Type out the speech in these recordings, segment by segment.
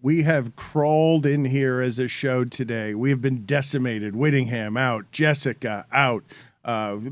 We have crawled in here as a show today. We have been decimated. Whittingham out. Jessica out.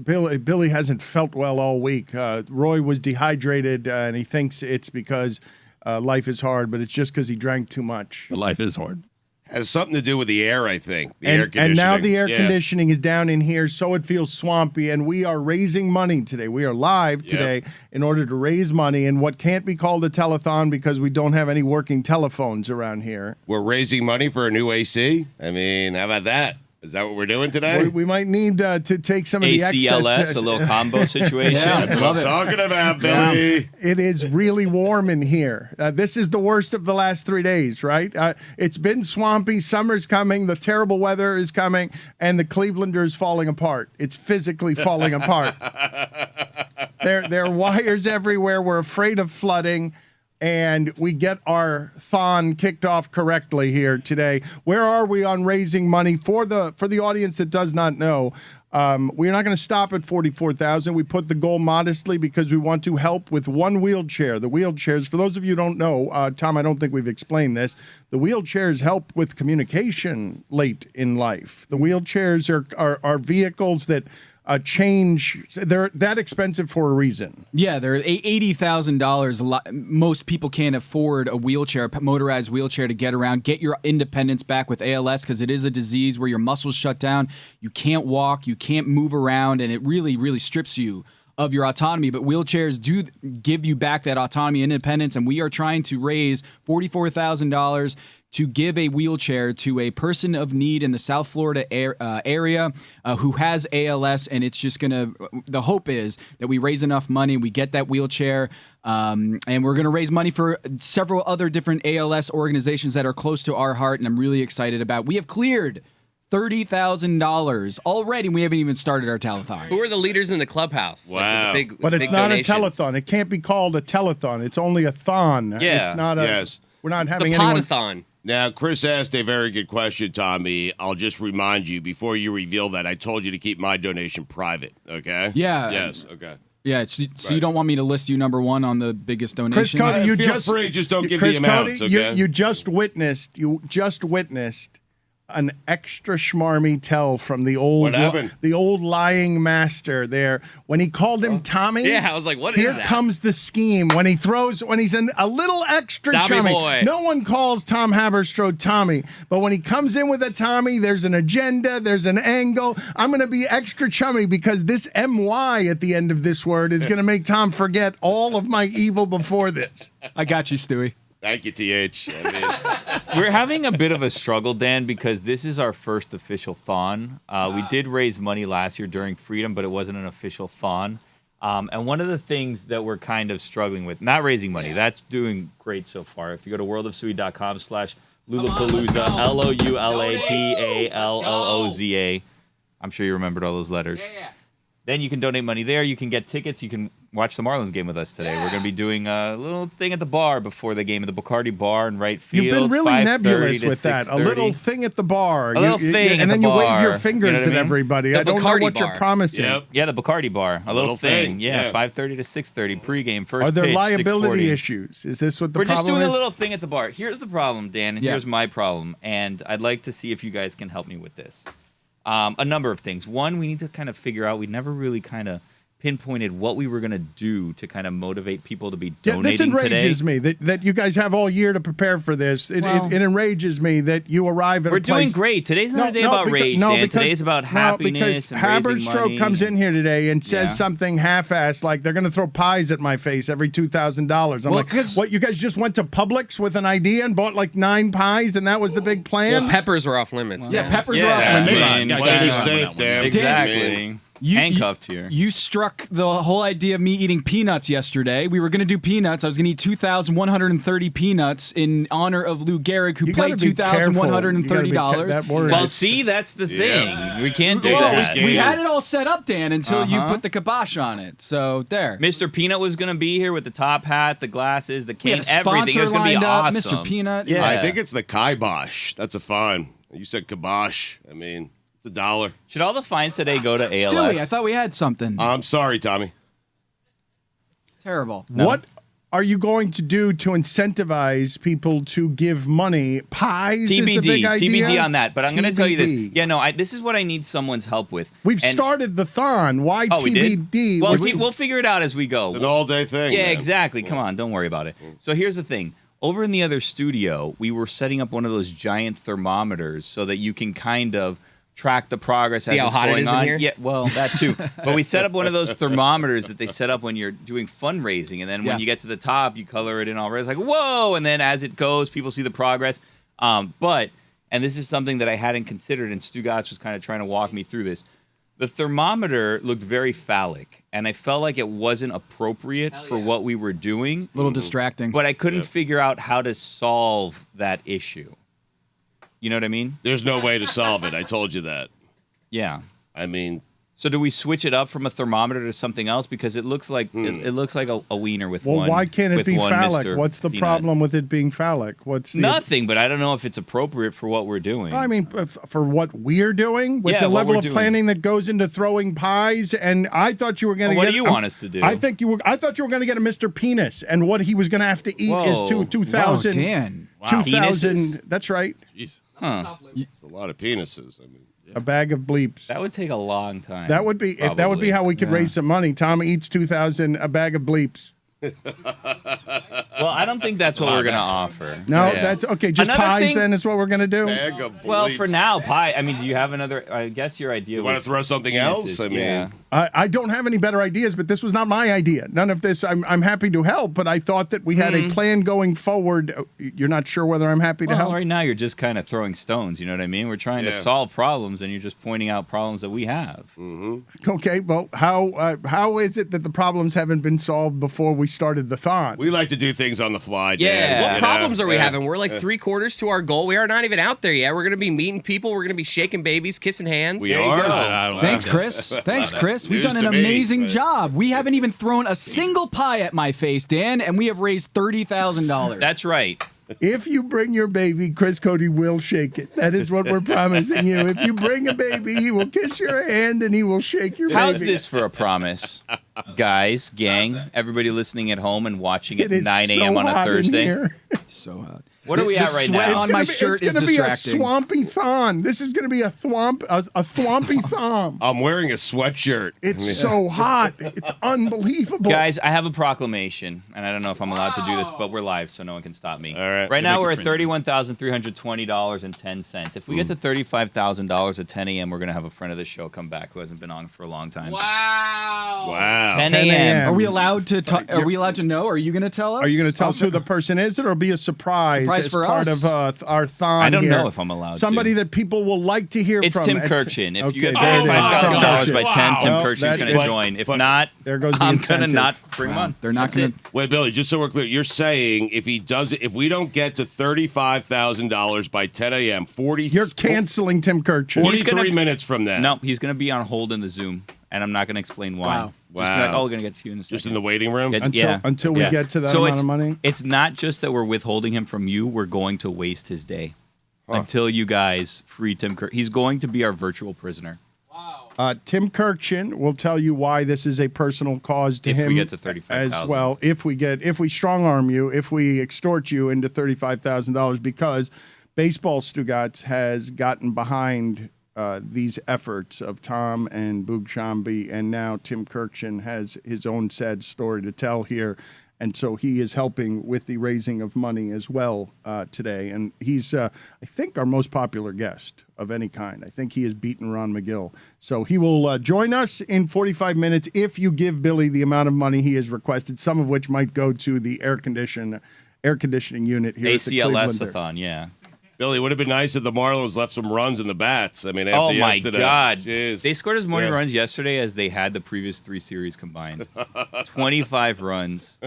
Billy hasn't felt well all week. Roy was dehydrated, and he thinks it's because life is hard, but it's just because he drank too much. But life is hard. Has something to do with the air, I think. Air conditioning. And now the air conditioning is down in here, so it feels swampy, and we are raising money today. We are live today in order to raise money in what can't be called a telethon because we don't have any working telephones around here. We're raising money for a new AC? I mean, how about that? Is that what we're doing today? We might need to take some of the ACLS, excess. a little combo situation. That's what I'm talking about, Billy. It is really warm in here. This is the worst of the last 3 days, right? It's been swampy. Summer's coming. The terrible weather is coming. And the Clevelanders falling apart. It's physically falling apart. There are wires everywhere. We're afraid of flooding. And we get our thon kicked off correctly here today. Where are we on raising money for the audience that does not know? We're not going to stop at 44,000. We put the goal modestly because we want to help with one wheelchair. The wheelchairs, for those of you who don't know, Tom, I don't think we've explained this. The wheelchairs help with communication late in life. The wheelchairs are vehicles that change. They're that expensive for a reason. Yeah, they're $80,000. Most people can't afford a wheelchair, a motorized wheelchair to get around. Get your independence back with ALS because it is a disease where your muscles shut down. You can't walk, you can't move around, and it really, really strips you of your autonomy. But wheelchairs do give you back that autonomy and independence, and we are trying to raise $44,000 to give a wheelchair to a person of need in the South Florida area who has ALS, and it's just the hope is that we raise enough money, we get that wheelchair, and we're going to raise money for several other different ALS organizations that are close to our heart, and I'm really excited about. We have cleared $30,000 already. We haven't even started our telethon. Who are the leaders in the clubhouse? Wow. But it's not a telethon. It can't be called a telethon. It's only a thon. Yeah. It's not a... Yes. We're not It's having a anyone... podathon. Now, Chris asked a very good question, Tommy. I'll just remind you, before you reveal that, I told you to keep my donation private, okay? Yeah. Yes, okay. Yeah, so you don't want me to list you number one on the biggest donation? Chris Cody, you Feel just free, just don't give Chris the amounts, Cody, okay? you just witnessed an extra schmarmy tell from the What happened? old lying master there when he called him Tommy. Yeah, I was like, what is Here that? comes the scheme when he's a little extra Tommy chummy. boy. No one calls Tom Haberstroh Tommy, but when he comes in with a Tommy, there's an agenda, there's an angle. I'm going to be extra chummy because this MY at the end of this word is going to make Tom forget all of my evil before this. I got you, Stewie. Thank you, TH. I mean, We're having a bit of a struggle, Dan, because this is our first official thon. We did raise money last year during Freedom, but it wasn't an official thon. And one of the things that we're kind of struggling with, not raising money, that's doing great so far. If you go to worldofsuey.com/Loulapalooza, Loulapalooza, I'm sure you remembered all those letters. Then you can donate money there. You can get tickets. You can watch the Marlins game with us today. We're going to be doing a little thing at the bar before the game at the Bacardi bar in right field. You've been really 5:30 nebulous to with that. A 6:30. little thing at the bar. A little thing at and then the you wave bar. your fingers You know what I at mean? everybody. The I don't know Bacardi what bar. you're promising. Yep. Yeah, the Bacardi bar. A little thing. Yeah, 5:30 to 6:30 pregame. First Are there pitch, liability 6:40. issues? Is this what the We're just problem doing is? a little thing at the bar. Here's the problem, Dan, and here's my problem. And I'd like to see if you guys can help me with this. A number of things. One, we need to kind of figure out, we never really kind of pinpointed what we were going to do to kind of motivate people to be donating this enrages today. me that you guys have all year to prepare for this. It enrages me that you arrive at We're a place. doing great. Today's not a day about rage, Dan. Today's about happiness because and raising Haberstroh money. comes in here today and says Yeah. something half-assed, like they're going to throw pies at my face every $2,000. I'm Well, like, 'cause- what, you guys just went to Publix with an idea and bought like 9 pies and that was the big plan? Well, peppers are off limits. Yeah, Dan. peppers are off exactly. limits. Man, Play it yeah. safe, Dan. Exactly. Handcuffed here. You struck the whole idea of me eating peanuts yesterday. We were going to do peanuts. I was going to eat 2,130 peanuts in honor of Lou Gehrig, who You gotta played be careful. $2,130. That word Well, is- see, that's the thing. We can't do Well, that. we had it all set up, Dan, until you Uh-huh. put the kibosh on it. So there. Mr. Peanut was going to be here with the top hat, the glasses, the We cane, had a everything. It sponsor was going to be lined up, awesome. Mr. Peanut. Yeah. I think it's the kibosh. That's a fine. You said kibosh. I mean, it's $1. Should all the fines today go to ALS? Stewie, I thought we had something. I'm sorry, Tommy. Terrible. What are you going to do to incentivize people to give money? Pies is the big idea? TBD on that. But I'm going to tell you this. TBD. Yeah, no, this is what I need someone's help with. We've And- started the thon. Why Oh, we TBD? did? Well, we'll figure it out as we go. It's an all-day thing. Yeah, man. exactly. Come on, don't worry about it. So here's the thing. Over in the other studio, we were setting up one of those giant thermometers so that you can kind of track the progress See as how it's hot it going is in on. here? Yeah, well, that too. But we set up one of those thermometers that they set up when you're doing fundraising, and then when you get to the top, you color it in all red. It's like, whoa! And then as it goes, people see the progress. And this is something that I hadn't considered, and Stugotz was kind of trying to walk me through this. The thermometer looked very phallic, and I felt like it wasn't appropriate for what we were doing. A little distracting. But I couldn't figure out how to solve that issue. You know what I mean? There's no way to solve it. I told you that. Yeah. I mean, So do we switch it up from a thermometer to something else because it looks like it looks like a wiener with Well, one. why can't it with be one phallic? Mr. What's the Peanut. problem with it being phallic? What's the Nothing, but I don't know if it's appropriate for what we're doing. I mean, for what we're doing, with Yeah, the what level we're of doing. planning that goes into throwing pies, and I thought you were going to Well, get. what do you want us to do? I thought you were going to get a Mr. Penis, and what he was going to have to eat Whoa. is 2,000. Wow, Dan. 2,000. Penises? That's right. jeez, Huh. it's a lot of penises. I mean, A bag of bleeps. That would take a long time. That would be if that would be probably. how we could raise some money. Tom eats 2,000 a bag of bleeps. Well, I don't think that's what we're gonna offer. No, Yeah. that's okay. Just Another pies thing- then is what we're gonna do. bag of Well, for bleeps. now, pie. I mean, do you have another? I guess your idea You want to was throw something penises. else? I mean, yeah. I don't have any better ideas, but this was not my idea. None of this. I'm happy to help, but I thought that we had a plan going forward. You're not sure whether I'm happy to Well, help. right now you're just kind of throwing stones. You know what I mean? We're trying to Yeah. solve problems, and you're just pointing out problems that we have. Okay, well, how is it that the problems haven't been solved before we started the thon? we like to do things on the fly. Dan, Yeah. you What know? problems are we Yeah. having? We're like 3/4 to our goal. We are not even out there yet. We're going to be meeting people. We're going to be shaking babies, kissing hands. We There you are. go. I don't Thanks, know. Chris. Thanks, Chris. We've News done an to me, amazing but- job. We haven't even thrown a single pie at my face, Dan, and we have raised $30,000. That's right. If you bring your baby, Chris Cody will shake it. That is what we're promising you. If you bring a baby, he will kiss your hand and he will shake your How's baby. this for a promise, guys, gang, everybody listening at home and watching It at is 9 so a.m. on a hot in Thursday? here. so hot. What are we The at right sweat now? on my shirt it's is gonna be a distracting. swampy thon. This is going to be a swampy thon. I'm wearing a sweatshirt. It's so hot. It's unbelievable. Guys, I have a proclamation, and I don't know if I'm allowed to do this, but we're live, so no one can stop me. All right. Right now, make we're it at fringy. $31,320.10. If we get to $35,000 at 10 a.m., we're going to have a friend of the show come back who hasn't been on for a long time. Wow. 10 10 a.m. Are we allowed to? Are we allowed to know? Are you going to tell us? Are you going to tell us who the person is? It'll be a surprise, Surprise as for part us. of our thon. I don't here. know if I'm allowed to. Somebody that people will like to hear It's from. Tim at- Kurkjian. If you Okay, get there it is. $35,000 by 10, Tim Well, Kurkjian's that going is- to join. If but- not, There goes the I'm going to incentive. not bring him on. They're not That's going to. it. Wait, Billy, just so we're clear, you're saying if we don't get to $35,000 by 10 a.m., You're canceling Tim Kurkjian. 43 minutes from that. No, he's going to be on hold in the Zoom, and I'm not going to explain why. Wow. Just be like, Wow. oh, we're going to get to you in a second. Just in the waiting room? Until we get to that So amount it's- of money? It's not just that we're withholding him from you. We're going to waste his day until you guys free Tim Kurkjian. He's going to be our virtual prisoner. Tim Kurkjian will tell you why this is a personal cause to If him. we get to as 35,000. well. If we strong arm you, if we extort you into $35,000, because baseball Stugotz has gotten behind these efforts of Tom and Boog Shambi, and now Tim Kurkjian has his own sad story to tell here. And so he is helping with the raising of money as well today. And he's, I think, our most popular guest of any kind. I think he has beaten Ron McGill. So he will join us in 45 minutes if you give Billy the amount of money he has requested, some of which might go to the air conditioning unit here at the Clevelander. ACLS-a-thon, yeah. Billy, would have been nice if the Marlins left some runs in the bats. I mean, after Oh, my yesterday. God. Jeez. They scored as many Yeah. runs yesterday as they had the previous 3 series combined. 25 runs.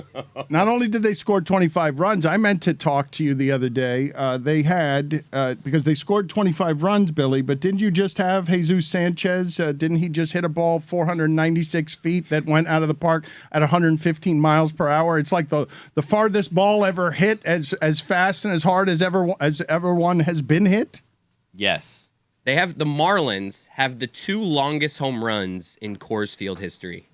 Not only did they score 25 runs, I meant to talk to you the other day. They had, because they scored 25 runs, Billy, but didn't you just have Jesus Sanchez? Didn't he just hit a ball 496 feet that went out of the park at 115 miles per hour? It's like the farthest ball ever hit as fast and as hard as ever one has been hit. Yes. The Marlins have the 2 longest home runs in Coors Field history.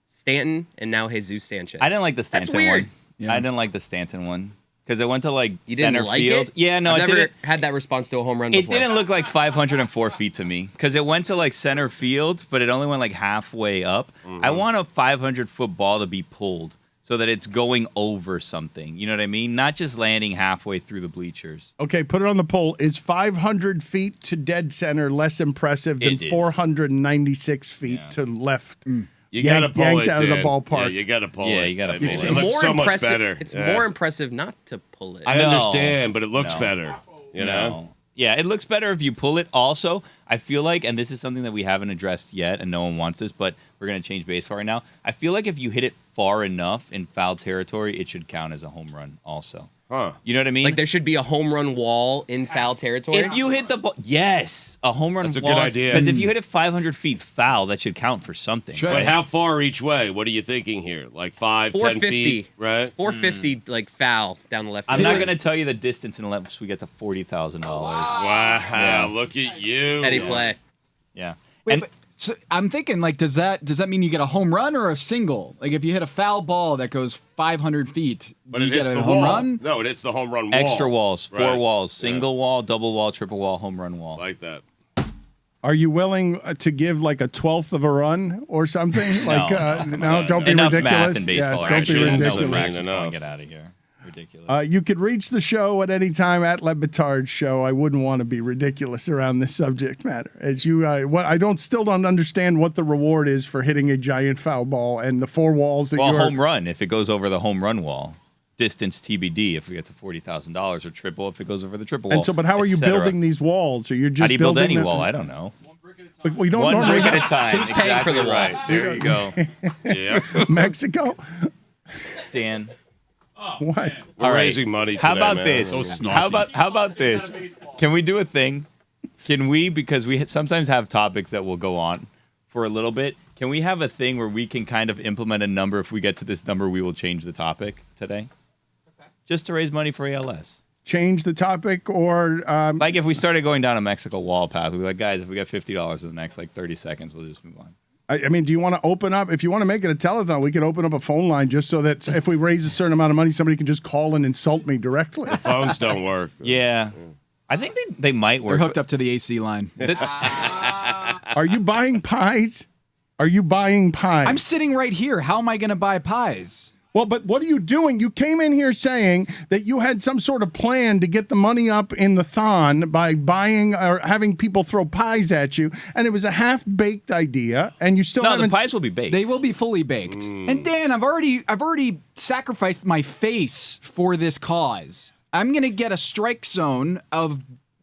Stanton and now Jesus Sanchez. I didn't like the That's Stanton weird. one. Yeah. I didn't like the Stanton one because it went to like You center didn't like field. it? Yeah, no, I've it never didn't. had that response to a home run It before. didn't look like 504 feet to me because it went to like center field, but it only went like halfway up. I want a 500-foot ball to be pulled so that it's going over something. You know what I mean? Not just landing halfway through the bleachers. Okay, put it on the poll. Is 500 feet to dead center less impressive than It is. 496 feet to left? You got to pull yanked it out of the Dan. ballpark. Yeah, you got to pull it. Yeah, you gotta pull It it. looks so much impressive. better. It's Yeah. more impressive not to pull it. I No. understand, but it looks No. better. You know? No. Yeah, it looks better if you pull it. Also, I feel like, and this is something that we haven't addressed yet, and no one wants this, but we're going to change baseball right now. I feel like if you hit it far enough in foul territory, it should count as a home run also. Huh. You know what I mean? Like there should be a home run wall in foul territory. If you hit the ball, yes, a home run That's a wall. good idea. Because if you hit it 500 feet foul, that should count for something. Sure. But how far each way? What are you thinking here? Like 5, 10 450, feet? Right? 450 like foul down the left. I'm field not line. going to tell you the distance unless we get to $40,000. Wow. Yeah. Look at you. Eddie play. Yeah. Wait, And but, so I'm thinking, like, does that mean you get a home run or a single? Like, if you hit a foul ball that goes 500 feet, But do it you hits get a the home wall. run? No, it hits the home run wall. extra walls, 4 Right. walls, Yeah. single wall, double wall, triple wall, home run wall. Like that. Are you willing to give like a 12th of a run or something? Like, no, don't be Enough ridiculous. math in baseball. Yeah, don't be Actually, No ridiculous. ridiculous. practice Enough. going, get out of here. Ridiculous. You could reach the show at any time at LeBatardShow. I wouldn't want to be ridiculous around this subject matter. As you, still don't understand what the reward is for hitting a giant foul ball and the 4 walls that Well, you're. home run if it goes over the home run wall. Distance TBD if we get to $40,000, or triple if it goes over the triple wall. And so, but how are you et cetera. building these walls? Or you're just How do you build building any them- wall? I don't know. We don't One normally brick at a time. Who's paying for the wall? Right. There you go, Yeah. Mexico. Dan. What? We're All right. raising money today, How about man. this? So How snarky. about this? Can we do a thing? Can we, because we sometimes have topics that will go on for a little bit. Can we have a thing where we can kind of implement a number? If we get to this number, we will change the topic today. Just to raise money for ALS. Change the topic or Like if we started going down a Mexico wall path, we'd be like, guys, if we got $50 in the next like 30 seconds, we'll just move on. I mean, do you want to open up? If you want to make it a telethon, we could open up a phone line just so that if we raise a certain amount of money, somebody can just call and insult me directly. Phones don't work. Yeah. I think they might We're work. hooked up to the AC line. This- Are you buying pies? Are you buying pies? I'm sitting right here. How am I going to buy pies? Well, but what are you doing? You came in here saying that you had some sort of plan to get the money up in the thon by buying or having people throw pies at you, and it was a half-baked idea, and you still no, haven't. the pies will be baked. They will be fully baked. And Dan, I've already sacrificed my face for this cause. I'm gonna get a strike zone of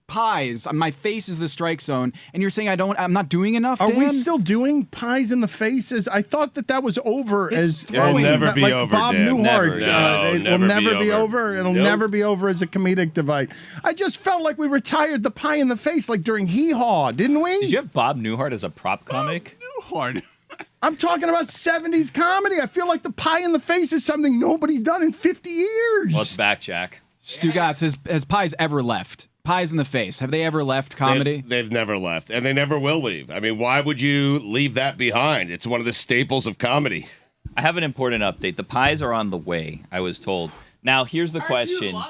pies. My face is the strike zone, and you're saying I'm not doing enough. Are we Dan? still doing pies in the faces? I thought that was over. It's It'll never be like over, Bob Dan. Newhart. Never. No, It will never never be be over. over. It'll Nope. never be over as a comedic device. I just felt like we retired the pie in the face like during Hee Haw, didn't we? Did you have Bob Newhart as a prop comic? Hard. I'm talking about 70s comedy. I feel like the pie in the face is something nobody's done in 50 years. Well, it's back, Jack. Stugotz, has pies ever left? Pies in the face. Have they ever left comedy? They've never left, and they never will leave. I mean, why would you leave that behind? It's one of the staples of comedy. I have an important update. The pies are on the way, I was told. Now, here's the question.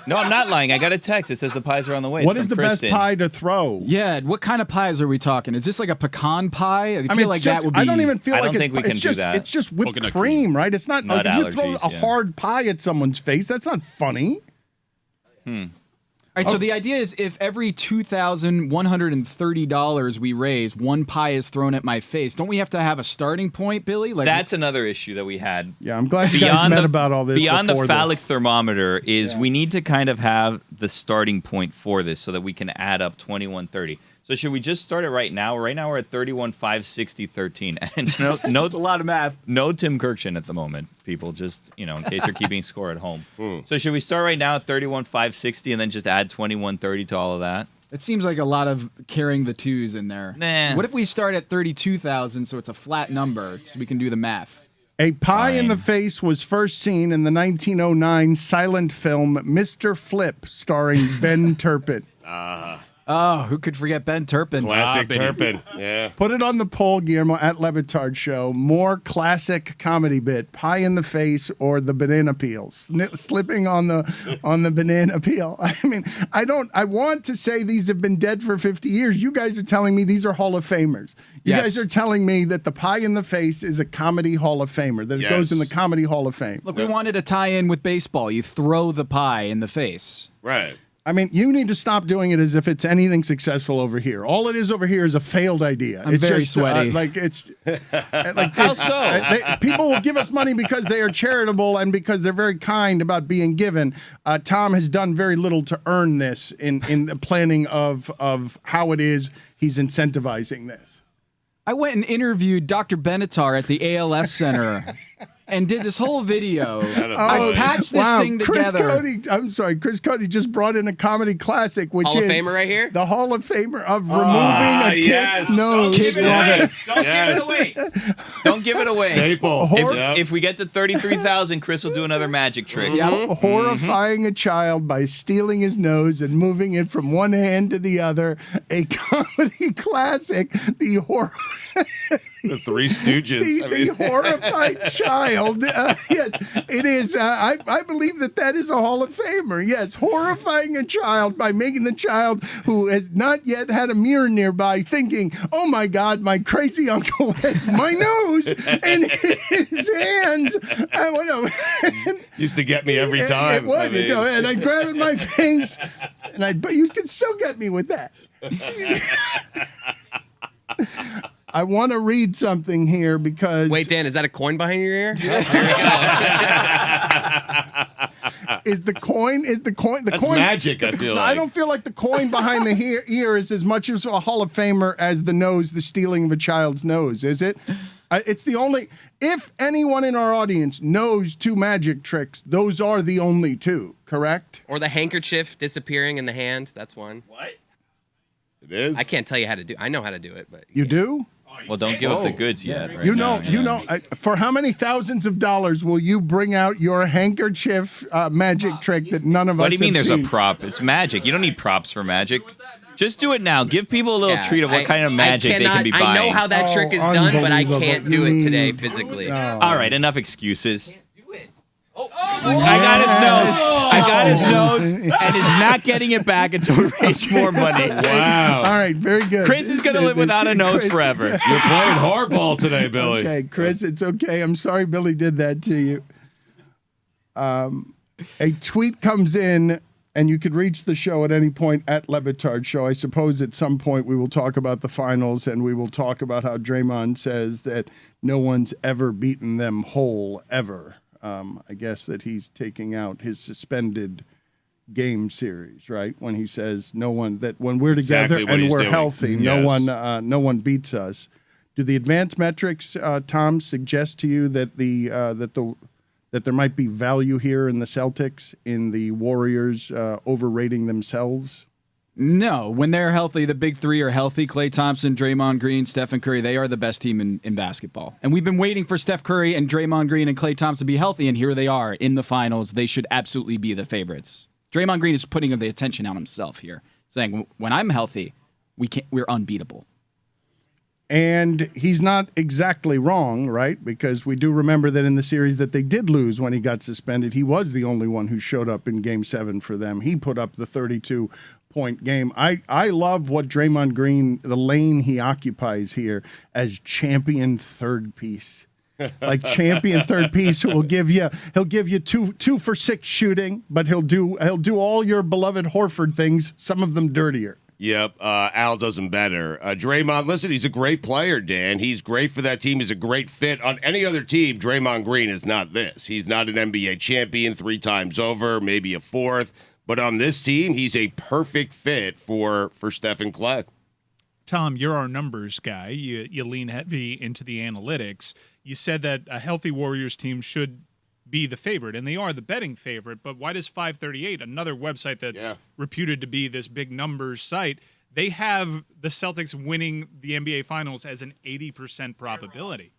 No, I'm not lying. I got a text. It says the pies are on the way. It's What from is the Kristen. best pie to throw? Yeah, what kind of pies are we talking? Is this like a pecan pie? I feel like it's that just, would be. I don't even feel I like don't it's, think we it's can do just that. it's just whipped Coconut cream, cream. right? It's not Nut like if you throw allergies, a yeah. hard pie at someone's face, that's not funny. All right, so the idea is if every $2,130 we raise, one pie is thrown at my face, don't we have to have a starting point, Billy? Like That's another issue that we had. Yeah, I'm glad you guys met about all this. Beyond the before phallic this. thermometer is we need to kind of have the starting point for this so that we can add up 2130. So should we just start it right now? Right now we're at 31,560.13. And no, it's a lot of math. no Tim Kurkjian at the moment, people, just, in case you're keeping score at home. So should we start right now at 31,560 and then just add 2130 to all of that? It seems like a lot of carrying the twos in there. Nah. What if we start at 32,000 so it's a flat number so we can do the math? A pie in the Fine. face was first seen in the 1909 silent film Mr. Flip, starring Ben Turpin. Oh, who could forget Ben Turpin? Classic Turpin. Yeah. Put it on the poll, Guillermo, at Lebatard Show. More classic comedy bit: pie in the face or the banana peel? Slipping on the banana peel. I mean, I want to say these have been dead for 50 years. You guys are telling me these are Hall of Famers. You guys are telling me that the pie in the face is a comedy Hall of Famer, that it goes in the Comedy Hall of Fame. Look, we wanted to tie in with baseball. You throw the pie in the face. Right. I mean, you need to stop doing it as if it's anything successful over here. All it is over here is a failed idea. I'm very just, sweaty. How so? People will give us money because they are charitable and because they're very kind about being given. Tom has done very little to earn this in the planning of how it is he's incentivizing this. I went and interviewed Dr. Benatar at the ALS Center and did this whole video. I patched this thing together. Chris Cody just brought in a comedy classic, which Hall is of Famer right here? the Hall of Famer of removing a kid's nose. Kids love it. Don't give it away. Don't give it away. Staple. If we get to 33,000, Chris will do another magic trick. Horrifying a child by stealing his nose and moving it from one hand to the other. A comedy classic. The The Three Stooges. The horrified child. Yes, it is. I believe that is a Hall of Famer. Yes, horrifying a child by making the child who has not yet had a mirror nearby thinking, "Oh my God, my crazy uncle has my nose in his hands." Used to get me every time. It would, and I'd grab it in my face, but you can still get me with that. I want to read something here because... Wait, Dan, is that a coin behind your ear? Is the coin... That's coin, magic, I feel like. I don't feel like the coin behind the ear is as much as a Hall of Famer as the nose, the stealing of a child's nose, is it? It's the only... If anyone in our audience knows two magic tricks, those are the only two, correct? Or the handkerchief disappearing in the hand. That's one. What? It is? I can't tell you how to do. I know how to do it, but You do? Well, don't give up the goods yet. Right You now, know, for how many thousands of dollars will you bring out your handkerchief magic trick that none of us What do you mean have there's seen? a prop? It's magic. You don't need props for magic. Just do it now. Give people a little treat of what kind of magic they can be buying. I know how that trick is done, but I unbelievable. can't do it today physically. All right, enough excuses. I got his nose, and is not getting it back until we raise more money. Wow. All right, very good. Chris is going to live without a nose Chris, forever. You're playing hardball today, Billy. Okay, Chris, it's okay. I'm sorry Billy did that to you. A tweet comes in, and you could reach the show at any point at LeBatard Show. I suppose at some point we will talk about the finals, and we will talk about how Draymond says that no one's ever beaten them whole, ever. I guess that he's taking out his suspended game series, right? When he says no one, that when we're together and we're healthy, no one beats us. Do the advanced metrics, Tom, suggest to you that that there might be value here in the Celtics, in the Warriors overrating themselves? No, when they're healthy, the big three are healthy. Klay Thompson, Draymond Green, Stephen Curry, they are the best team in basketball. And we've been waiting for Steph Curry and Draymond Green and Klay Thompson to be healthy, and here they are in the finals. They should absolutely be the favorites. Draymond Green is putting the attention on himself here, saying, when I'm healthy, we're unbeatable. And he's not exactly wrong, right? Because we do remember that in the series that they did lose when he got suspended, he was the only one who showed up in Game 7 for them. He put up the 32-point game. I love what Draymond Green, the lane he occupies here as champion third piece. Like champion third piece who will give you, he'll give you two for 6 shooting, but he'll do all your beloved Horford things, some of them dirtier. Yep, Al does him better. Draymond, listen, he's a great player, Dan. He's great for that team. He's a great fit. On any other team, Draymond Green is not this. He's not an NBA champion 3 times over, maybe a 4th. But on this team, he's a perfect fit for Steph and Klay. Tom, you're our numbers guy. You lean heavy into the analytics. You said that a healthy Warriors team should be the favorite, and they are the betting favorite, but why does 538, another website that's reputed to be this big numbers site, they have the Celtics winning the NBA Finals as an 80% probability?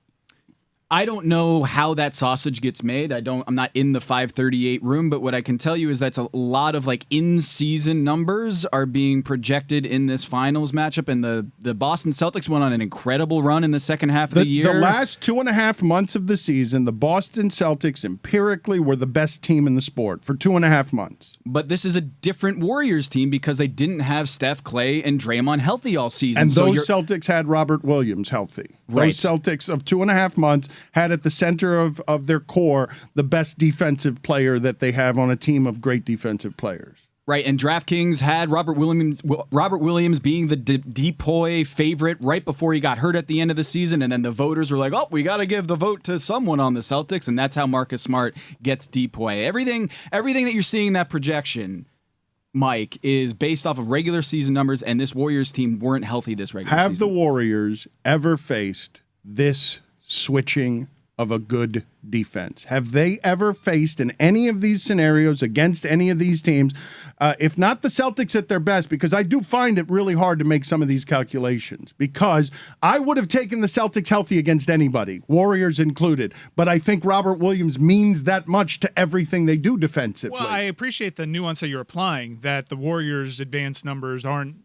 I don't know how that sausage gets made. I'm not in the 538 room, but what I can tell you is that's a lot of like in-season numbers are being projected in this finals matchup, and the Boston Celtics went on an incredible run in the second half of the year. The last 2.5 months of the season, the Boston Celtics empirically were the best team in the sport for 2.5 months. But this is a different Warriors team because they didn't have Steph, Clay, and Draymond healthy all season. And those Celtics had Robert Williams healthy. Right. Those Celtics of 2.5 months had at the center of their core the best defensive player that they have on a team of great defensive players. Right, and DraftKings had Robert Williams being the depoy favorite right before he got hurt at the end of the season, and then the voters were like, oh, we got to give the vote to someone on the Celtics, and that's how Marcus Smart gets depoy. Everything that you're seeing in that projection, Mike, is based off of regular season numbers, and this Warriors team weren't healthy this regular season. Have the Warriors ever faced this switching of a good defense? Have they ever faced in any of these scenarios against any of these teams, if not the Celtics at their best? Because I do find it really hard to make some of these calculations, because I would have taken the Celtics healthy against anybody, Warriors included, but I think Robert Williams means that much to everything they do defensively. Well, I appreciate the nuance that you're applying, that the Warriors' advanced numbers aren't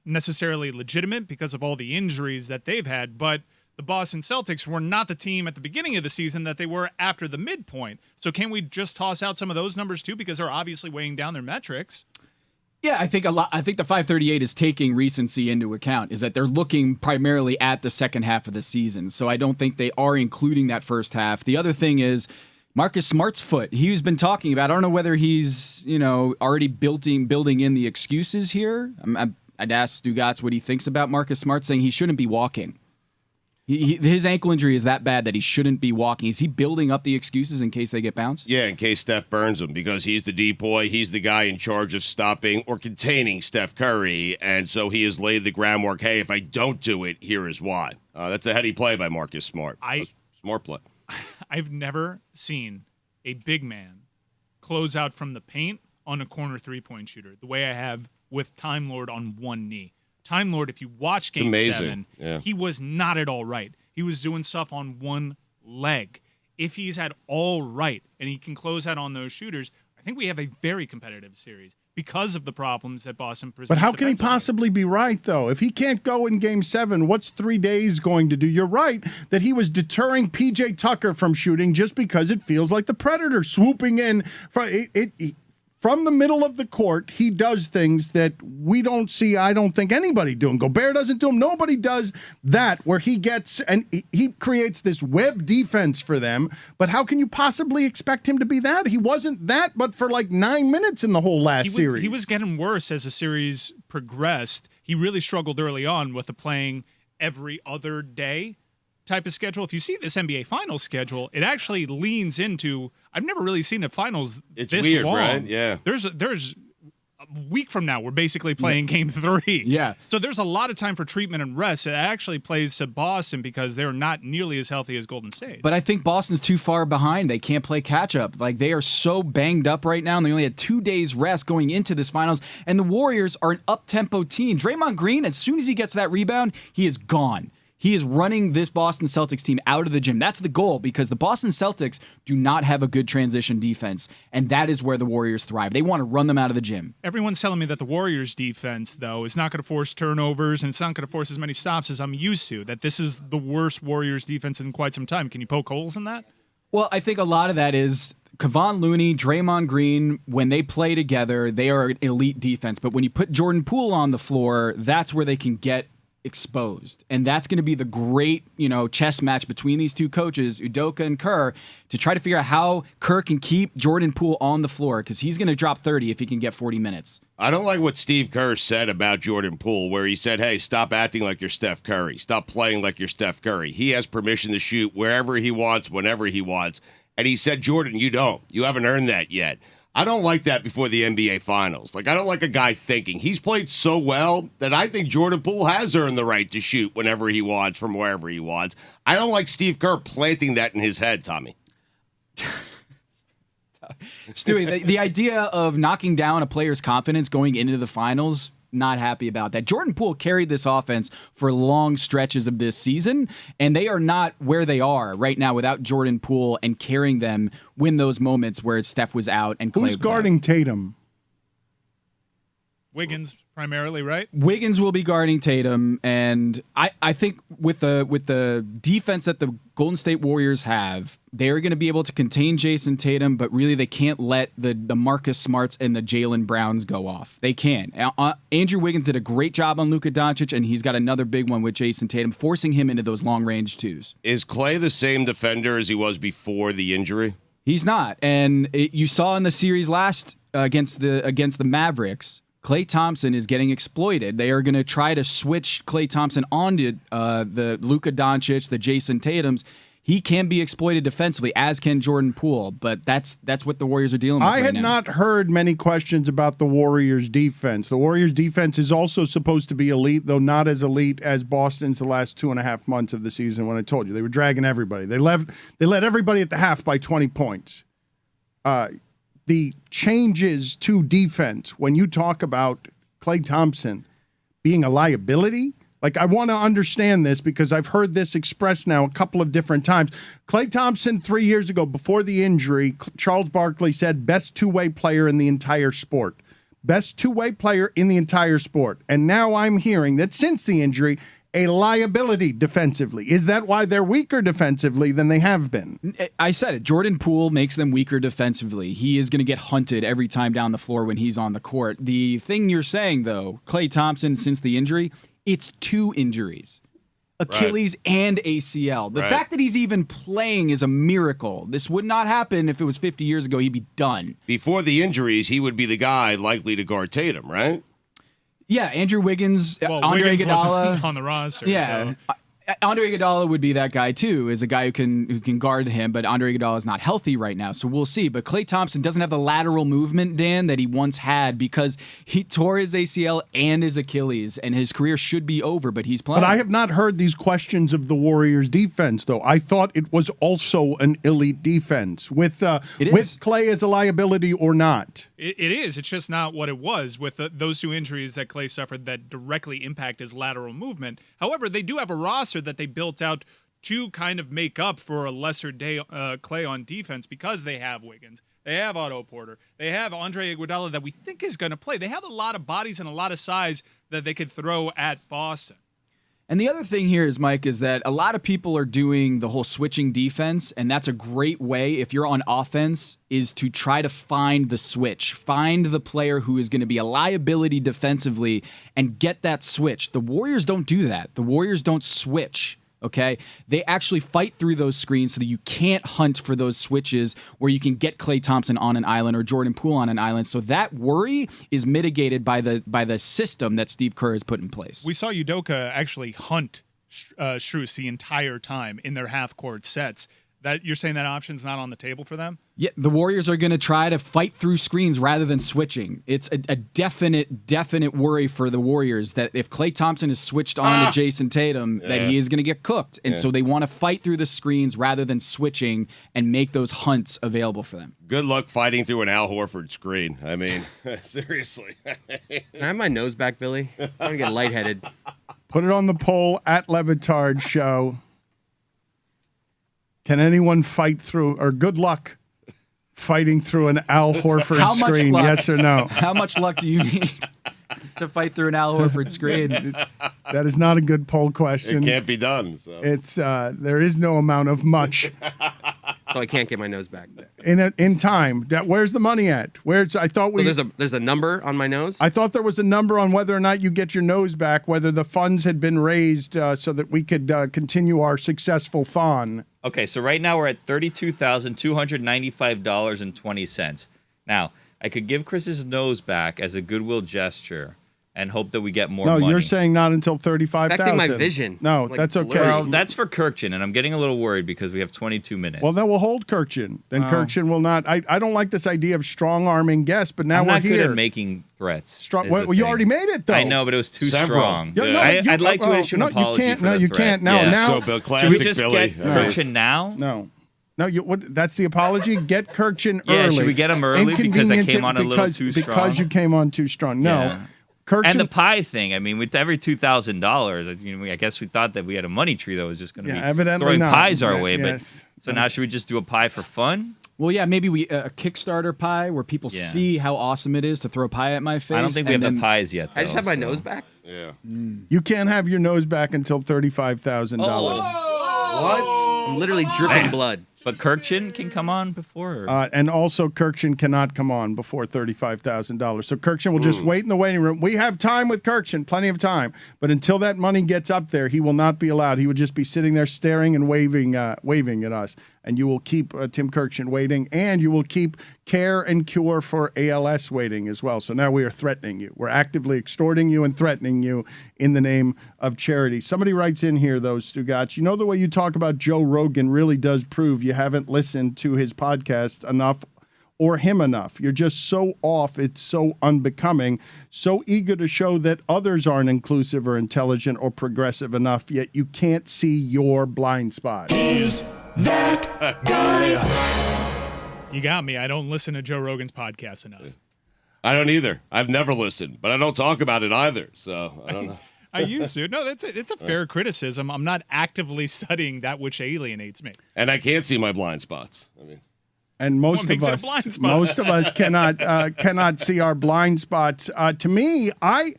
necessarily legitimate because of all the injuries that they've had, but the Boston Celtics were not the team at the beginning of the season that they were after the midpoint. So can we just toss out some of those numbers too, because they're obviously weighing down their metrics? Yeah, I think the 538 is taking recency into account, is that they're looking primarily at the second half of the season. So I don't think they are including that first half. The other thing is Marcus Smart's foot. He's been talking about, I don't know whether he's, already building in the excuses here. I'd ask Stugotz what he thinks about Marcus Smart, saying he shouldn't be walking. His ankle injury is that bad that he shouldn't be walking. Is he building up the excuses in case they get bounced? Yeah, in case Steph burns him, because he's the depoy. He's the guy in charge of stopping or containing Steph Curry, and so he has laid the groundwork. Hey, if I don't do it, here is why. That's a heady play by Marcus Smart. Smart play. I've never seen a big man close out from the paint on a corner three-point shooter the way I have with Time Lord on one knee. Time Lord, if you watch Game 7, he was not at all right. He was doing stuff on one leg. If he's at all right and he can close out on those shooters, I think we have a very competitive series because of the problems that Boston presents. But how can he possibly be right, though? If he can't go in Game 7, what's 3 days going to do? You're right that he was deterring P.J. Tucker from shooting just because it feels like the Predator swooping in. From the middle of the court, he does things that we don't see, I don't think, anybody doing. Gobert doesn't do them. Nobody does that, where he gets, and he creates this web defense for them. But how can you possibly expect him to be that? He wasn't that, but for like 9 minutes in the whole last series. He was getting worse as the series progressed. He really struggled early on with the playing every other day type of schedule. If you see this NBA Finals schedule, it actually leans into, I've never really seen a Finals it's this weird, long. Right? Yeah. There's a week from now, we're basically playing Game 3. Yeah. So there's a lot of time for treatment and rest. It actually plays to Boston because they're not nearly as healthy as Golden State. But I think Boston's too far behind. They can't play catch-up. Like, they are so banged up right now, and they only had 2 days rest going into this finals. And the Warriors are an up-tempo team. Draymond Green, as soon as he gets that rebound, he is gone. He is running this Boston Celtics team out of the gym. That's the goal, because the Boston Celtics do not have a good transition defense, and that is where the Warriors thrive. They want to run them out of the gym. Everyone's telling me that the Warriors defense, though, is not going to force turnovers, and it's not going to force as many stops as I'm used to, that this is the worst Warriors defense in quite some time. Can you poke holes in that? Well, I think a lot of that is Kevon Looney, Draymond Green, when they play together, they are an elite defense. But when you put Jordan Poole on the floor, that's where they can get exposed. And that's going to be the great, chess match between these two coaches, Udoka and Kerr, to try to figure out how Kerr can keep Jordan Poole on the floor, because he's going to drop 30 if he can get 40 minutes. I don't like what Steve Kerr said about Jordan Poole, where he said, hey, stop acting like you're Steph Curry. Stop playing like you're Steph Curry. He has permission to shoot wherever he wants, whenever he wants. And he said, Jordan, you don't. You haven't earned that yet. I don't like that before the NBA Finals. Like, I don't like a guy thinking. He's played so well that I think Jordan Poole has earned the right to shoot whenever he wants, from wherever he wants. I don't like Steve Kerr planting that in his head, Tommy. Stewie, the idea of knocking down a player's confidence going into the finals not happy about that. Jordan Poole carried this offense for long stretches of this season, and they are not where they are right now without Jordan Poole and carrying them when those moments where Steph was out and Klay Who's was guarding out. Tatum? Wiggins primarily, right? Wiggins will be guarding Tatum, and I think with the defense that the Golden State Warriors have, they're going to be able to contain Jason Tatum, but really they can't let the Marcus Smarts and the Jaylen Browns go off. They can't. Andrew Wiggins did a great job on Luka Doncic, and he's got another big one with Jason Tatum, forcing him into those long-range twos. Is Klay the same defender as he was before the injury? He's not, and you saw in the series last against the Mavericks, Klay Thompson is getting exploited. They are going to try to switch Klay Thompson onto the Luka Doncic, the Jason Tatums. He can be exploited defensively, as can Jordan Poole, but that's what the Warriors are dealing with I right had now. not heard many questions about the Warriors' defense. The Warriors' defense is also supposed to be elite, though not as elite as Boston's the last 2.5 months of the season. When I told you they were dragging everybody, they led everybody at the half by 20 points. The changes to defense, when you talk about Klay Thompson being a liability, like I want to understand this because I've heard this expressed now a couple of different times. Klay Thompson 3 years ago, before the injury, Charles Barkley said best two-way player in the entire sport. Best two-way player in the entire sport. And now I'm hearing that since the injury, a liability defensively. Is that why they're weaker defensively than they have been? I said it. Jordan Poole makes them weaker defensively. He is going to get hunted every time down the floor when he's on the court. The thing you're saying, though, Klay Thompson, since the injury, it's 2 injuries. Achilles and ACL. The fact that he's even playing is a miracle. This would not happen if it was 50 years ago. He'd be done. Before the injuries, he would be the guy likely to guard Tatum, right? Yeah, Andrew Wiggins, Well, Andre Wiggins Iguodala wasn't on the roster. Yeah, so. Andre Iguodala would be that guy too, is a guy who can guard him, but Andre Iguodala is not healthy right now, so we'll see. But Klay Thompson doesn't have the lateral movement, Dan, that he once had because he tore his ACL and his Achilles, and his career should be over, but he's playing. But I have not heard these questions of the Warriors' defense, though. I thought it was also an elite defense with Klay as a liability or not. It is. It's just not what it was with those 2 injuries that Klay suffered that directly impact his lateral movement. However, they do have a roster that they built out to kind of make up for a lesser day Klay on defense because they have Wiggins. They have Otto Porter. They have Andre Iguodala that we think is going to play. They have a lot of bodies and a lot of size that they could throw at Boston. And the other thing here is, Mike, is that a lot of people are doing the whole switching defense, and that's a great way, if you're on offense, is to try to find the switch. Find the player who is going to be a liability defensively and get that switch. The Warriors don't do that. The Warriors don't switch. Okay, they actually fight through those screens so that you can't hunt for those switches where you can get Klay Thompson on an island or Jordan Poole on an island. So that worry is mitigated by the system that Steve Kerr has put in place. We saw Udoka actually hunt Strus the entire time in their half-court sets. That you're saying that option's not on the table for them? Yeah, the Warriors are going to try to fight through screens rather than switching. It's a definite worry for the Warriors that if Klay Thompson is switched on to Jason Tatum, that he is going to get cooked. And so they want to fight through the screens rather than switching and make those hunts available for them. Good luck fighting through an Al Horford screen. I mean, seriously. Can I have my nose back, Billy? I'm going to get lightheaded. Put it on the poll at LeBatardShow. Can anyone fight through, or good luck fighting through an Al Horford How much screen, luck? yes or no? How much luck do you need to fight through an Al Horford screen? That is not a good poll question. It can't be done. So. It's there is no amount of much So I can't get my nose back. in time. Where's the money at? Where's I thought we So there's a number on my nose? I thought there was a number on whether or not you get your nose back, whether the funds had been raised so that we could continue our successful thon. Okay, so right now we're at $32,295.20. Now, I could give Chris's nose back as a goodwill gesture and hope that we get more money. No, you're saying not until 35,000. Affecting my vision. No, Like that's okay. blurry. Well, that's for Kurkjian, and I'm getting a little worried because we have 22 minutes. Well, then we'll hold Kurkjian. Then Kurkjian will not. I don't like this idea of strong-arming guests, but now I'm we're not here. good at making threats. Well, you already made it, though. I know, but it was too Several. strong. Yeah, no, I'd like to issue an no, apology you can't. for No, the you threat. can't. No, Yeah. now. So, Bill, Should classic we just Billy. get Kurkjian now? No. That's the apology. Get Kurkjian Yeah, early. should we get him early because I Inconvenience came it on a little too strong? Because you came on too strong. No. Yeah. And the pie thing. I mean, with every $2,000, I guess we thought that we had a money tree that was just going to be evidently throwing not. pies our way. Yes. But so now should we just do a pie for fun? Well, yeah, maybe a Kickstarter pie where people see how awesome it is to throw pie at my face. I don't think we have the pies yet, though. I just have my nose back. Yeah. You can't have your nose back until $35,000. What? I'm literally dripping blood. But Kurkjian can come on before? And also, Kurkjian cannot come on before $35,000. So Kurkjian will just wait in the waiting room. We have time with Kurkjian, plenty of time. But until that money gets up there, he will not be allowed. He would just be sitting there staring and waving at us. And you will keep Tim Kurkjian waiting, and you will keep Care and Cure for ALS waiting as well. So now we are threatening you. We're actively extorting you and threatening you in the name of charity. Somebody writes in here, though, Stugotz, you know the way you talk about Joe Rogan really does prove you haven't listened to his podcast enough or him enough. You're just so off. It's so unbecoming, so eager to show that others aren't inclusive or intelligent or progressive enough, yet you can't see your blind spot. Is that guy? You got me. I don't listen to Joe Rogan's podcast enough. I don't either. I've never listened, but I don't talk about it either. So I don't know. I used to. No, it's a fair criticism. I'm not actively studying that which alienates me. And I can't see my blind spots. I mean, and most of us cannot see our blind spots. To me, I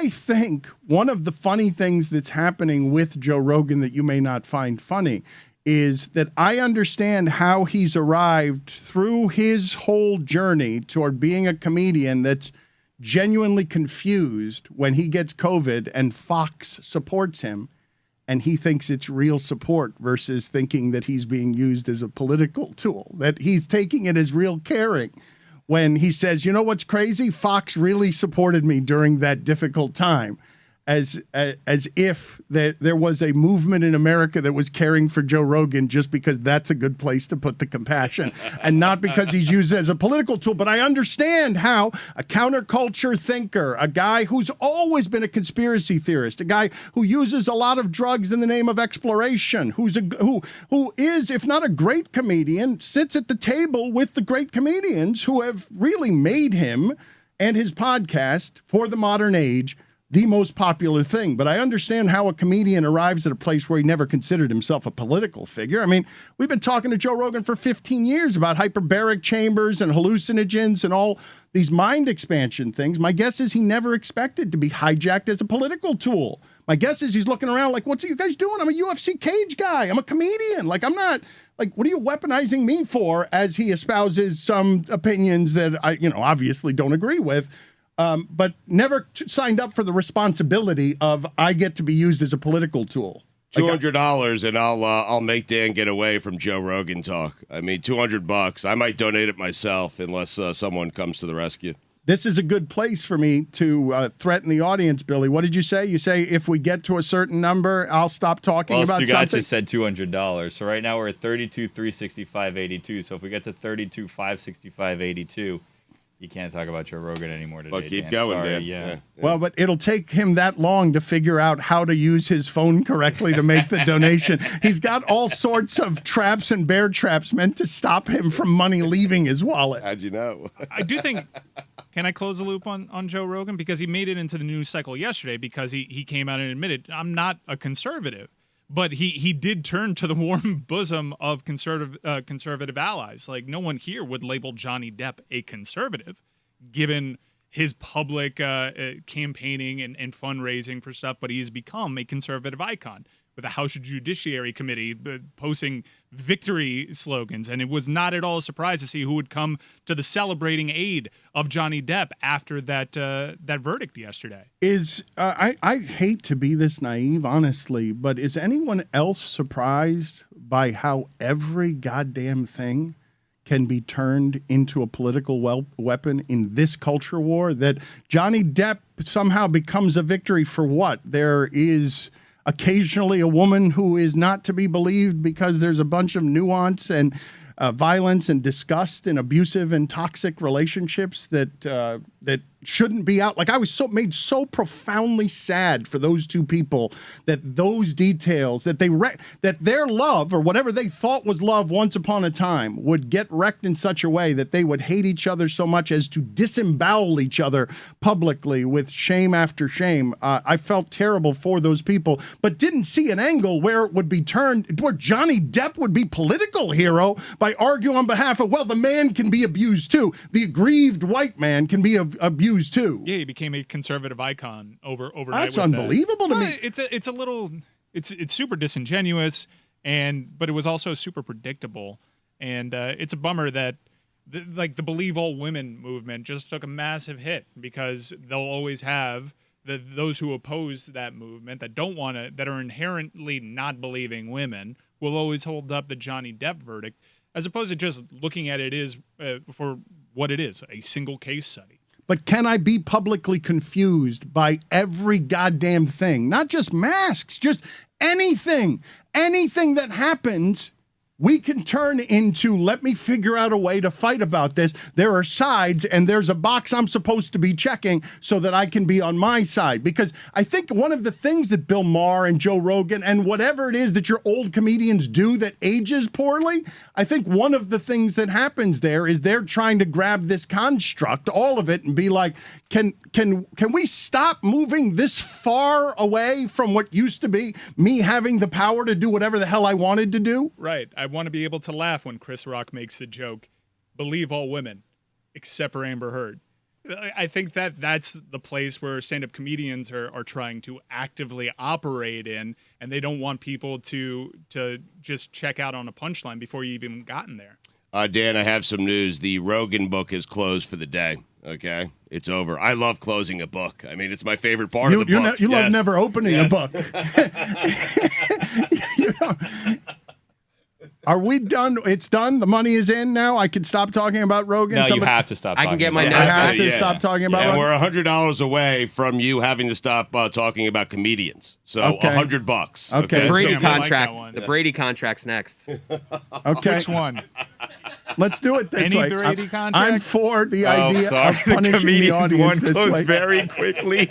think one of the funny things that's happening with Joe Rogan that you may not find funny is that I understand how he's arrived through his whole journey toward being a comedian that's genuinely confused when he gets COVID and Fox supports him and he thinks it's real support versus thinking that he's being used as a political tool, that he's taking it as real caring when he says, you know what's crazy? Fox really supported me during that difficult time. As if there was a movement in America that was caring for Joe Rogan just because that's a good place to put the compassion and not because he's used it as a political tool. But I understand how a counterculture thinker, a guy who's always been a conspiracy theorist, a guy who uses a lot of drugs in the name of exploration, who is, if not a great comedian, sits at the table with the great comedians who have really made him and his podcast for the modern age the most popular thing. But I understand how a comedian arrives at a place where he never considered himself a political figure. I mean, we've been talking to Joe Rogan for 15 years about hyperbaric chambers and hallucinogens and all these mind expansion things. My guess is he never expected to be hijacked as a political tool. My guess is he's looking around like, what's you guys doing? I'm a UFC cage guy. I'm a comedian. Like, I'm not... Like, what are you weaponizing me for as he espouses some opinions that I, obviously don't agree with? But never signed up for the responsibility of I get to be used as a political tool. $200 and I'll make Dan get away from Joe Rogan talk. I mean, $200. I might donate it myself unless someone comes to the rescue. This is a good place for me to threaten the audience, Billy. What did you say? You say if we get to a certain number, I'll stop talking about something? Well, Stugotz just said $200. So right now we're at $32,365.82. So if we get to $32,565.82, you can't talk about Joe Rogan anymore today. Well, keep Dan. going, Sorry, Dan. Yeah. Well, but it'll take him that long to figure out how to use his phone correctly to make the donation. He's got all sorts of traps and bear traps meant to stop him from money leaving his wallet. How'd you know? I do think. Can I close the loop on Joe Rogan? Because he made it into the news cycle yesterday because he came out and admitted, I'm not a conservative. But he did turn to the warm bosom of conservative allies. Like, no one here would label Johnny Depp a conservative, given his public campaigning and fundraising for stuff. But he has become a conservative icon with a House Judiciary Committee posting victory slogans. And it was not at all a surprise to see who would come to the celebrating aid of Johnny Depp after that verdict yesterday. I hate to be this naive, honestly, but is anyone else surprised by how every goddamn thing can be turned into a political weapon in this culture war? That Johnny Depp somehow becomes a victory for what? There is occasionally a woman who is not to be believed because there's a bunch of nuance and violence and disgust and abusive and toxic relationships that shouldn't be out. Like, I was made so profoundly sad for those two people that those details, that that their love, or whatever they thought was love once upon a time, would get wrecked in such a way that they would hate each other so much as to disembowel each other publicly with shame after shame. I felt terrible for those people, but didn't see an angle where it would be turned, where Johnny Depp would be political hero by arguing on behalf of, well, the man can be abused too. The aggrieved white man can be abused too. Yeah, he became a conservative icon overnight. That's with unbelievable to me. It's a little, it's super disingenuous, but it was also super predictable, and it's a bummer that the Believe All Women movement just took a massive hit, because they'll always have those who oppose that movement, that don't want to, that are inherently not believing women, will always hold up the Johnny Depp verdict, as opposed to just looking at it for what it is, a single case study. But can I be publicly confused by every goddamn thing? Not just masks, just anything. Anything that happens, we can turn into, let me figure out a way to fight about this. There are sides, and there's a box I'm supposed to be checking so that I can be on my side. Because I think one of the things that Bill Maher and Joe Rogan and whatever it is that your old comedians do that ages poorly, I think one of the things that happens there is they're trying to grab this construct, all of it, and be like, can we stop moving this far away from what used to be me having the power to do whatever the hell I wanted to do? Right. I want to be able to laugh when Chris Rock makes the joke, believe all women, except for Amber Heard. I think that's the place where stand-up comedians are trying to actively operate in, and they don't want people to just check out on a punchline before you've even gotten there. Dan, I have some news. The Rogan book is closed for the day. Okay, it's over. I love closing a book. I mean, it's my favorite part of the book. You love never opening a book. You know, are we done? It's done? The money is in now? I can stop talking about Rogan? No, you have to stop I talking can get about my it. I notes. have to stop talking about And Rogan? we're $100 away from you having to stop talking about comedians. So Okay. $100. Okay. Brady Sam, I like contract. that one. The Brady contract's next. Okay. Which one? Let's do it this Any way. Brady I'm contract? for the idea of punishing the audience this way. very quickly.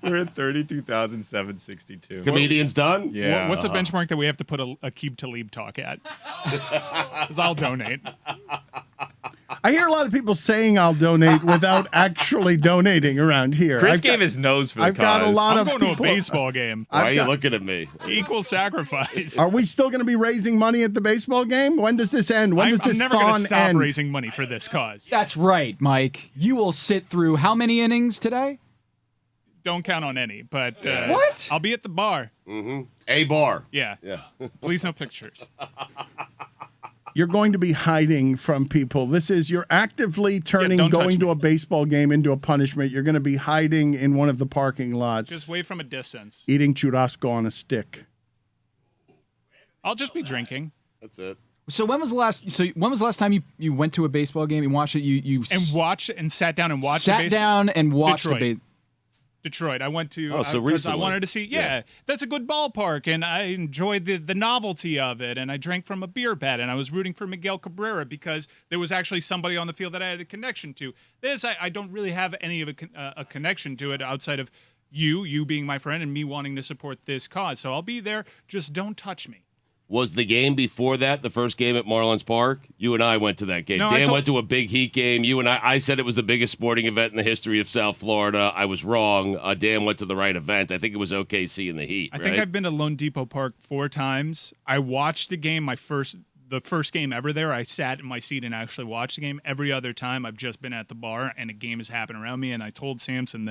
We're at 32,762. Comedians done? Yeah. What's the benchmark that we have to put a Aqib Talib talk at? Because I'll donate. I hear a lot of people saying I'll donate without actually donating around here. Chris gave his nose for the I've got a cause. lot I'm of going to a people. baseball game. Why are you got- looking at me? Equal sacrifice. Are we still going to be raising money at the baseball game? When does this end? When does I'm this never going to thon stop end? raising money for this cause. That's right, Mike. You will sit through how many innings today? Don't count on any, but What? I'll be at the bar. A bar. Yeah. Please no pictures. You're going to be hiding from people. You're actively turning don't touch going to me. a baseball game into a punishment. You're going to be hiding in one of the parking lots, Just wait from a distance. eating churrasco on a stick. I'll just be drinking That's it. So when was the last time you went to a baseball game and watched it? You and watched and sat down and watched. sat down and watched Detroit. a Detroit. I went to. Oh, so 'cause I recently. wanted to see. Yeah, that's a good ballpark, and I enjoyed the novelty of it. And I drank from a beer bat, and I was rooting for Miguel Cabrera because there was actually somebody on the field that I had a connection to. I don't really have any of a connection to it outside of you being my friend and me wanting to support this cause. So I'll be there. Just don't touch me. Was the game before that the first game at Marlins Park? You and I went to that game. No, I Dan told- went to a big Heat game. You and I said it was the biggest sporting event in the history of South Florida. I was wrong. Dan went to the right event. I think it was OKC in the Heat. I think I've been to Lone Depot Park 4 times. I watched a game, the first game ever there. I sat in my seat and actually watched the game. Every other time, I've just been at the bar and a game has happened around me. And I told Samson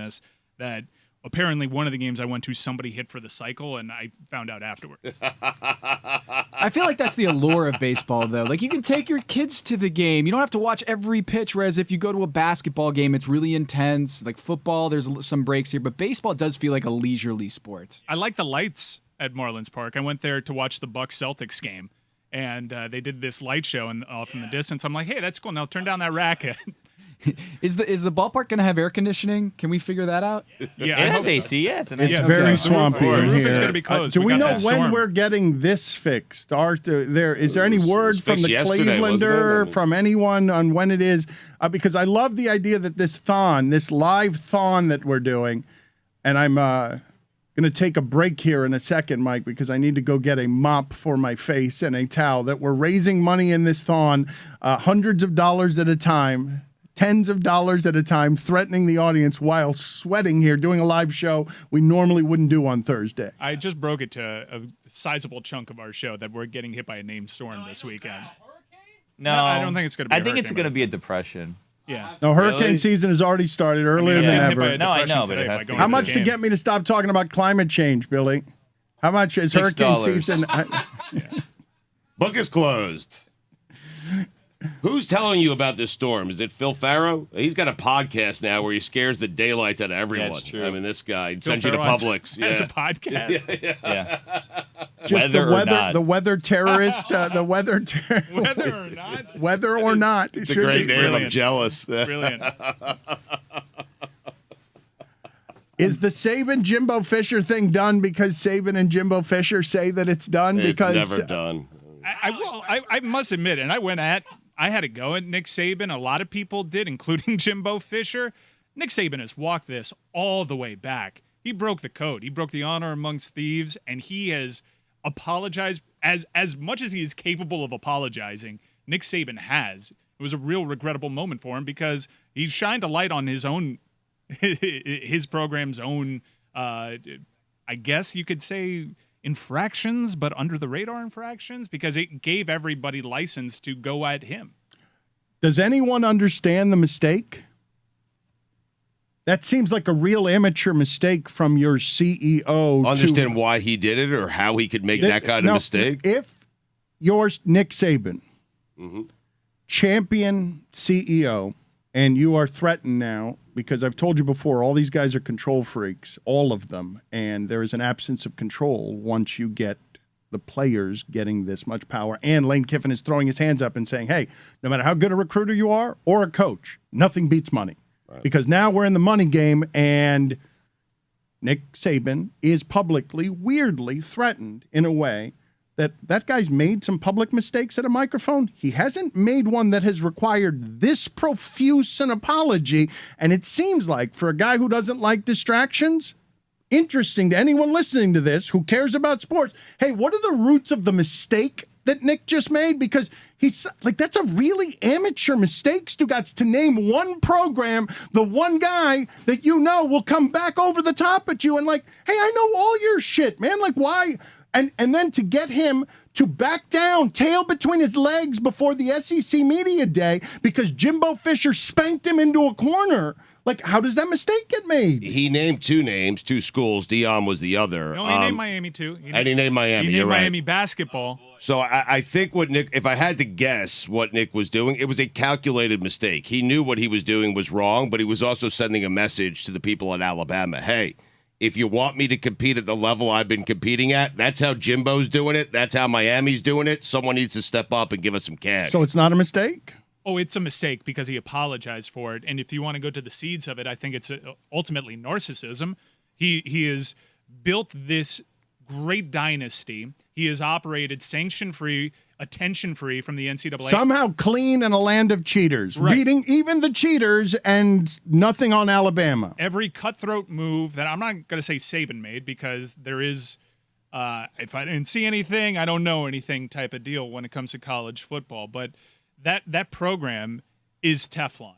that apparently one of the games I went to, somebody hit for the cycle, and I found out afterwards. I feel like that's the allure of baseball, though. Like, you can take your kids to the game. You don't have to watch every pitch, whereas if you go to a basketball game, it's really intense. Like football, there's some breaks here, but baseball does feel like a leisurely sport. I like the lights at Marlins Park. I went there to watch the Bucks Celtics game, and they did this light show and off in the distance. I'm like, hey, that's cool. Now turn down that racket. Is the ballpark going to have air conditioning? Can we figure that out? Yeah, It I has hope so. AC. Yeah, it's an It's AC. very swampy The in roof here. is gonna be closed. Do We we got know that when storm. we're getting this fixed? Arthur, is there any It was word from fixed the yesterday, wasn't it? I Clevelander, mean- from anyone on when it is? Because I love the idea that this live thon that we're doing, and I'm going to take a break here in a second, Mike, because I need to go get a mop for my face and a towel, that we're raising money in this thon, hundreds of dollars at a time, tens of dollars at a time, threatening the audience while sweating here, doing a live show we normally wouldn't do on Thursday. I just broke it to a sizable chunk of our show that we're getting hit by a named storm this weekend. No, I don't think it's gonna be a I think it's hurricane, going to but- be a depression. Yeah. No, hurricane Really? season has already started earlier Yeah. than Hit by ever. a No, I depression know, but it today has by to going be. How to much this to game. get me to stop talking about climate change, Billy? How much is hurricane $6. season? Book is closed. Who's telling you about this storm? Is it Phil Farrow? He's got a podcast now where he scares the daylights out of everyone. That's true. I mean, this guy Phil sends you to Farrow has- Publix. Has Yeah. a podcast. Yeah. Just Weather or not. the weather terrorist, the weather terrorist. Whether or not. Whether or not, it It's a should great be. name. I'm brilliant. jealous. Brilliant. Is the Saban Jimbo Fisher thing done because Saban and Jimbo Fisher say that it's done? It's because never done. I must admit, and I had to go at Nick Saban. A lot of people did, including Jimbo Fisher. Nick Saban has walked this all the way back. He broke the code. He broke the honor amongst thieves, and he has apologized as much as he is capable of apologizing. Nick Saban has. It was a real regrettable moment for him because he shined a light on his program's own, I guess you could say, infractions, but under the radar infractions, because it gave everybody license to go at him. Does anyone understand the mistake? That seems like a real amateur mistake from your CEO. Understand why he did it or how he could make that kind of mistake? If you're Nick Saban, Mm-hmm. champion CEO, and you are threatened now, because I've told you before, all these guys are control freaks, all of them, and there is an absence of control once you get the players getting this much power. And Lane Kiffin is throwing his hands up and saying, hey, no matter how good a recruiter you are or a coach, nothing beats money. Right. Because now we're in the money game, and Nick Saban is publicly, weirdly threatened in a way that guy's made some public mistakes at a microphone. He hasn't made one that has required this profuse an apology. And it seems like for a guy who doesn't like distractions, interesting to anyone listening to this who cares about sports, hey, what are the roots of the mistake that Nick just made? Because he's like, that's a really amateur mistake, Stugotz, to name one program, the one guy that you know will come back over the top at you and like, hey, I know all your shit, man. Like, why? And then to get him to back down, tail between his legs before the SEC media day because Jimbo Fisher spanked him into a corner. Like, how does that mistake get made? He named two names, two schools. Dion was the other. No, he named Miami too. And he named Miami. He You're named right. Miami basketball. So I think what Nick, if I had to guess what Nick was doing, it was a calculated mistake. He knew what he was doing was wrong, but he was also sending a message to the people in Alabama. Hey, if you want me to compete at the level I've been competing at, that's how Jimbo's doing it. That's how Miami's doing it. Someone needs to step up and give us some cash. So it's not a mistake? Oh, it's a mistake because he apologized for it. And if you want to go to the seeds of it, I think it's ultimately narcissism. He has built this great dynasty. He has operated sanction-free, attention-free from the NCAA. Somehow clean in a land of cheaters, Right. beating even the cheaters and nothing on Alabama. Every cutthroat move that I'm not going to say Saban made because there is, if I didn't see anything, I don't know anything type of deal when it comes to college football. But that program is Teflon.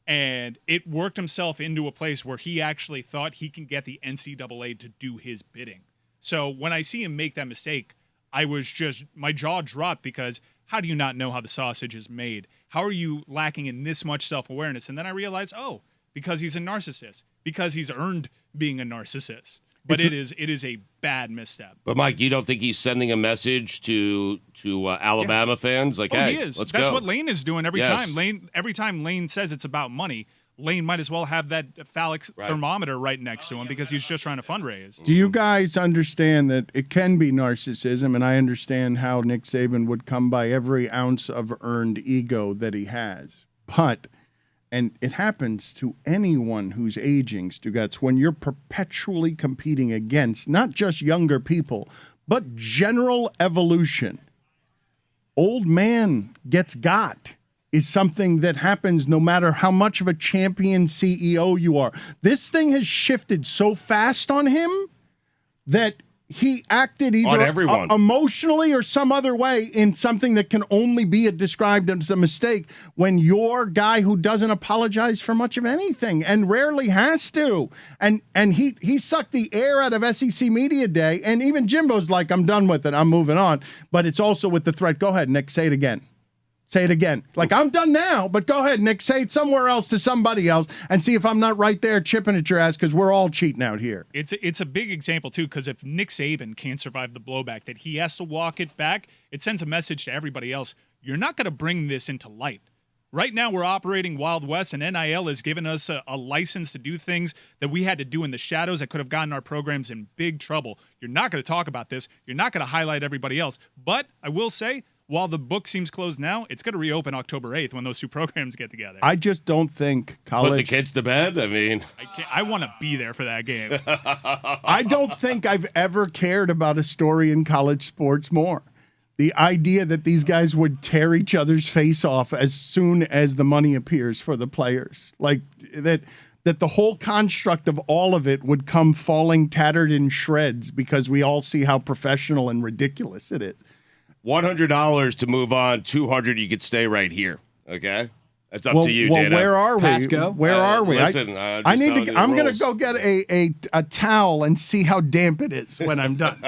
And it worked himself into a place where he actually thought he can get the NCAA to do his bidding. So when I see him make that mistake, I was just, my jaw dropped because how do you not know how the sausage is made? How are you lacking in this much self-awareness? And then I realized, oh, because he's a narcissist, because he's earned being a narcissist. But it is a bad misstep. But Mike, you don't think he's sending a message to Alabama fans like, Oh, hey, he is. let's That's go. what Lane is doing every Yes. time. Every time Lane says it's about money, Lane might as well have that phallic thermometer right next to him because he's just trying to fundraise. Do you guys understand that it can be narcissism? And I understand how Nick Saban would come by every ounce of earned ego that he has. But and it happens to anyone who's aging, Stugotz, when you're perpetually competing against not just younger people, but general evolution. Old man gets got is something that happens no matter how much of a champion CEO you are. This thing has shifted so fast on him that he acted On either everyone. emotionally or some other way in something that can only be described as a mistake when you're a guy who doesn't apologize for much of anything and rarely has to. And he sucked the air out of SEC Media Day, and even Jimbo's like, I'm done with it, I'm moving on. But it's also with the threat, go ahead, Nick, say it again. Say it again. Like, I'm done now, but go ahead, Nick, say it somewhere else to somebody else and see if I'm not right there chipping at your ass, because we're all cheating out here. It's a big example, too, because if Nick Saban can't survive the blowback, that he has to walk it back, it sends a message to everybody else. You're not going to bring this into light. Right now, we're operating Wild West, and NIL has given us a license to do things that we had to do in the shadows that could have gotten our programs in big trouble. You're not going to talk about this. You're not going to highlight everybody else. But I will say, while the book seems closed now, it's going to reopen October 8th when those two programs get together. I just don't think college... Put the kids to bed? I mean... I want to be there for that game. I don't think I've ever cared about a story in college sports more. The idea that these guys would tear each other's face off as soon as the money appears for the players. Like, that the whole construct of all of it would come falling tattered in shreds because we all see how professional and ridiculous it is. $100 to move on. $200, you could stay right here. Okay, that's up to you, Well, Dana. where are we? Pasco? Where are we? Listen, I need to. I'm going to go get a towel and see how damp it is when I'm done.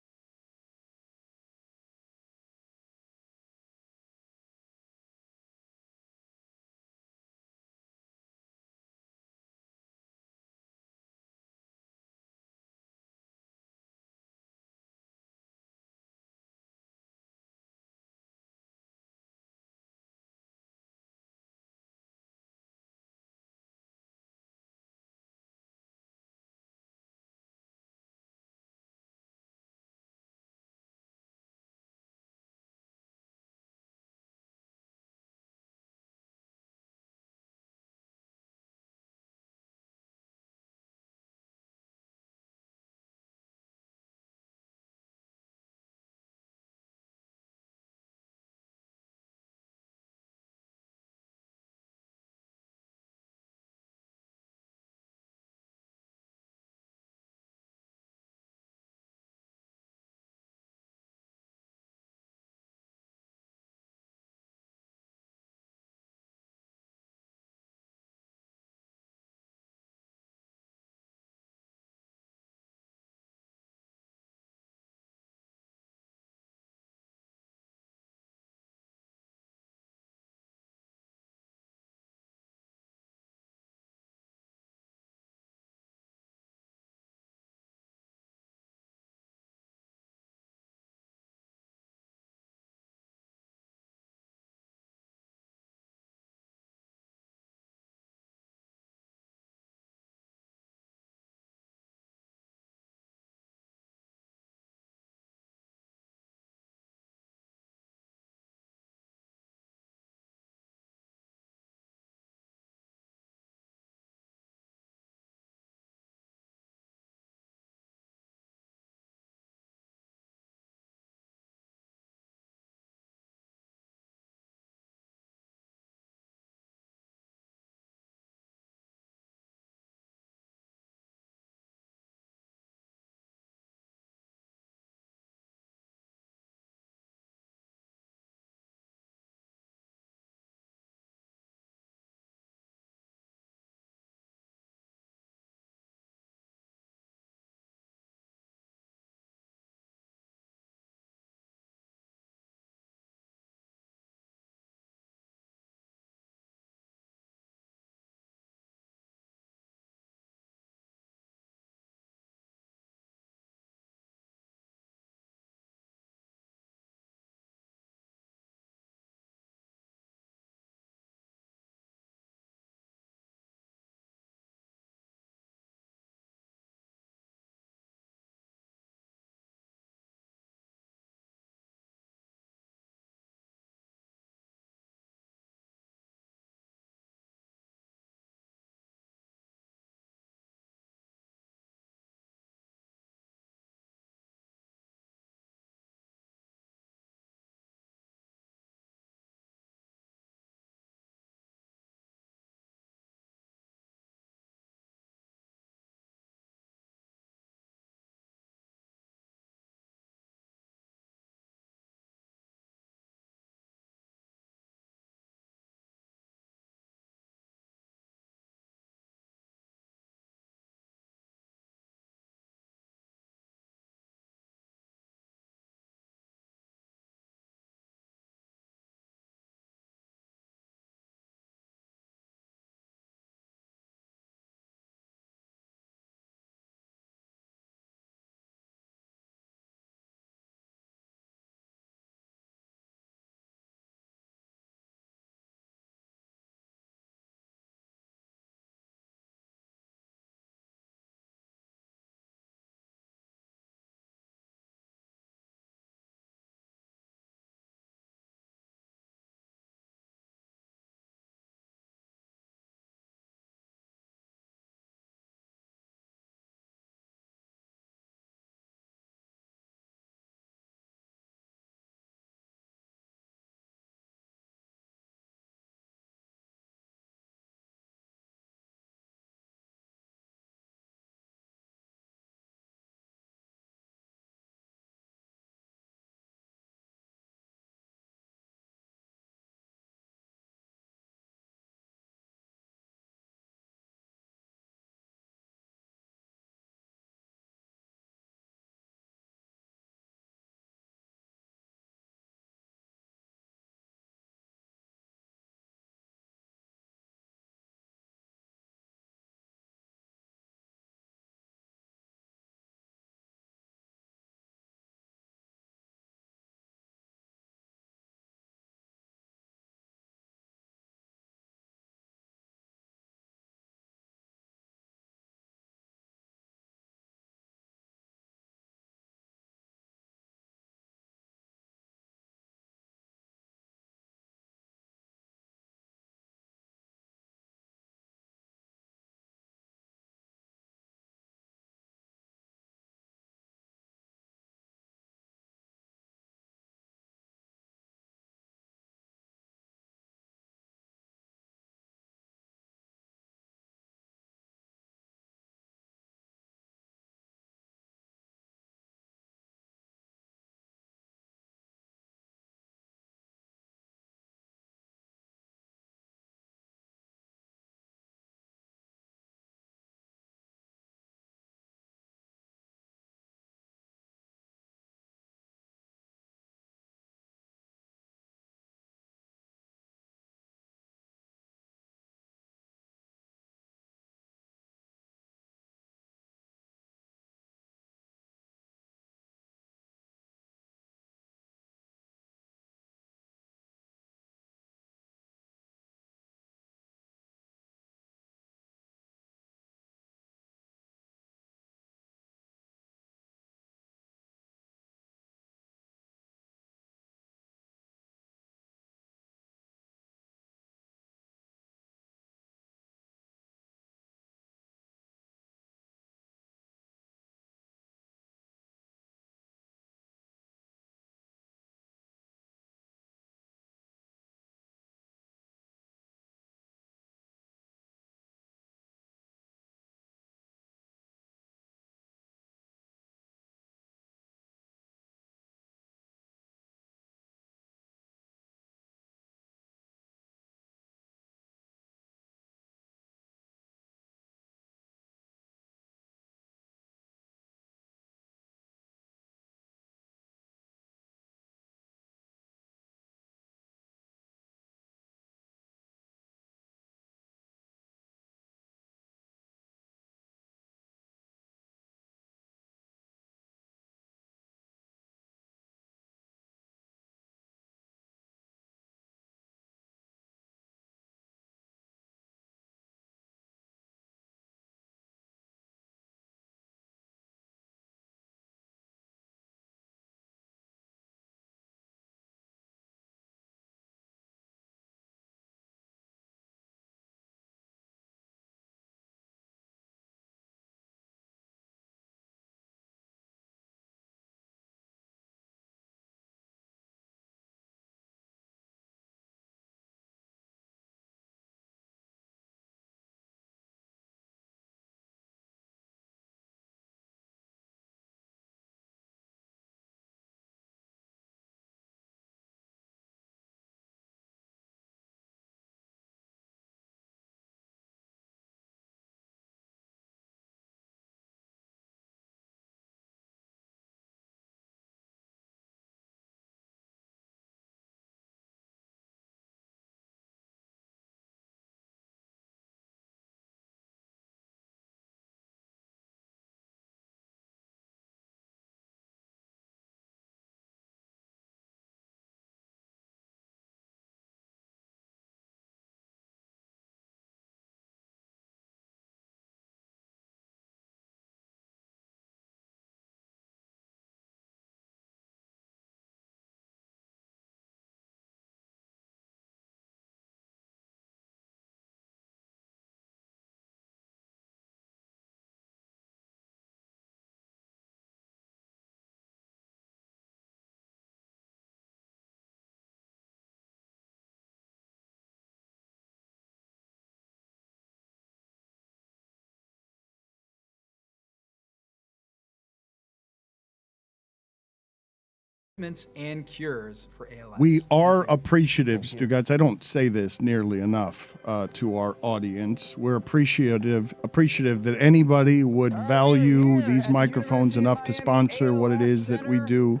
and cures for ALS. We are appreciative, Stugotz. I don't say this nearly enough to our audience. We're appreciative that anybody would value these microphones enough to sponsor what it is that we do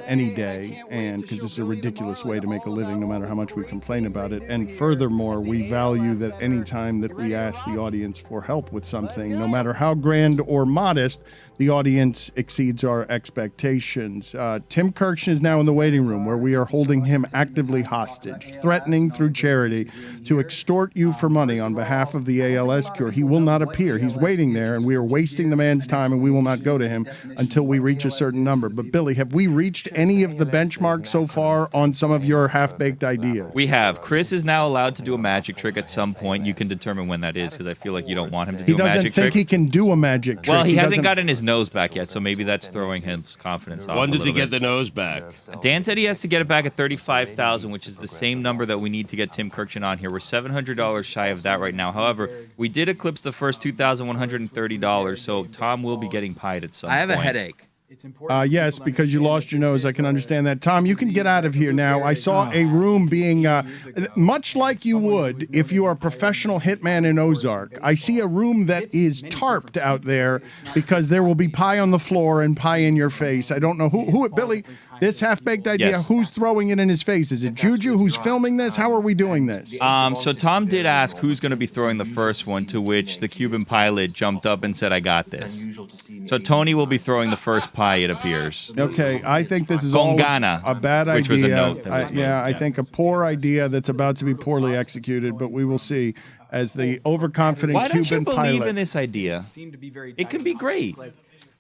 any day, and because this is a ridiculous way to make a living, no matter how much we complain about it. And furthermore, we value that any time that we ask the audience for help with something, no matter how grand or modest, the audience exceeds our expectations. Tim Kurkjian is now in the waiting room, where we are holding him actively hostage, threatening through charity to extort you for money on behalf of the ALS cure. He will not appear. He's waiting there, and we are wasting the man's time, and we will not go to him until we reach a certain number. But Billy, have we reached any of the benchmarks so far on some of your half-baked ideas? We have. Chris is now allowed to do a magic trick at some point. You can determine when that is, because I feel like you don't want him to do a magic trick. He doesn't think he can do a magic trick. Well, he hasn't gotten his nose back yet, so maybe that's throwing his confidence off. When does he get bit. the nose back? Dan said he has to get it back at $35,000, which is the same number that we need to get Tim Kurkjian on here. We're $700 shy of that right now. However, we did eclipse the first $2,130, so Tom will be getting pied at some point. I have a headache. Yes, because you lost your nose. I can understand that. Tom, you can get out of here now. I saw a room being, much like you would if you are a professional hitman in Ozark. I see a room that is tarped out there because there will be pie on the floor and pie in your face. I don't know who Billy, this half-baked idea, Yes. who's throwing it in his face? Is it Juju who's filming this? How are we doing this? So Tom did ask who's going to be throwing the first one, to which the Cuban pilot jumped up and said, I got this. So Tony will be throwing the first pie, it appears. Okay, I think this is all Gongana, a bad idea. which was a note that was made. I think a poor idea that's about to be poorly executed, but we will see as the overconfident Why don't Cuban you believe pilot. in this idea? It could be great.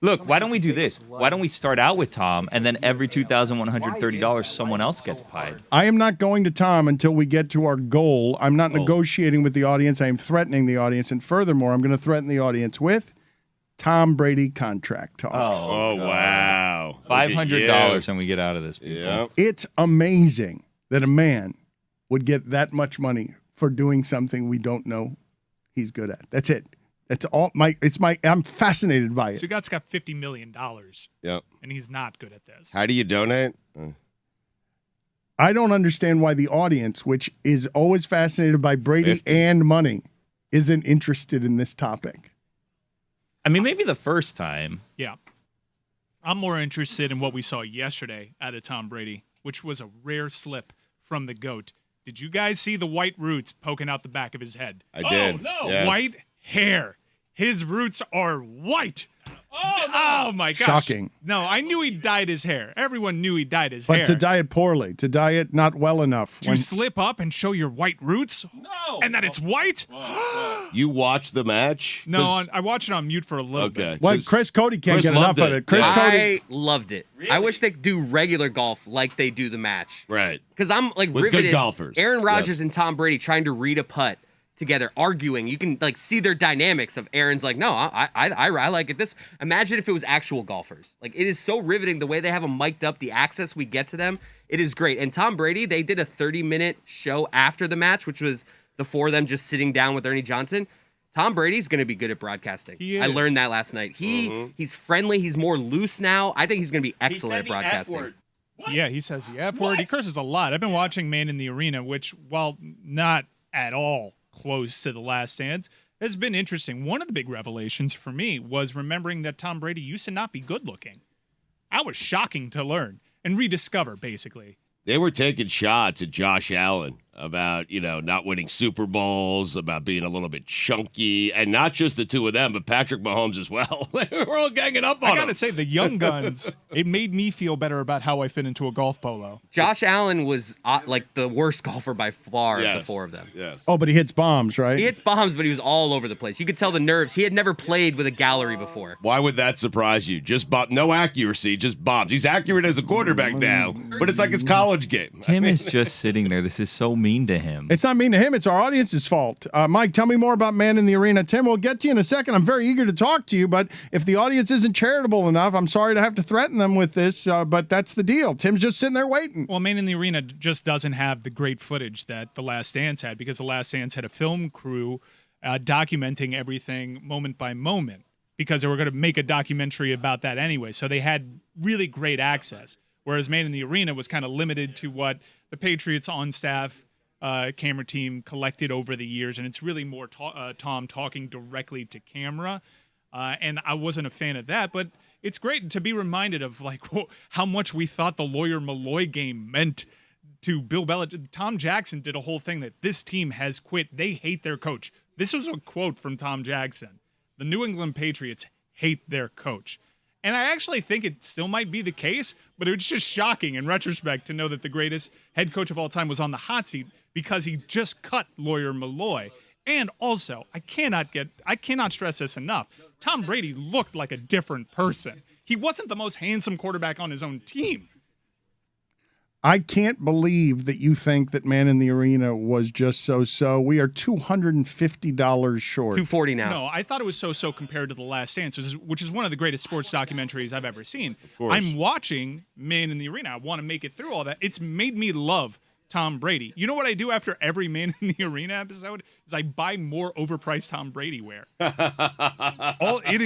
Look, why don't we do this? Why don't we start out with Tom, and then every $2,130, someone else gets pied? I am not going to Tom until we get to our goal. I'm not negotiating with the audience. I am threatening the audience. And furthermore, I'm going to threaten the audience with Tom Brady contract talk. Oh, wow. $500 and we get out of this, people. Yep. It's amazing that a man would get that much money for doing something we don't know he's good at. That's it. That's all. I'm fascinated by it. Stugotz got $50 million, Yep. and he's not good at this. How do you donate? I don't understand why the audience, which is always fascinated by Brady 50. and money, isn't interested in this topic. I mean, maybe the first time. Yeah. I'm more interested in what we saw yesterday out of Tom Brady, which was a rare slip from the GOAT. Did you guys see the white roots poking out the back of his head? I did. Oh, no. Yes. White hair. His roots are white. Oh my gosh. Shocking. No, I knew he dyed his hair. Everyone knew he dyed his But hair. to dye it poorly, to dye it not well enough. To slip up and show your white roots? No. And that it's white? You watched the match? No, I watched it on mute for a little bit. Well, Chris Cody can't Chris get enough loved of it. it. Chris Yeah. Cody. I loved it. I wish they could do regular golf like they do the match. Right. Because I'm like With good riveted. golfers. Aaron Rodgers Yes. and Tom Brady trying to read a putt together, arguing. You can like see their dynamics of Aaron's like, no, I like it this. Imagine if it was actual golfers. Like it is so riveting the way they have them mic'd up, the access we get to them. It is great. And Tom Brady, they did a 30-minute show after the match, which was the four of them just sitting down with Ernie Johnson. Tom Brady's going to be good at broadcasting. He I is. learned that last night. He's friendly. He's more loose now. I think he's going to be excellent at broadcasting. Yeah, he says the F word. He curses a lot. I've been watching Man in the Arena, which, while not at all close to The Last Dance, has been interesting. One of the big revelations for me was remembering that Tom Brady used to not be good looking. That was shocking to learn and rediscover, basically. They were taking shots at Josh Allen about, not winning Super Bowls, about being a little bit chunky, and not just the two of them, but Patrick Mahomes as well. They were all ganging up on I him. gotta say, the young guns, it made me feel better about how I fit into a golf polo. Josh Allen was like the worst golfer by far of the four of them. Yes. Oh, but he hits bombs, right? He hits bombs, but he was all over the place. You could tell the nerves. He had never played with a gallery before. Why would that surprise you? Just no accuracy, just bombs. He's accurate as a quarterback now, but it's like his college game. Tim is just sitting there. This is so mean to him. It's not mean to him. It's our audience's fault. Mike, tell me more about Man in the Arena. Tim, we'll get to you in a second. I'm very eager to talk to you, but if the audience isn't charitable enough, I'm sorry to have to threaten them with this, but that's the deal. Tim's just sitting there waiting. Well, Man in the Arena just doesn't have the great footage that The Last Dance had, because The Last Dance had a film crew documenting everything moment by moment, because they were going to make a documentary about that anyway. So they had really great access. whereas Man in the Arena was kind of limited to what the Patriots on staff camera team collected over the years, and it's really more Tom talking directly to camera. And I wasn't a fan of that, but it's great to be reminded of like how much we thought the Lawyer Malloy game meant to Bill Belichick. Tom Jackson did a whole thing that this team has quit. They hate their coach. This was a quote from Tom Jackson. The New England Patriots hate their coach. And I actually think it still might be the case, but it's just shocking in retrospect to know that the greatest head coach of all time was on the hot seat because he just cut Lawyer Malloy. And also, I cannot stress this enough. Tom Brady looked like a different person. He wasn't the most handsome quarterback on his own team. I can't believe that you think that Man in the Arena was just so. We are $250 short. $240 now. No, I thought it was so compared to The Last Dance, which is one of the greatest sports documentaries I've ever seen. Of course. I'm watching Man in the Arena. I want to make it through all that. It's made me love Tom Brady. You know what I do after every Man in the Arena episode is I buy more overpriced Tom Brady wear. It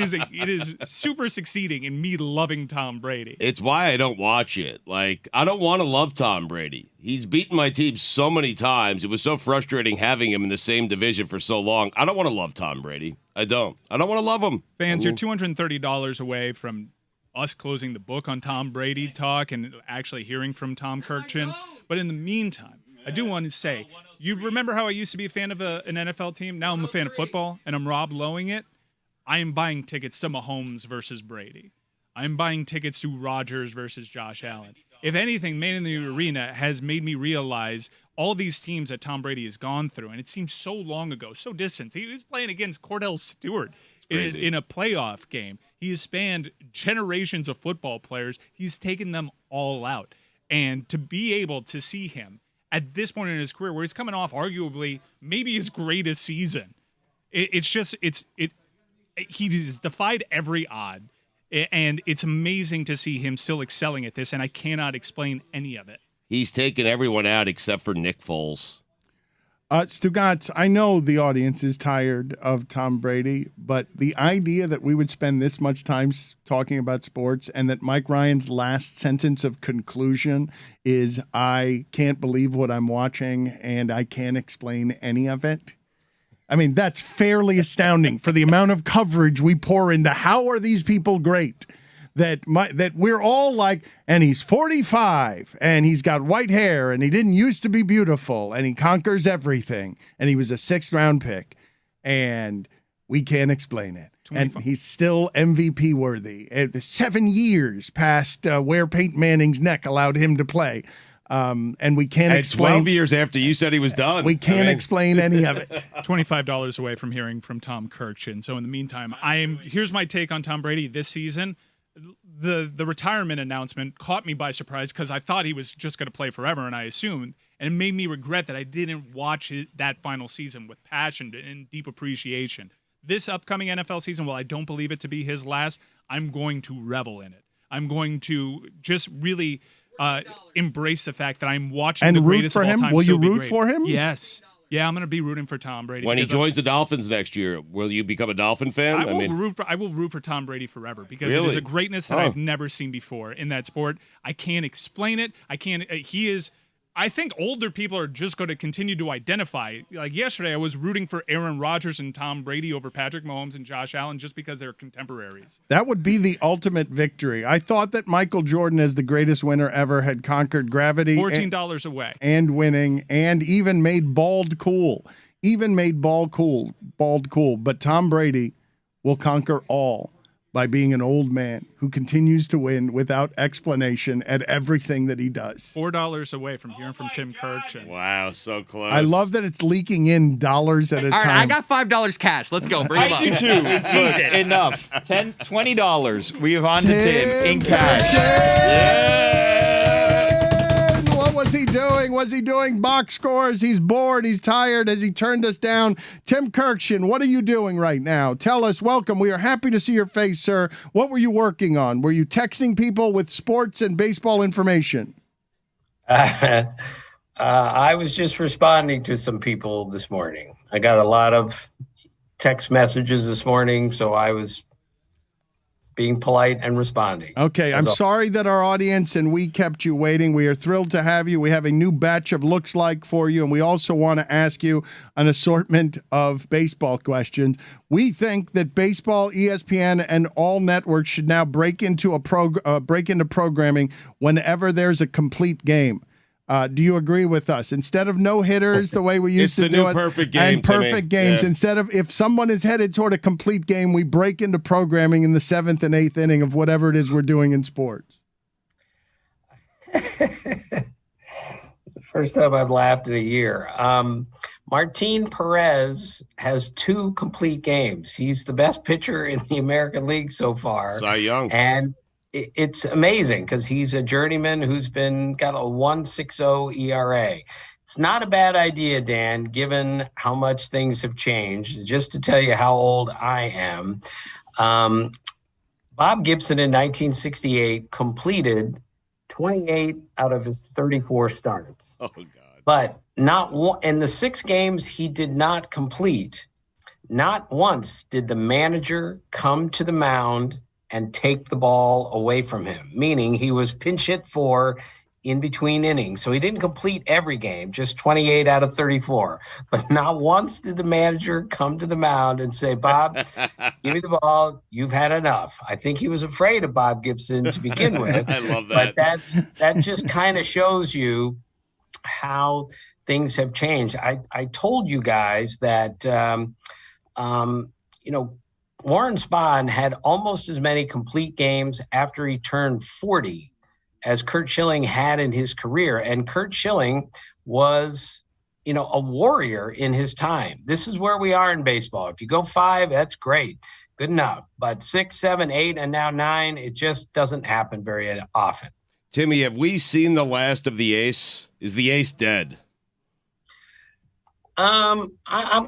is super succeeding in me loving Tom Brady. It's why I don't watch it. Like, I don't want to love Tom Brady. He's beaten my team so many times. It was so frustrating having him in the same division for so long. I don't want to love Tom Brady. I don't want to love him. Fans, you're $230 away from us closing the book on Tom Brady talk and actually hearing from Tom Kurkjian. But in the meantime, I do want to say, you remember how I used to be a fan of an NFL team? Now I'm a fan of football, and I'm Rob Lowing it. I am buying tickets to Mahomes versus Brady. I'm buying tickets to Rodgers versus Josh Allen. If anything, Man in the Arena has made me realize all these teams that Tom Brady has gone through, and it seems so long ago, so distant. He was playing against Cordell Stewart in a playoff game. He has spanned generations of football players. He's taken them all out. And to be able to see him at this point in his career, where he's coming off arguably maybe his greatest season, he has defied every odd. And it's amazing to see him still excelling at this, and I cannot explain any of it. He's taken everyone out except for Nick Foles. Stugotz, I know the audience is tired of Tom Brady, but the idea that we would spend this much time talking about sports and that Mike Ryan's last sentence of conclusion is, I can't believe what I'm watching and I can't explain any of it. I mean, that's fairly astounding for the amount of coverage we pour into how are these people great. That we're all like, and he's 45 and he's got white hair and he didn't used to be beautiful and he conquers everything and he was a 6th round pick and we can't explain it. 25. And he's still MVP worthy. The 7 years past where Peyton Manning's neck allowed him to play. And we can't explain. 12 years after you said he was done. We can't explain any of it. $25 away from hearing from Tom Kurkjian. So in the meantime, here's my take on Tom Brady this season. The retirement announcement caught me by surprise because I thought he was just going to play forever, and I assumed, and it made me regret that I didn't watch that final season with passion and deep appreciation. This upcoming NFL season, while I don't believe it to be his last, I'm going to revel in it. I'm going to just really embrace the fact that I'm watching and the root greatest for of all him. time. Will you be root great. for him? Yes. Yeah, I'm going to be rooting for Tom Brady. When he joins the Dolphins next year, will you become a Dolphin fan? I will root for Tom Brady forever because it is a greatness that I've never seen before in that sport. I can't explain it. I think older people are just going to continue to identify. Like yesterday, I was rooting for Aaron Rodgers and Tom Brady over Patrick Mahomes and Josh Allen just because they're contemporaries. That would be the ultimate victory. I thought that Michael Jordan, as the greatest winner ever, had conquered gravity. $14 away. And winning, and even made bald cool. Bald cool. But Tom Brady will conquer all by being an old man who continues to win without explanation at everything that he does. $4 away from hearing from Tim Kurkjian. Wow, so close. I love that it's leaking in dollars at a time. All right, I got $5 cash. Let's go. Bring him up. I do too. Jesus. Enough. $20. We have on to Tim in cash. What was he doing? Was he doing box scores? He's bored. He's tired. Has he turned us down? Tim Kurkjian, what are you doing right now? Tell us. Welcome. We are happy to see your face, sir. What were you working on? Were you texting people with sports and baseball information? I was just responding to some people this morning. I got a lot of text messages this morning, so I was being polite and responding. Okay, I'm sorry that our audience and we kept you waiting. We are thrilled to have you. We have a new batch of looks like for you, and we also want to ask you an assortment of baseball questions. We think that baseball, ESPN, and all networks should now break into programming whenever there's a complete game. Do you agree with us? Instead of no hitters, the way we used to do it, perfect game, and perfect games. Yeah. Instead of if someone is headed toward a complete game, we break into programming in the 7th and 8th inning of whatever it is we're doing in sports. The first time I've laughed in a year. Martin Perez has 2 complete games. He's the best pitcher in the American League so far. Cy Young. And it's amazing because he's a journeyman who's got a 1.60 ERA. It's not a bad idea, Dan, given how much things have changed. Just to tell you how old I am, Bob Gibson in 1968 completed 28 out of his 34 starts. Oh, God. But not one in the 6 games he did not complete. Not once did the manager come to the mound and take the ball away from him, meaning he was pinch hit for in between innings. So he didn't complete every game, just 28 out of 34. But not once did the manager come to the mound and say, Bob, give me the ball. You've had enough. I think he was afraid of Bob Gibson to begin with. I love that. But that just kind of shows you how things have changed. I told you guys that, Warren Spahn had almost as many complete games after he turned 40 as Curt Schilling had in his career. And Curt Schilling was, a warrior in his time. This is where we are in baseball. If you go 5, that's great. Good enough. But 6, 7, 8, and now 9, it just doesn't happen very often. Timmy, have we seen the last of the ace? Is the ace dead? I'm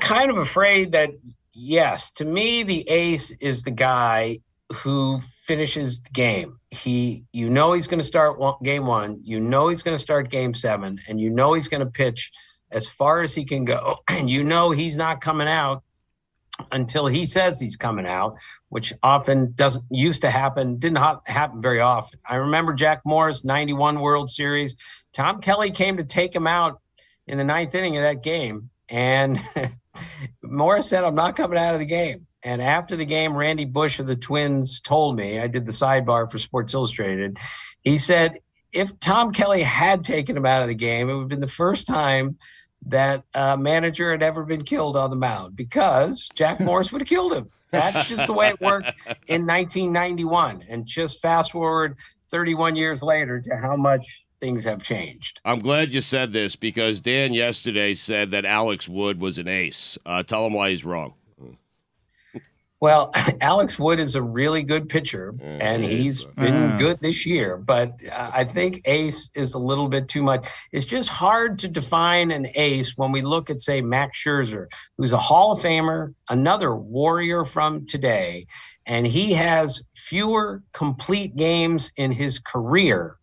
kind of afraid that, yes, to me, the ace is the guy who finishes the game. He's going to start game 1. He's going to start game 7, and he's going to pitch as far as he can go. And he's not coming out until he says he's coming out, which often didn't happen very often. I remember Jack Morris, 91 World Series. Tom Kelly came to take him out in the 9th inning of that game. And Morris said, I'm not coming out of the game. And after the game, Randy Bush of the Twins told me, I did the sidebar for Sports Illustrated. He said, if Tom Kelly had taken him out of the game, it would have been the first time that a manager had ever been killed on the mound, because Jack Morris would have killed him. That's just the way it worked in 1991. And just fast forward 31 years later to how much things have changed. I'm glad you said this, because Dan yesterday said that Alex Wood was an ace. Tell him why he's wrong. Well, Alex Wood is a really good pitcher, and he's been good this year. But I think ace is a little bit too much. It's just hard to define an ace when we look at, say, Max Scherzer, who's a Hall of Famer, another warrior from today, and he has fewer complete games in his career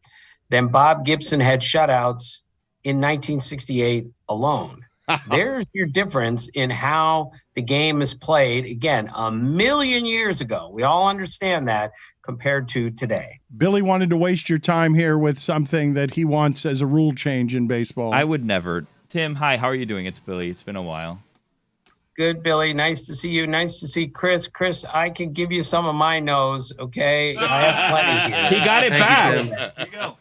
than Bob Gibson had shutouts in 1968 alone. There's your difference in how the game is played. Again, a million years ago. We all understand that, compared to today. Billy wanted to waste your time here with something that he wants as a rule change in baseball. I would never. Tim, hi, how are you doing? It's Billy. It's been a while. Good, Billy. Nice to see you. Nice to see Chris. Chris, I can give you some of my nose, okay? I have plenty here. He got it Thank back. you, Tim. There you go.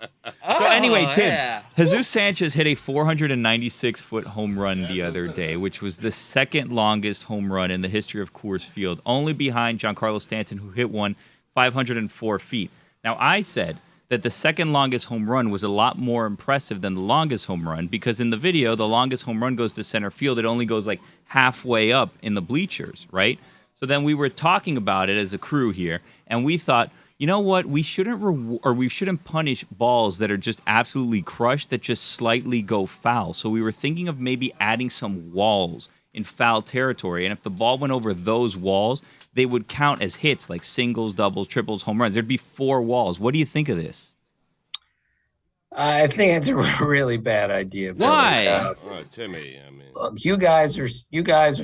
So anyway, Tim, Jesus Sanchez hit a 496-foot home run the other day, which was the second longest home run in the history of Coors Field, only behind Giancarlo Stanton, who hit one 504 feet. Now, I said that the second longest home run was a lot more impressive than the longest home run, because in the video, the longest home run goes to center field. It only goes like halfway up in the bleachers, right? So then we were talking about it as a crew here, and we thought, you know what? We shouldn't punish balls that are just absolutely crushed, that just slightly go foul. So we were thinking of maybe adding some walls in foul territory, and if the ball went over those walls, they would count as hits, like singles, doubles, triples, home runs. There'd be 4 walls. What do you think of this? I think it's a really bad idea. Billy. Why? Timmy, I mean, Look, you guys are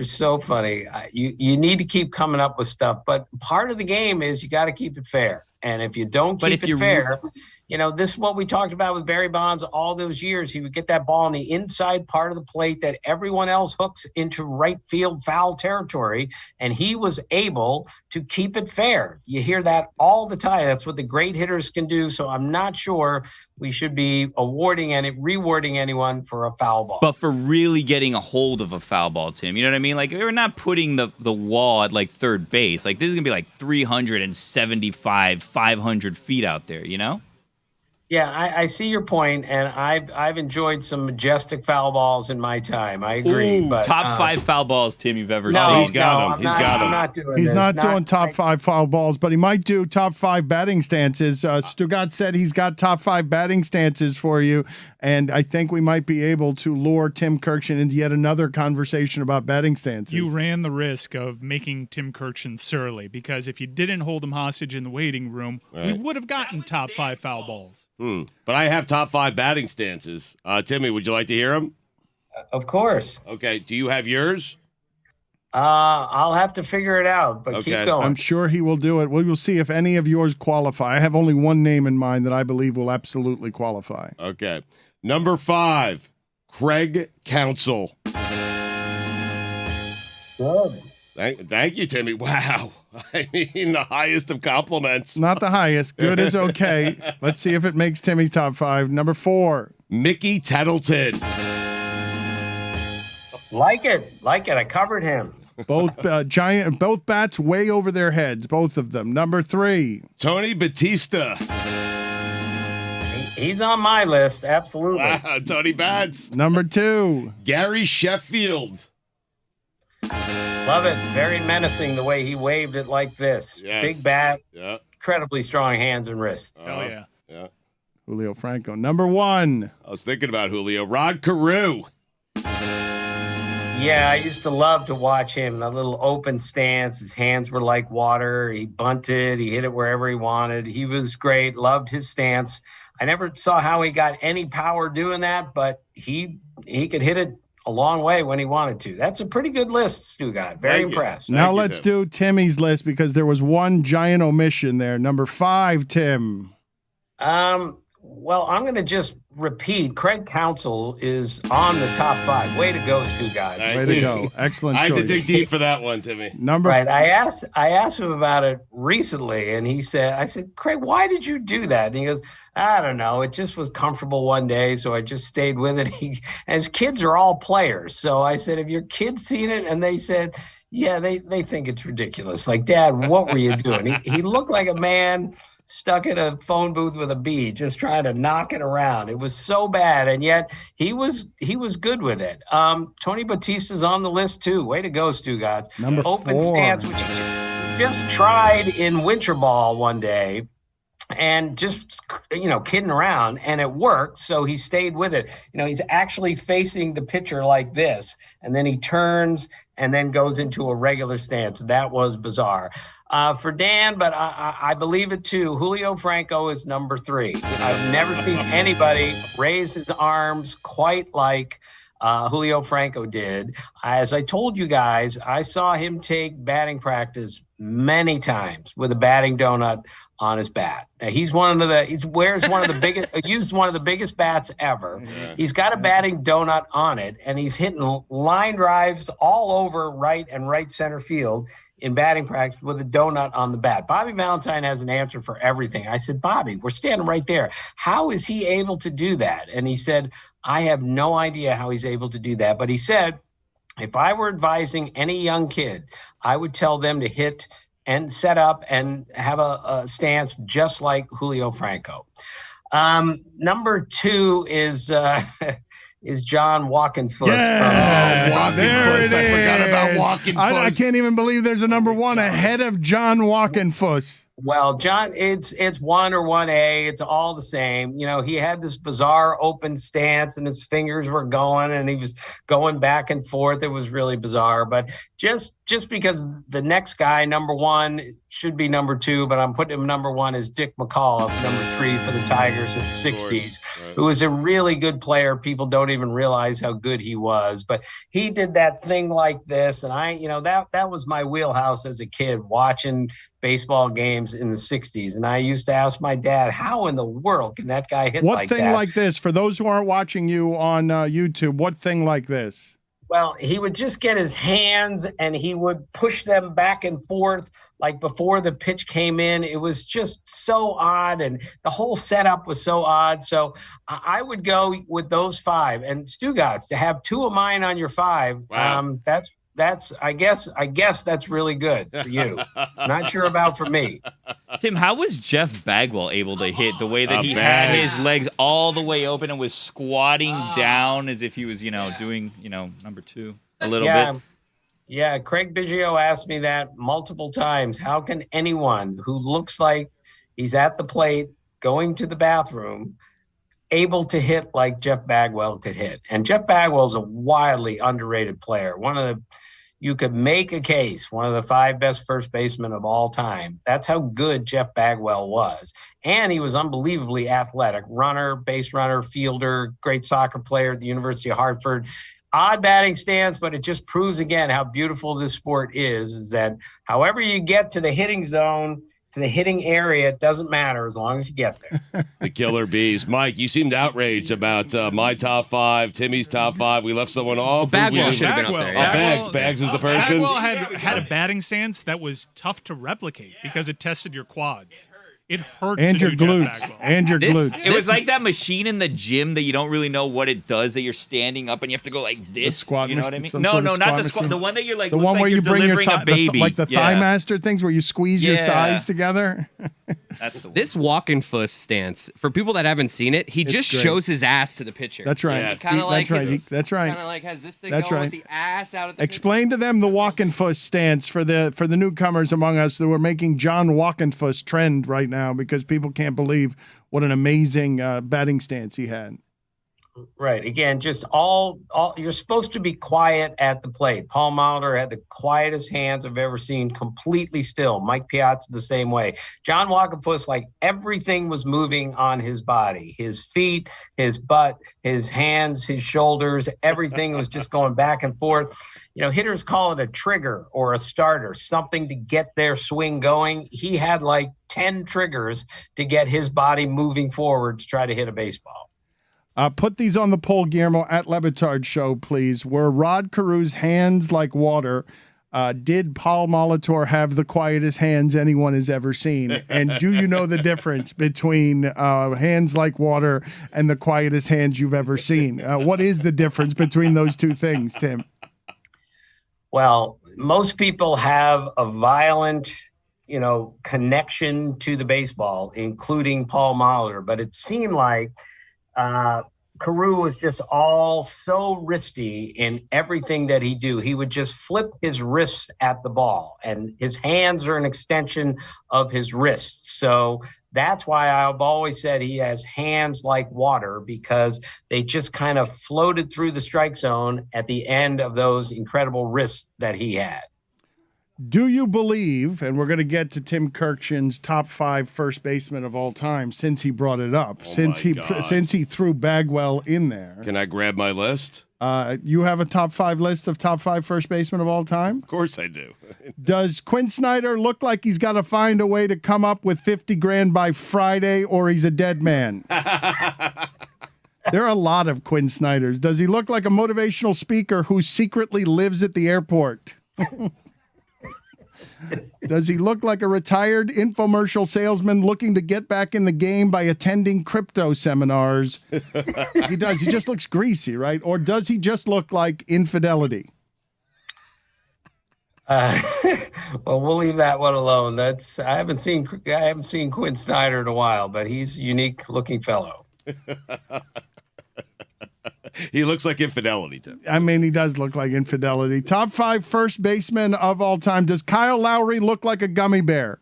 so funny. You need to keep coming up with stuff, but part of the game is you got to keep it fair. And if you don't keep it fair, this is what we talked about with Barry Bonds all those years. He would get that ball on the inside part of the plate that everyone else hooks into right field foul territory, and he was able to keep it fair. You hear that all the time. That's what the great hitters can do. So I'm not sure we should be rewarding anyone for a foul ball. But for really getting a hold of a foul ball, Tim, you know what I mean? Like, we're not putting the wall at like third base. Like, this is gonna be like 375, 500 feet out there, you know? Yeah, I see your point, and I've enjoyed some majestic foul balls in my time. I agree. Ooh, but top 5 foul balls Tim you've ever no, seen. He's got 'em. I'm He's got 'em. I'm not doing He's this. not doing top 5 foul balls, but he might do top 5 batting stances. Stugotz said he's got top 5 batting stances for you, and I think we might be able to lure Tim Kurkjian into yet another conversation about batting stances. You ran the risk of making Tim Kurkjian surly, because if you didn't hold him hostage in the waiting room, we would have gotten top 5 foul balls. But I have top 5 batting stances. Timmy, would you like to hear them? Of course. Okay. Do you have yours? I'll have to figure it out, but Okay. keep going. I'm sure he will do it. We will see if any of yours qualify. I have only one name in mind that I believe will absolutely qualify. Okay. Number 5, Craig Counsell. Good. Thank you, Timmy. Wow. I mean, the highest of compliments. Not the highest. Good is okay. Let's see if it makes Timmy's top 5. Number 4. Mickey Tettleton. Like it. I covered him. Both both bats way over their heads, both of them. Number 3. Tony Batista. He's on my list. Absolutely. Wow, Tony Bats. Number 2. Gary Sheffield. Love it. Very menacing the way he waved it like this. Yes. Big bat, Yeah. incredibly strong hands and wrists. Hell yeah. Yeah. Julio Franco. Number 1. I was thinking about Julio. Rod Carew. Yeah, I used to love to watch him. That little open stance. His hands were like water. He bunted. He hit it wherever he wanted. He was great. Loved his stance. I never saw how he got any power doing that, but he could hit it a long way when he wanted to. That's a pretty good list, Stugotz. Very impressed. Now Thank you, let's Tim. do Timmy's list because there was one giant omission there. Number 5, Tim. Well, I'm going to just repeat. Craig Counsell is on the top 5. Way to go, Stugotz. Way to go. Excellent I had choice. to dig deep for that one, Timmy. Number Right. I asked him about it recently, and I said, Craig, why did you do that? And he goes, I don't know. It just was comfortable one day, so I just stayed with it. And his kids are all players. So I said, have your kids seen it? And they said, yeah, they think it's ridiculous. Like, Dad, what were you doing? He looked like a man stuck in a phone booth with a bee, just trying to knock it around. It was so bad, and yet he was good with it. Tony Batista's on the list too. Way to go, Stugotz. Number Open 4. stance, which he just tried in winter ball one day, and just kidding around, and it worked. So he stayed with it. He's actually facing the pitcher like this, and then he turns and then goes into a regular stance. That was bizarre. For Dan, but I believe it too. Julio Franco is number 3. I've never seen anybody raise his arms quite like Julio Franco did. As I told you guys, I saw him take batting practice many times with a batting donut on his bat. Now, he wears one of the biggest, used one of the biggest bats ever. Yeah. He's got a batting donut on it, and he's hitting line drives all over right and right center field in batting practice with a donut on the bat. Bobby Valentine has an answer for everything. I said, Bobby, we're standing right there. How is he able to do that? And he said, I have no idea how he's able to do that. But he said, if I were advising any young kid, I would tell them to hit and set up and have a stance just like Julio Franco. Number 2 is John Walking Foot. Yeah, Walking there Fuss. it I forgot about is. Walking I Fuss. can't even believe there's a number 1 ahead of John Walking Fuss. Well, John, it's 1 or 1A. It's all the same. You know, he had this bizarre open stance and his fingers were going and he was going back and forth. It was really bizarre. But just because the next guy, number 1, should be number 2, but I'm putting him number 1 is Dick McAuliffe, number 3 for the Tigers in the 60s, who was a really good player. People don't even realize how good he was. But he did that thing like this. And that was my wheelhouse as a kid, watching baseball games in the 60s. And I used to ask my dad, how in the world can that guy hit like that? What thing like this? For those who aren't watching you on YouTube, what thing like this? Well, he would just get his hands and he would push them back and forth like before the pitch came in. It was just so odd, and the whole setup was so odd. So I would go with those 5. And Stugotz, to have 2 of mine on your 5, wow. That's I guess that's really good for you. Not sure about for me. Tim, how was Jeff Bagwell able to hit the way that he had his legs all the way open and was squatting down as if he was, doing, number 2 a little bit? Yeah, Craig Biggio asked me that multiple times. How can anyone who looks like he's at the plate going to the bathroom able to hit like Jeff Bagwell could hit? And Jeff Bagwell's a wildly underrated player. You could make a case, one of the 5 best first basemen of all time. That's how good Jeff Bagwell was. And he was unbelievably athletic. Runner, base runner, fielder, great soccer player at the University of Hartford. Odd batting stance, but it just proves again how beautiful this sport is that however you get to the hitting zone, to the hitting area, it doesn't matter as long as you get there. The killer bees. Mike, you seemed outraged about my top 5, Timmy's top 5. We left someone off. Bagwell should have been up there. Yeah. Bags is the person. Bagwell had a batting stance that was tough to replicate because it tested your quads. It hurt. And to your do Jeff glutes. Bagwell. And your glutes. It was like that machine in the gym that you don't really know what it does, that you're standing up and you have to go like this. The squat you know what I mean? some No, sort of not squat the squat. machine. The one that you're like, The looks one like where you're you bring your delivering a baby. like the Thigh Master things where you squeeze your thighs together. That's the one. This walking foot stance, for people that haven't seen it, he just great. shows his ass to the pitcher. That's right. Yes. Kind of like That's right. Kind of like has this thing That's going right. with the ass out of the Explain to them the Walkenfuss stance for the newcomers among us that we're making John Walkenfuss trend right now because people can't believe what an amazing batting stance he had. Right. Again, just all you're supposed to be quiet at the plate. Paul Molitor had the quietest hands I've ever seen, completely still. Mike Piazza the same way. John Walkenfuss, like everything was moving on his body. His feet, his butt, his hands, his shoulders, everything was just going back and forth. You know, hitters call it a trigger or a starter, something to get their swing going. He had like 10 triggers to get his body moving forward to try to hit a baseball. Put these on the poll, Guillermo, at LeBatardShow, please. Were Rod Carew's hands like water? Did Paul Molitor have the quietest hands anyone has ever seen? And do you know the difference between hands like water and the quietest hands you've ever seen? What is the difference between those two things, Tim? Well, most people have a violent, connection to the baseball, including Paul Molitor. But it seemed like Carew was just all so wristy in everything that he do. He would just flip his wrists at the ball, and his hands are an extension of his wrists. So that's why I've always said he has hands like water, because they just kind of floated through the strike zone at the end of those incredible wrists that he had. Do you believe, and we're going to get to Tim Kurkjian's top 5 first basemen of all time since he brought it up, since he threw Bagwell in there. Can I grab my list? You have a top 5 list of top 5 first basemen of all time? Of course I do. Does Quinn Snyder look like he's got to find a way to come up with 50 grand by Friday, or he's a dead man? There are a lot of Quinn Snyders. Does he look like a motivational speaker who secretly lives at the airport? Does he look like a retired infomercial salesman looking to get back in the game by attending crypto seminars? He does. He just looks greasy, right? Or does he just look like infidelity? Well, we'll leave that one alone. I haven't seen Quinn Snyder in a while, but he's a unique looking fellow. He looks like infidelity, Tim. I mean, he does look like infidelity. Top 5 first basemen of all time. Does Kyle Lowry look like a gummy bear?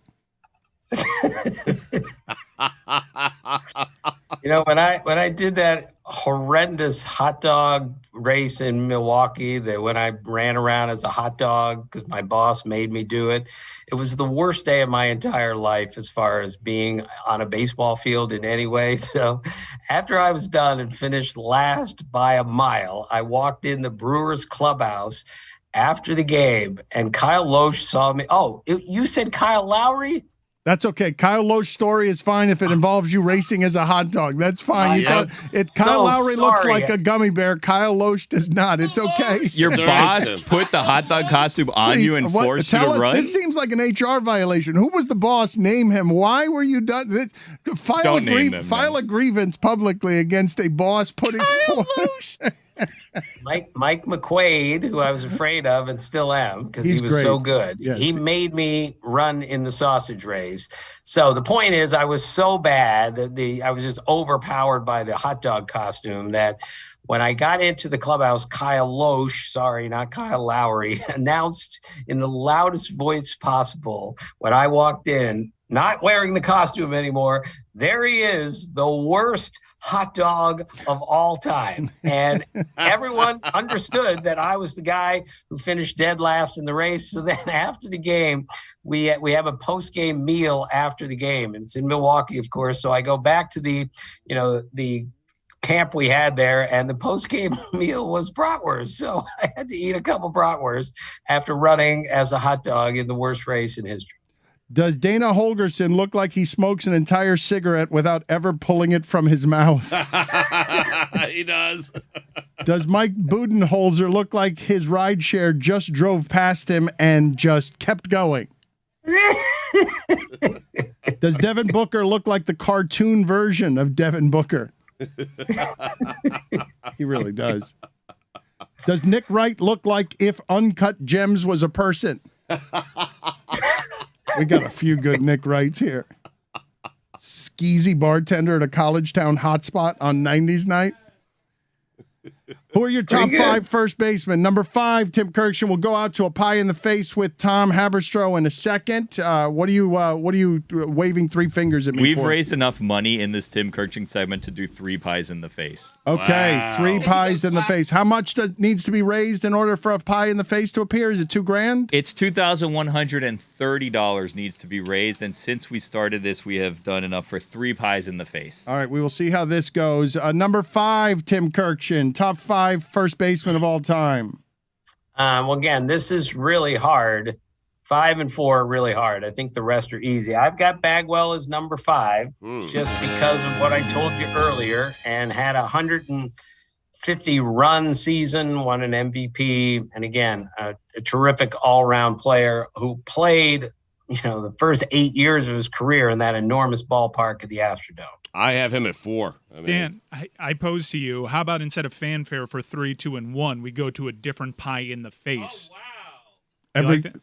You know, when I did that horrendous hot dog race in Milwaukee, that when I ran around as a hot dog because my boss made me do it, it was the worst day of my entire life as far as being on a baseball field in any way. So after I was done and finished last by a mile, I walked in the Brewers clubhouse after the game, and Kyle Lohse saw me. Oh, you said Kyle Lowry? That's okay. Kyle Lohse's story is fine if it involves you racing as a hot dog. That's fine. You thought Kyle Lowry looks like a gummy bear. Kyle Lohse does not. It's okay. Your boss put the hot dog costume on you and forced you to run? This seems like an HR violation. Who was the boss? Name him. Why were you done? File a grievance publicly against a boss putting forth. Mike McQuaid, who I was afraid of and still am because he was great. So good. Yes. He made me run in the sausage race. So the point is, I was so bad that I was just overpowered by the hot dog costume that when I got into the clubhouse, Kyle Lohse, sorry, not Kyle Lowry, announced in the loudest voice possible when I walked in, not wearing the costume anymore, there he is, the worst hot dog of all time. And everyone understood that I was the guy who finished dead last in the race. So then after the game, we have a post-game meal after the game. And it's in Milwaukee, of course. So I go back to the camp we had there, and the post-game meal was bratwurst. So I had to eat a couple bratwurst after running as a hot dog in the worst race in history. Does Dana Holgerson look like he smokes an entire cigarette without ever pulling it from his mouth? He does. Does Mike Budenholzer look like his rideshare just drove past him and just kept going? Does Devin Booker look like the cartoon version of Devin Booker? He really does. Does Nick Wright look like if Uncut Gems was a person? We got a few good Nick Wrights here. Skeezy bartender at a college town hotspot on 90s night. Who are your top 5 first basemen? Number 5, Tim Kurkjian will go out to a pie in the face with Tom Haberstroh in a second. What are you waving 3 fingers at me We've for? raised enough money in this Tim Kurkjian segment to do 3 pies in the face. Okay, Wow. 3 pies in the face. How much needs to be raised in order for a pie in the face to appear? Is it $2,000? It's $2,130 needs to be raised, and since we started this, we have done enough for 3 pies in the face. All right, we will see how this goes. Number 5, Tim Kurkjian, top 5 first baseman of all time. Well, again, this is really hard. 5 and 4 are really hard. I think the rest are easy. I've got Bagwell as number 5 just because of what I told you earlier, and had 150 run season, won an MVP, and again, a terrific all-round player who played, the first 8 years of his career in that enormous ballpark at the Astrodome. I have him at 4. Dan, I pose to you, how about instead of fanfare for 3, 2, and 1, we go to a different pie in the face? Oh, wow.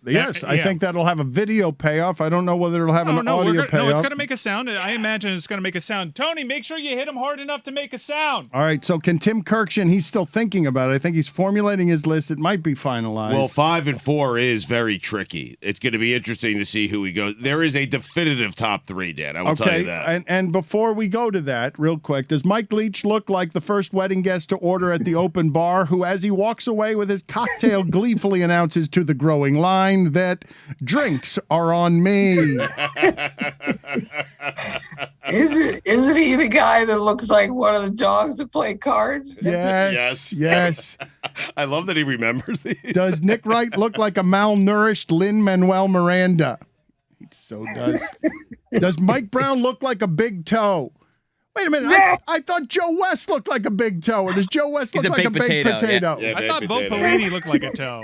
Yes, I think that'll have a video payoff. I don't know whether it'll have an audio payoff. No, it's going to make a sound. I imagine it's going to make a sound. Tony, make sure you hit him hard enough to make a sound. All right, so can Tim Kurkjian, he's still thinking about it. I think he's formulating his list. It might be finalized. Well, 5 and 4 is very tricky. It's going to be interesting to see who he goes. There is a definitive top 3, Dan. I will tell you that. And before we go to that, real quick, does Mike Leach look like the first wedding guest to order at the open bar, who, as he walks away with his cocktail, gleefully announces to the growing line that drinks are on me? Isn't he the guy that looks like one of the dogs that play cards? Yes. I love that he remembers these. Does Nick Wright look like a malnourished Lin-Manuel Miranda? He so does. Does Mike Brown look like a big toe? Wait a minute. I thought Joe West looked like a big toe. Or does Joe West look like a baked potato? Yeah, I thought Bo Pelini looked like a toe.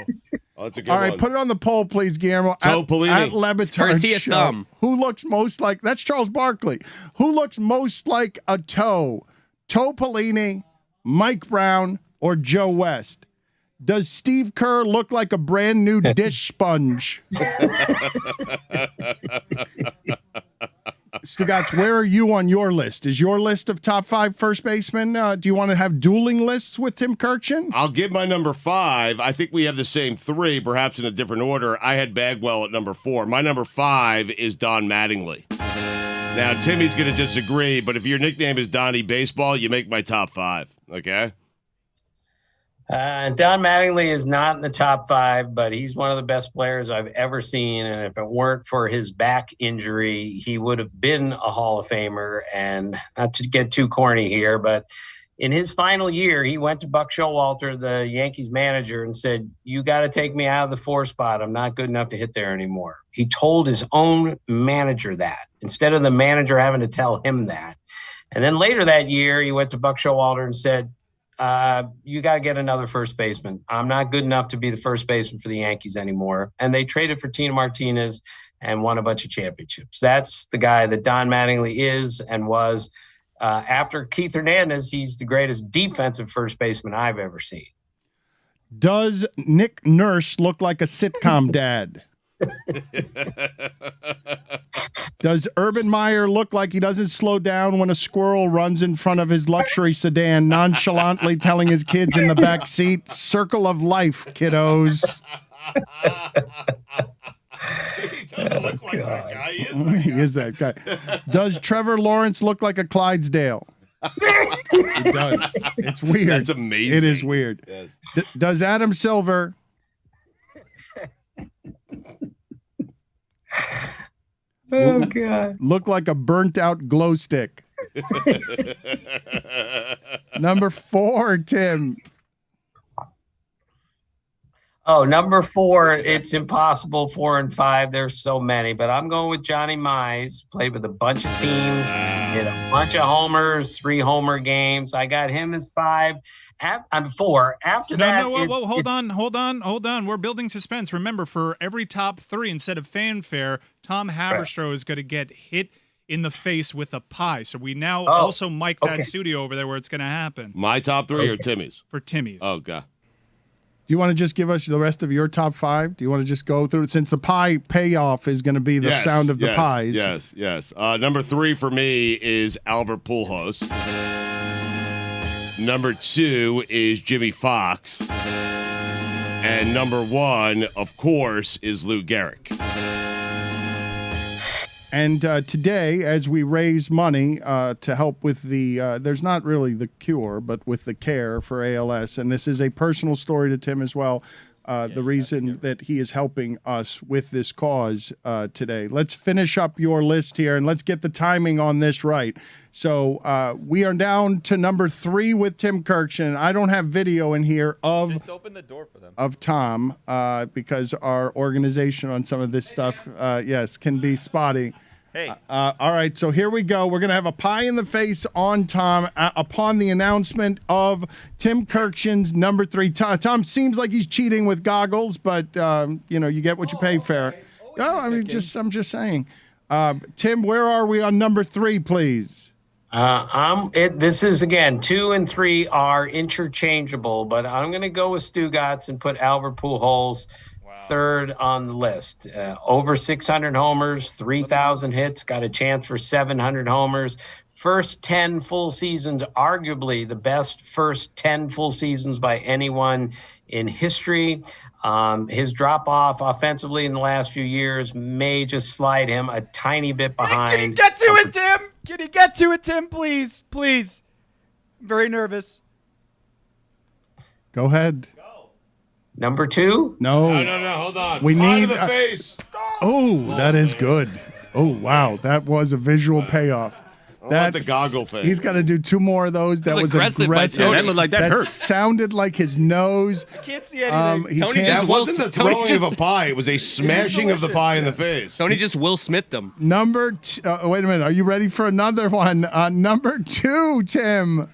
Oh, that's a good All right, one. put it on the poll, please, Guillermo. Toe Pelini. At LeBatardShow. Or is he a thumb? Who looks most like... That's Charles Barkley. Who looks most like a toe? Toe Pelini, Mike Brown, or Joe West? Does Steve Kerr look like a brand new dish sponge? Stugotz, where are you on your list? Is your list of top 5 first basemen? Do you want to have dueling lists with Tim Kurkjian? I'll give my number 5. I think we have the same 3, perhaps in a different order. I had Bagwell at number 4. My number 5 is Don Mattingly. Now, Timmy's going to disagree, but if your nickname is Donnie Baseball, you make my top 5, okay? Don Mattingly is not in the top 5, but he's one of the best players I've ever seen. And if it weren't for his back injury, he would have been a Hall of Famer. And not to get too corny here, but in his final year, he went to Buck Showalter, the Yankees manager, and said, "You got to take me out of the 4 spot. I'm not good enough to hit there anymore." He told his own manager that instead of the manager having to tell him that. And then later that year, he went to Buck Showalter and said, "You got to get another first baseman. I'm not good enough to be the first baseman for the Yankees anymore." And they traded for Tina Martinez and won a bunch of championships. That's the guy that Don Mattingly is and was. After Keith Hernandez, he's the greatest defensive first baseman I've ever seen. Does Nick Nurse look like a sitcom dad? Does Urban Meyer look like he doesn't slow down when a squirrel runs in front of his luxury sedan, nonchalantly telling his kids in the back seat, "Circle of life, kiddos"? He doesn't look like that guy. He He is that guy. Does Trevor Lawrence look like a Clydesdale? He does. It's weird. That's amazing. It is weird. Yes. Does Adam Silver Oh, God. look like a burnt out glow stick? Number 4, Tim. Oh, number 4, it's impossible. 4 and 5, there's so many, but I'm going with Johnny Mize. Played with a bunch of teams, did a bunch of homers, 3 homer games. I got him as 5. I'm 4. After that, Hold on. We're building suspense. Remember, for every top 3, instead of fanfare, Tom Haberstroh is going to get hit in the face with a pie. So we now also mic that studio over there where it's going to happen. My top 3 or Timmy's? For Timmy's. Oh, God. Do you want to just give us the rest of your top 5? Do you want to just go through it since the pie payoff is going to be the sound of the pies? Yes. Number 3 for me is Albert Pujols. Number 2 is Jimmy Fox. And number 1, of course, is Lou Gehrig. And today, as we raise money to help with the, there's not really the cure, but with the care for ALS, and this is a personal story to Tim as well, the reason that he is helping us with this cause today. Let's finish up your list here, and let's get the timing on this right. So we are down to number 3 with Tim Kurkjian. I don't have video in here of Just open the door for them. Of Tom because our organization on some of this stuff, can be spotty. Hey. All right, so here we go. We're going to have a pie in the face on Tom upon the announcement of Tim Kurkjian's number 3. Tom seems like he's cheating with goggles, but you get what you pay for. I'm just saying. Tim, where are we on number 3, please? This is again 2 and 3 are interchangeable, but I'm going to go with Stugotz and put Albert Pujols 3rd on the list. Over 600 homers, 3,000 hits, got a chance for 700 homers. First 10 full seasons, arguably the best first 10 full seasons by anyone in history. His drop-off offensively in the last few years may just slide him a tiny bit behind. Can you get to it, Tim? Can you get to it, Tim, please? Please. I'm very nervous. Go ahead. Number 2? No. Hold on. We Pie need to the face. Oh, that is good. Oh, wow. That was a visual payoff. want the goggle thing. He's got to do 2 more of those. That was aggressive. Yeah, that looked like that hurt. Sounded like his nose. I can't see anything. That wasn't the throwing of a pie. It was a smashing of the pie in the face. Tony just Will Smith them. Number wait a minute. Are you ready for another one? Number 2, Tim.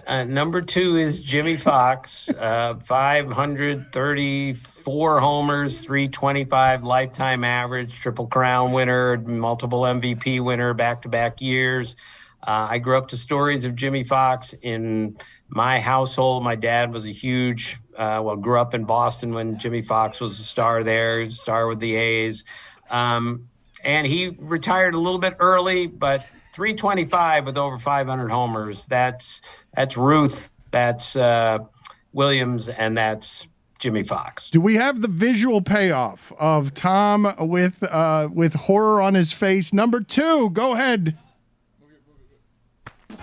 Number 2 is Jimmy Fox, 534 homers, 325 lifetime average, Triple Crown winner, multiple MVP winner, back-to-back years. I grew up to stories of Jimmy Fox in my household. My dad was a huge, grew up in Boston when Jimmy Fox was a star there, star with the A's. And he retired a little bit early, but 325 with over 500 homers. That's Ruth, that's Williams, and that's Jimmy Fox. Do we have the visual payoff of Tom with horror on his face? Number 2, go ahead.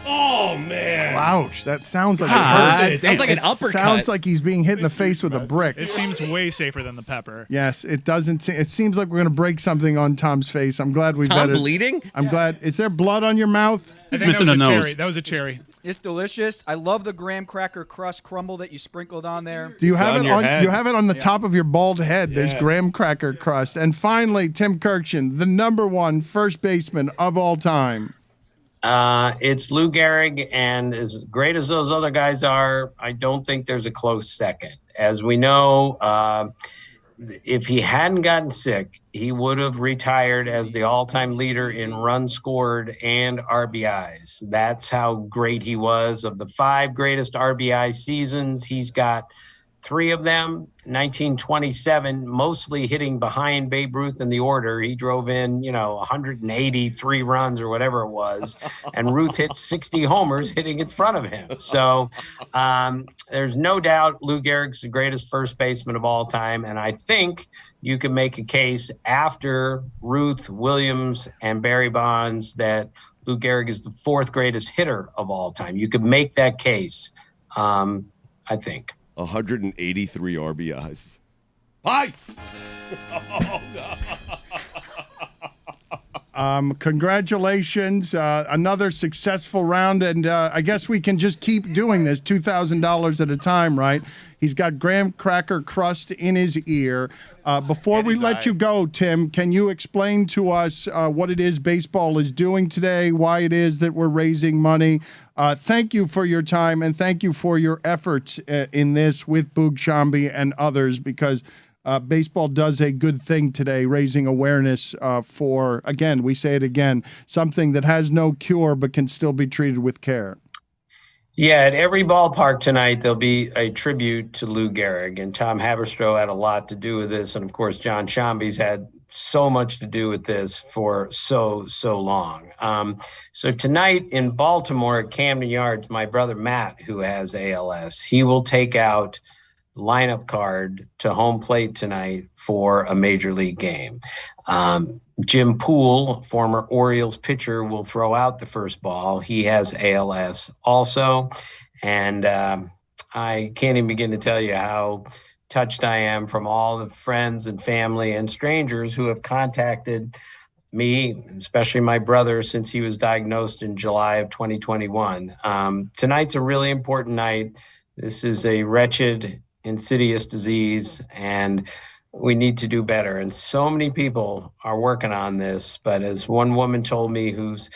Oh, man. Ouch, that sounds like it hurts. That's like an uppercut. Sounds like he's being hit in the face with a brick. It seems way safer than the pepper. Yes, it doesn't. It seems like we're going to break something on Tom's face. I'm glad we Tom vetted. bleeding? I'm glad. Is there blood on your mouth? He's missing a nose. Cherry. That was a cherry. It's delicious. I love the graham cracker crust crumble that you sprinkled on there. Do you have on it your on? head. You have it on the top of your bald head. There's Yeah. graham cracker crust. And finally, Tim Kurkjian, the number 1 first baseman of all time. It's Lou Gehrig, and as great as those other guys are, I don't think there's a close second. As we know, if he hadn't gotten sick, he would have retired as the all-time leader in runs scored and RBIs. That's how great he was. Of the 5 greatest RBI seasons, he's got 3 of them. 1927, mostly hitting behind Babe Ruth in the order. He drove in, 183 runs or whatever it was, and Ruth hit 60 homers hitting in front of him. So there's no doubt Lou Gehrig's the greatest first baseman of all time, and I think you can make a case after Ruth, Williams, and Barry Bonds that Lou Gehrig is the 4th greatest hitter of all time. You could make that case, I think. 183 RBIs. Hi. Congratulations. Another successful round. And I guess we can just keep doing this $2,000 at a time, right? He's got graham cracker crust in his ear. Before we let you go, Tim, can you explain to us what it is baseball is doing today, why it is that we're raising money? Thank you for your time, and thank you for your efforts in this with Boog Shambi and others, because baseball does a good thing today, raising awareness for, again, we say it again, something that has no cure but can still be treated with care. Yeah, at every ballpark tonight, there'll be a tribute to Lou Gehrig, and Tom Haberstroh had a lot to do with this. And of course, John Shambi's had so much to do with this for so long. So tonight in Baltimore at Camden Yards, my brother Matt, who has ALS, he will take out lineup card to home plate tonight for a major league game. Jim Poole, former Orioles pitcher, will throw out the first ball. He has ALS also. And I can't even begin to tell you how touched I am from all the friends and family and strangers who have contacted me, especially my brother, since he was diagnosed in July of 2021. Tonight's a really important night. This is a wretched, insidious disease, and we need to do better. And so many people are working on this. But as one woman told me whose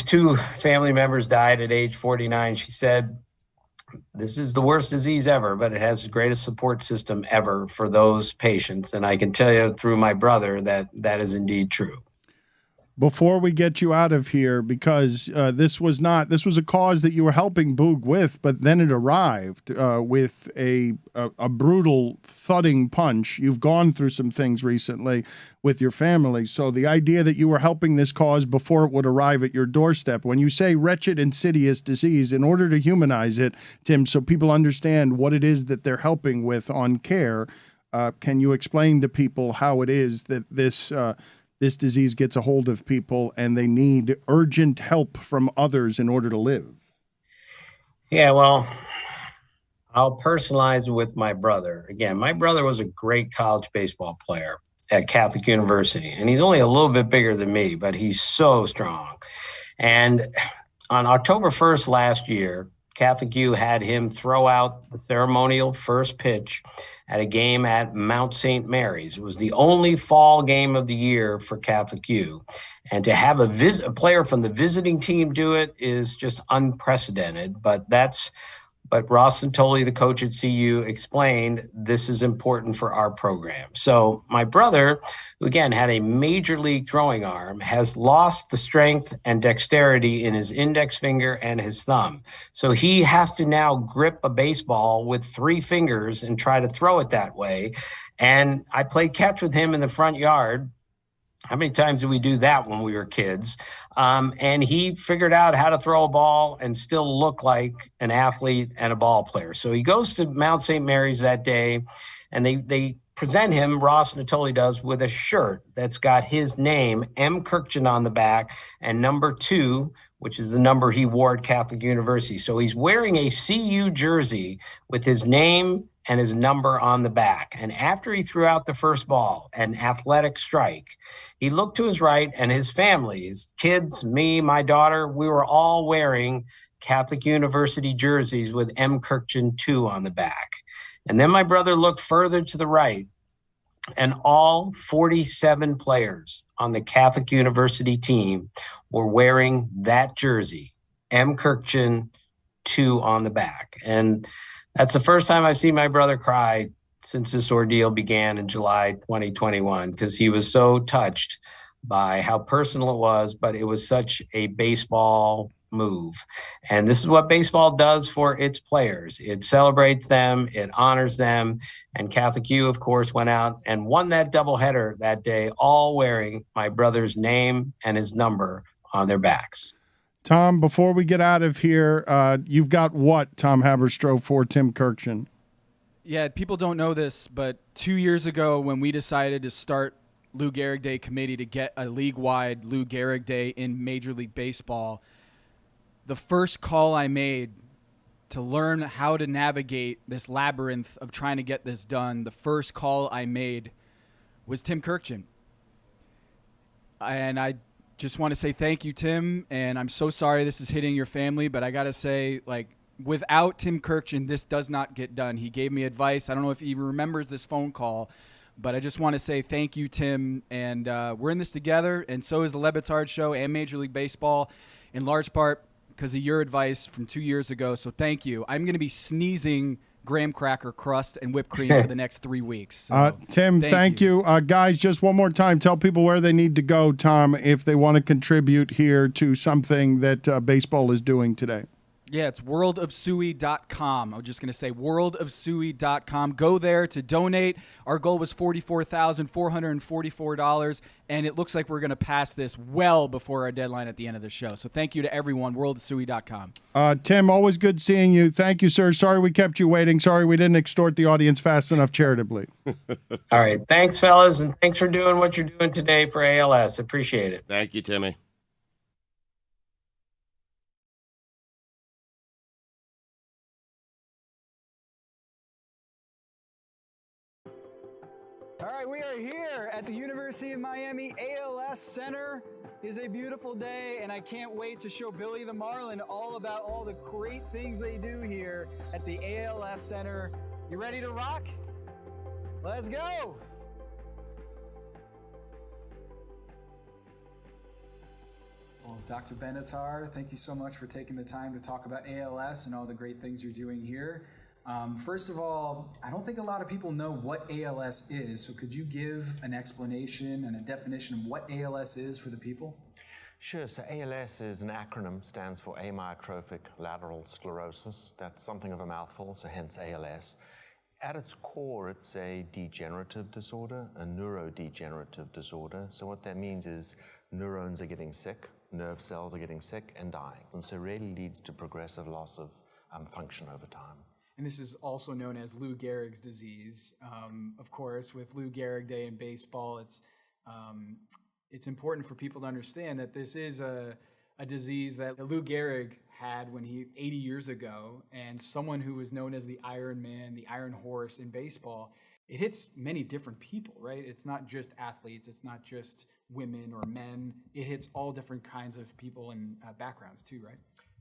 2 family members died at age 49, she said, this is the worst disease ever, but it has the greatest support system ever for those patients. And I can tell you through my brother that that is indeed true. Before we get you out of here, because this was a cause that you were helping Boog with, but then it arrived with a brutal thudding punch. You've gone through some things recently with your family. So the idea that you were helping this cause before it would arrive at your doorstep, when you say wretched, insidious disease, in order to humanize it, Tim, so people understand what it is that they're helping with on care, can you explain to people how it is that this disease gets a hold of people and they need urgent help from others in order to live? Yeah, well, I'll personalize it with my brother. Again, my brother was a great college baseball player at Catholic University, and he's only a little bit bigger than me, but he's so strong. And on October 1st last year, Catholic U had him throw out the ceremonial first pitch at a game at Mount St. Mary's. It was the only fall game of the year for Catholic U. And to have a player from the visiting team do it is just unprecedented. But Ross Santoli, the coach at CU, explained this is important for our program. So my brother, who again had a major league throwing arm, has lost the strength and dexterity in his index finger and his thumb. So he has to now grip a baseball with 3 fingers and try to throw it that way. And I played catch with him in the front yard How many times did we do that when we were kids? And he figured out how to throw a ball and still look like an athlete and a ball player. So he goes to Mount St. Mary's that day, and they present him, Ross Natoli does, with a shirt that's got his name, M. Kurkjian, on the back, and number 2, which is the number he wore at Catholic University. So he's wearing a CU jersey with his name and his number on the back. And after he threw out the first ball, an athletic strike, he looked to his right, and his family, his kids, me, my daughter, we were all wearing Catholic University jerseys with M. Kurkjian 2 on the back. And then my brother looked further to the right, and all 47 players on the Catholic University team were wearing that jersey, M. Kurkjian 2 on the back. And that's the first time I've seen my brother cry since this ordeal began in July 2021, because he was so touched by how personal it was, but it was such a baseball move. And this is what baseball does for its players. It celebrates them, it honors them. And Catholic U, of course, went out and won that doubleheader that day, all wearing my brother's name and his number on their backs. Tom, before we get out of here, you've got what, Tom Haberstroh, for Tim Kurkjian? Yeah, people don't know this, but 2 years ago when we decided to start Lou Gehrig Day committee to get a league-wide Lou Gehrig Day in Major League Baseball, the first call I made to learn how to navigate this labyrinth of trying to get this done, the first call I made was Tim Kurkjian. And I just want to say thank you, Tim, and I'm so sorry this is hitting your family, but I got to say, like, without Tim Kurkjian, this does not get done. He gave me advice. I don't know if he remembers this phone call, but I just want to say thank you, Tim, and we're in this together, and so is the LeBatard Show and Major League Baseball, in large part because of your advice from 2 years ago, so thank you. I'm going to be sneezing graham cracker crust and whipped cream for the next 3 weeks. So Tim, thank you. Guys, just one more time, tell people where they need to go, Tom, if they want to contribute here to something that baseball is doing today. Yeah, it's worldofsuey.com. I was just going to say worldofsuey.com. Go there to donate. Our goal was $44,444, and it looks like we're going to pass this well before our deadline at the end of the show. So thank you to everyone, worldofsuey.com. Tim, always good seeing you. Thank you, sir. Sorry we kept you waiting. Sorry we didn't extort the audience fast enough charitably. All right. Thanks, fellas, and thanks for doing what you're doing today for ALS. Appreciate it. Thank you, Timmy. All right, we are here at the University of Miami ALS Center. It is a beautiful day, and I can't wait to show Billy the Marlin all about all the great things they do here at the ALS Center. You ready to rock? Let's go! Well, Dr. Batard, thank you so much for taking the time to talk about ALS and all the great things you're doing here. First of all, I don't think a lot of people know what ALS is, so could you give an explanation and a definition of what ALS is for the people? Sure. So ALS is an acronym, stands for amyotrophic lateral sclerosis. That's something of a mouthful, so hence ALS. At its core, it's a degenerative disorder, a neurodegenerative disorder. So what that means is neurons are getting sick, nerve cells are getting sick and dying. And so it really leads to progressive loss of function over time. And this is also known as Lou Gehrig's disease. Of course, with Lou Gehrig Day in baseball, it's important for people to understand that this is a disease that Lou Gehrig had when 80 years ago, and someone who was known as the Iron Man, the Iron Horse in baseball. It hits many different people, right? It's not just athletes, it's not just women or men. It hits all different kinds of people and backgrounds too, right?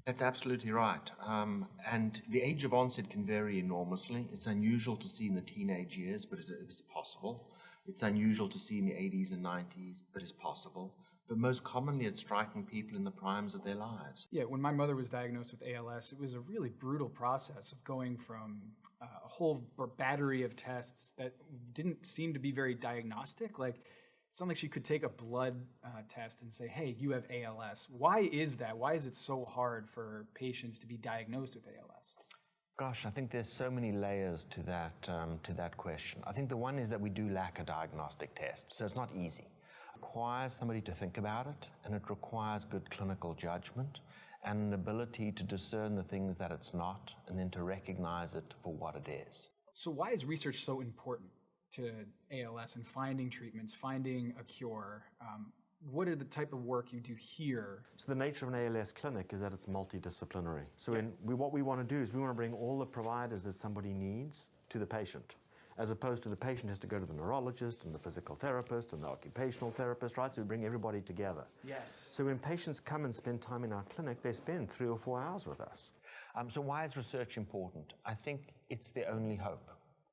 That's absolutely right. And the age of onset can vary enormously. It's unusual to see in the teenage years, but it's possible. It's unusual to see in the 80s and 90s, but it's possible. But most commonly, it's striking people in the primes of their lives. Yeah, when my mother was diagnosed with ALS, it was a really brutal process of going from a whole battery of tests that didn't seem to be very diagnostic. Like, it's not like she could take a blood test and say, hey, you have ALS. Why is that? Why is it so hard for patients to be diagnosed with ALS? Gosh, I think there's so many layers to that question. I think the one is that we do lack a diagnostic test, so it's not easy. requires somebody to think about it, and it requires good clinical judgment and an ability to discern the things that it's not and then to recognize it for what it is. So why is research so important to ALS and finding treatments, finding a cure? What are the type of work you do here? So the nature of an ALS clinic is that it's multidisciplinary. So what we want to do is we want to bring all the providers that somebody needs to the patient, as opposed to the patient has to go to the neurologist and the physical therapist and the occupational therapist, right? So we bring everybody together. Yes. So when patients come and spend time in our clinic, they spend 3 or 4 hours with us. So why is research important? I think it's the only hope,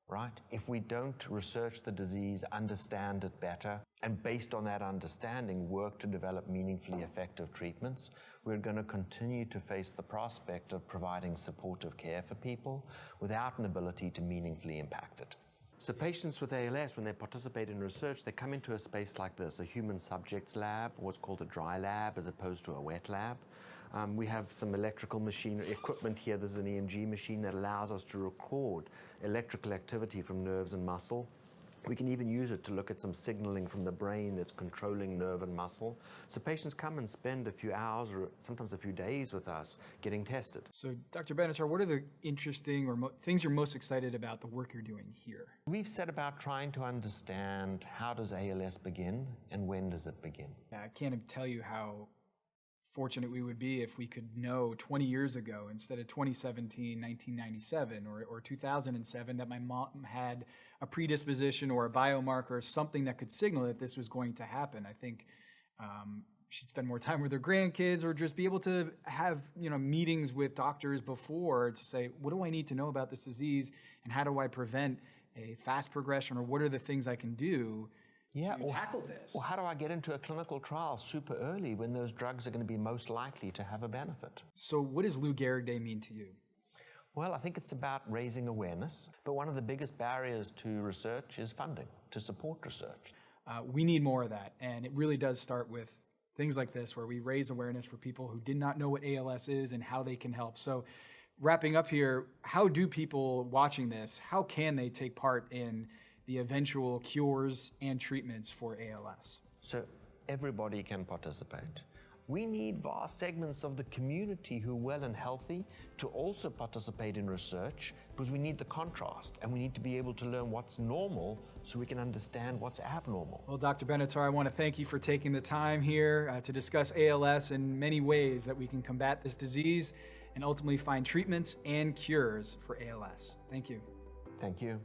right? If we don't research the disease, understand it better, and based on that understanding, work to develop meaningfully effective treatments, we're going to continue to face the prospect of providing supportive care for people without an ability to meaningfully impact it. So patients with ALS, when they participate in research, they come into a space like this, a human subjects lab, what's called a dry lab as opposed to a wet lab. We have some electrical machinery equipment here. This is an EMG machine that allows us to record electrical activity from nerves and muscle. We can even use it to look at some signaling from the brain that's controlling nerve and muscle. So patients come and spend a few hours or sometimes a few days with us getting tested. So Dr. Batard, what are the interesting or things you're most excited about the work you're doing here? We've set about trying to understand how does ALS begin and when does it begin. I can't tell you how fortunate we would be if we could know 20 years ago instead of 2017, 1997 or 2007 that my mom had a predisposition or a biomarker or something that could signal that this was going to happen. I think she'd spend more time with her grandkids or just be able to have meetings with doctors before to say, what do I need to know about this disease and how do I prevent a fast progression or what are the things I can do to tackle this? Or how do I get into a clinical trial super early when those drugs are going to be most likely to have a benefit? So what does Lou Gehrig Day mean to you? Well, I think it's about raising awareness, but one of the biggest barriers to research is funding, to support research. We need more of that, and it really does start with things like this where we raise awareness for people who did not know what ALS is and how they can help. So wrapping up here, how do people watching this, how can they take part in the eventual cures and treatments for ALS? So everybody can participate. We need vast segments of the community who are well and healthy to also participate in research because we need the contrast and we need to be able to learn what's normal so we can understand what's abnormal. Well, Dr. Batard, I want to thank you for taking the time here to discuss ALS and many ways that we can combat this disease and ultimately find treatments and cures for ALS. Thank you. Thank you.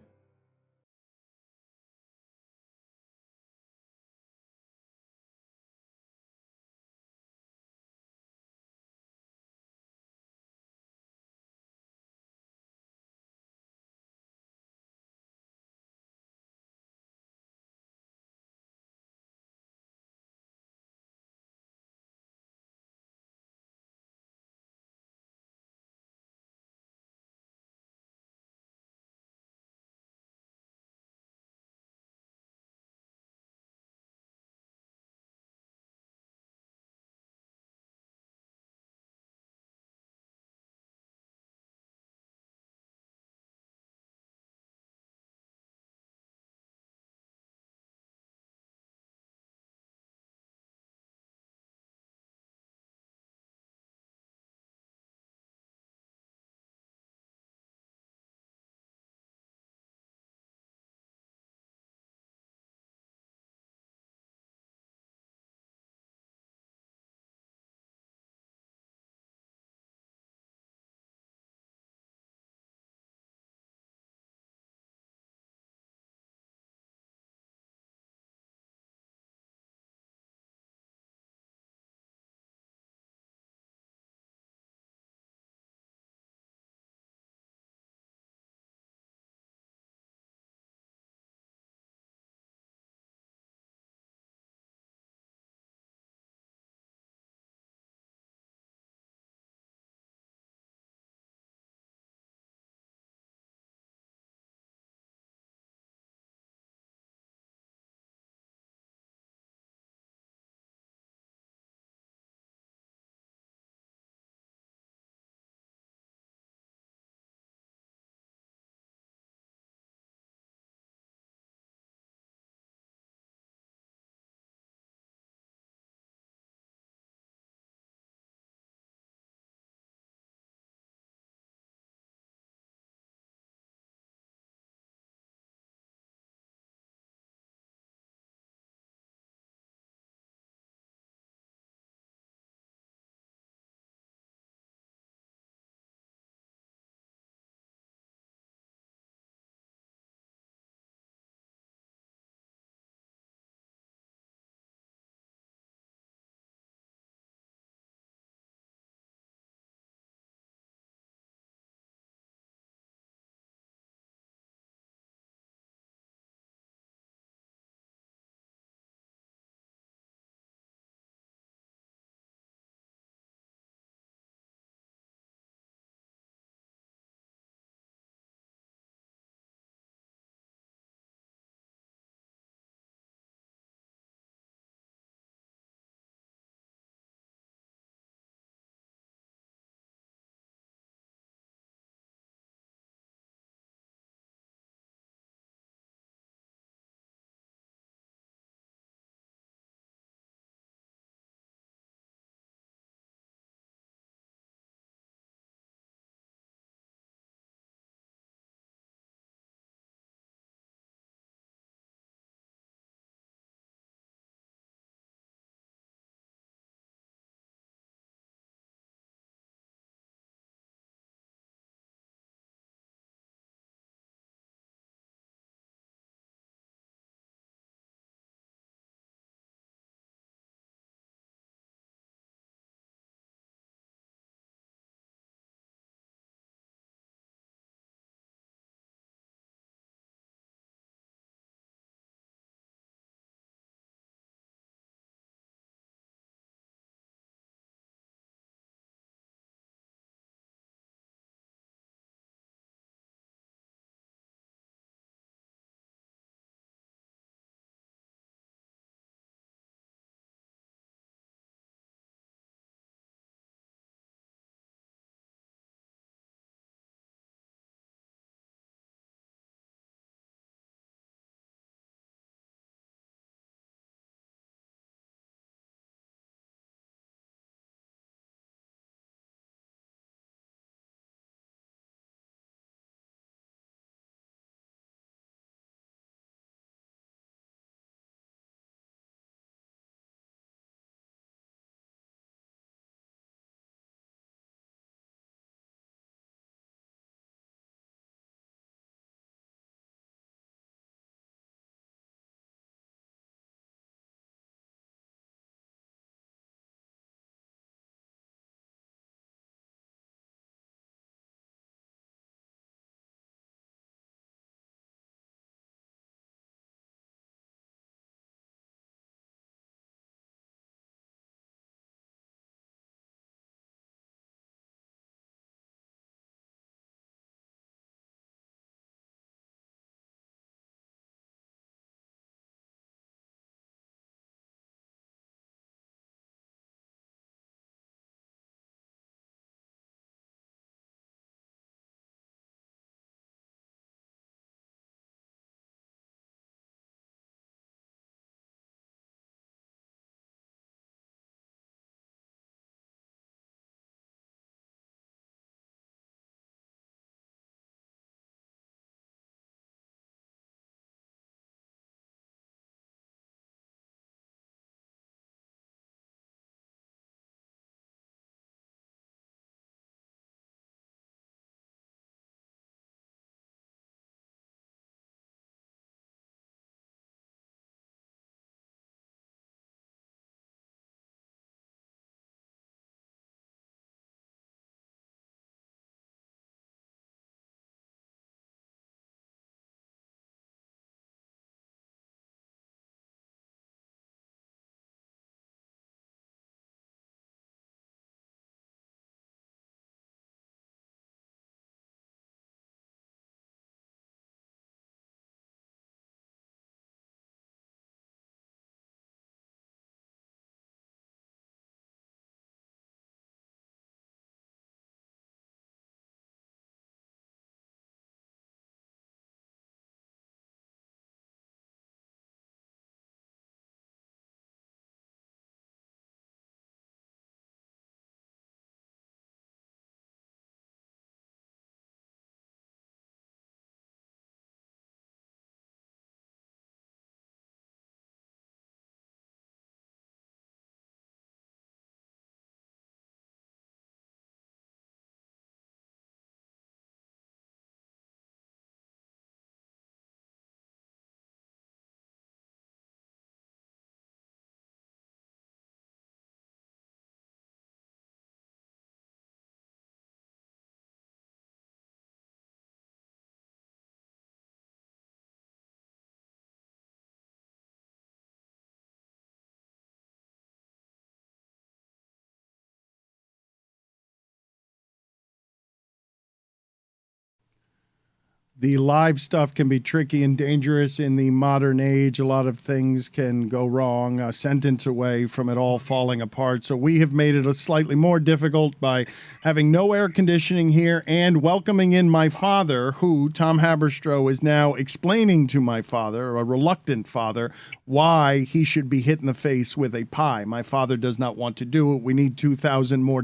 the live stuff can be tricky and dangerous in the modern age. A lot of things can go wrong, a sentence away from it all falling apart. So we have made it a slightly more difficult by having no air conditioning here and welcoming in my father, who Tom Haberstroh is now explaining to my father, a reluctant father, why he should be hit in the face with a pie. My father does not want to do it. We need $2,000 more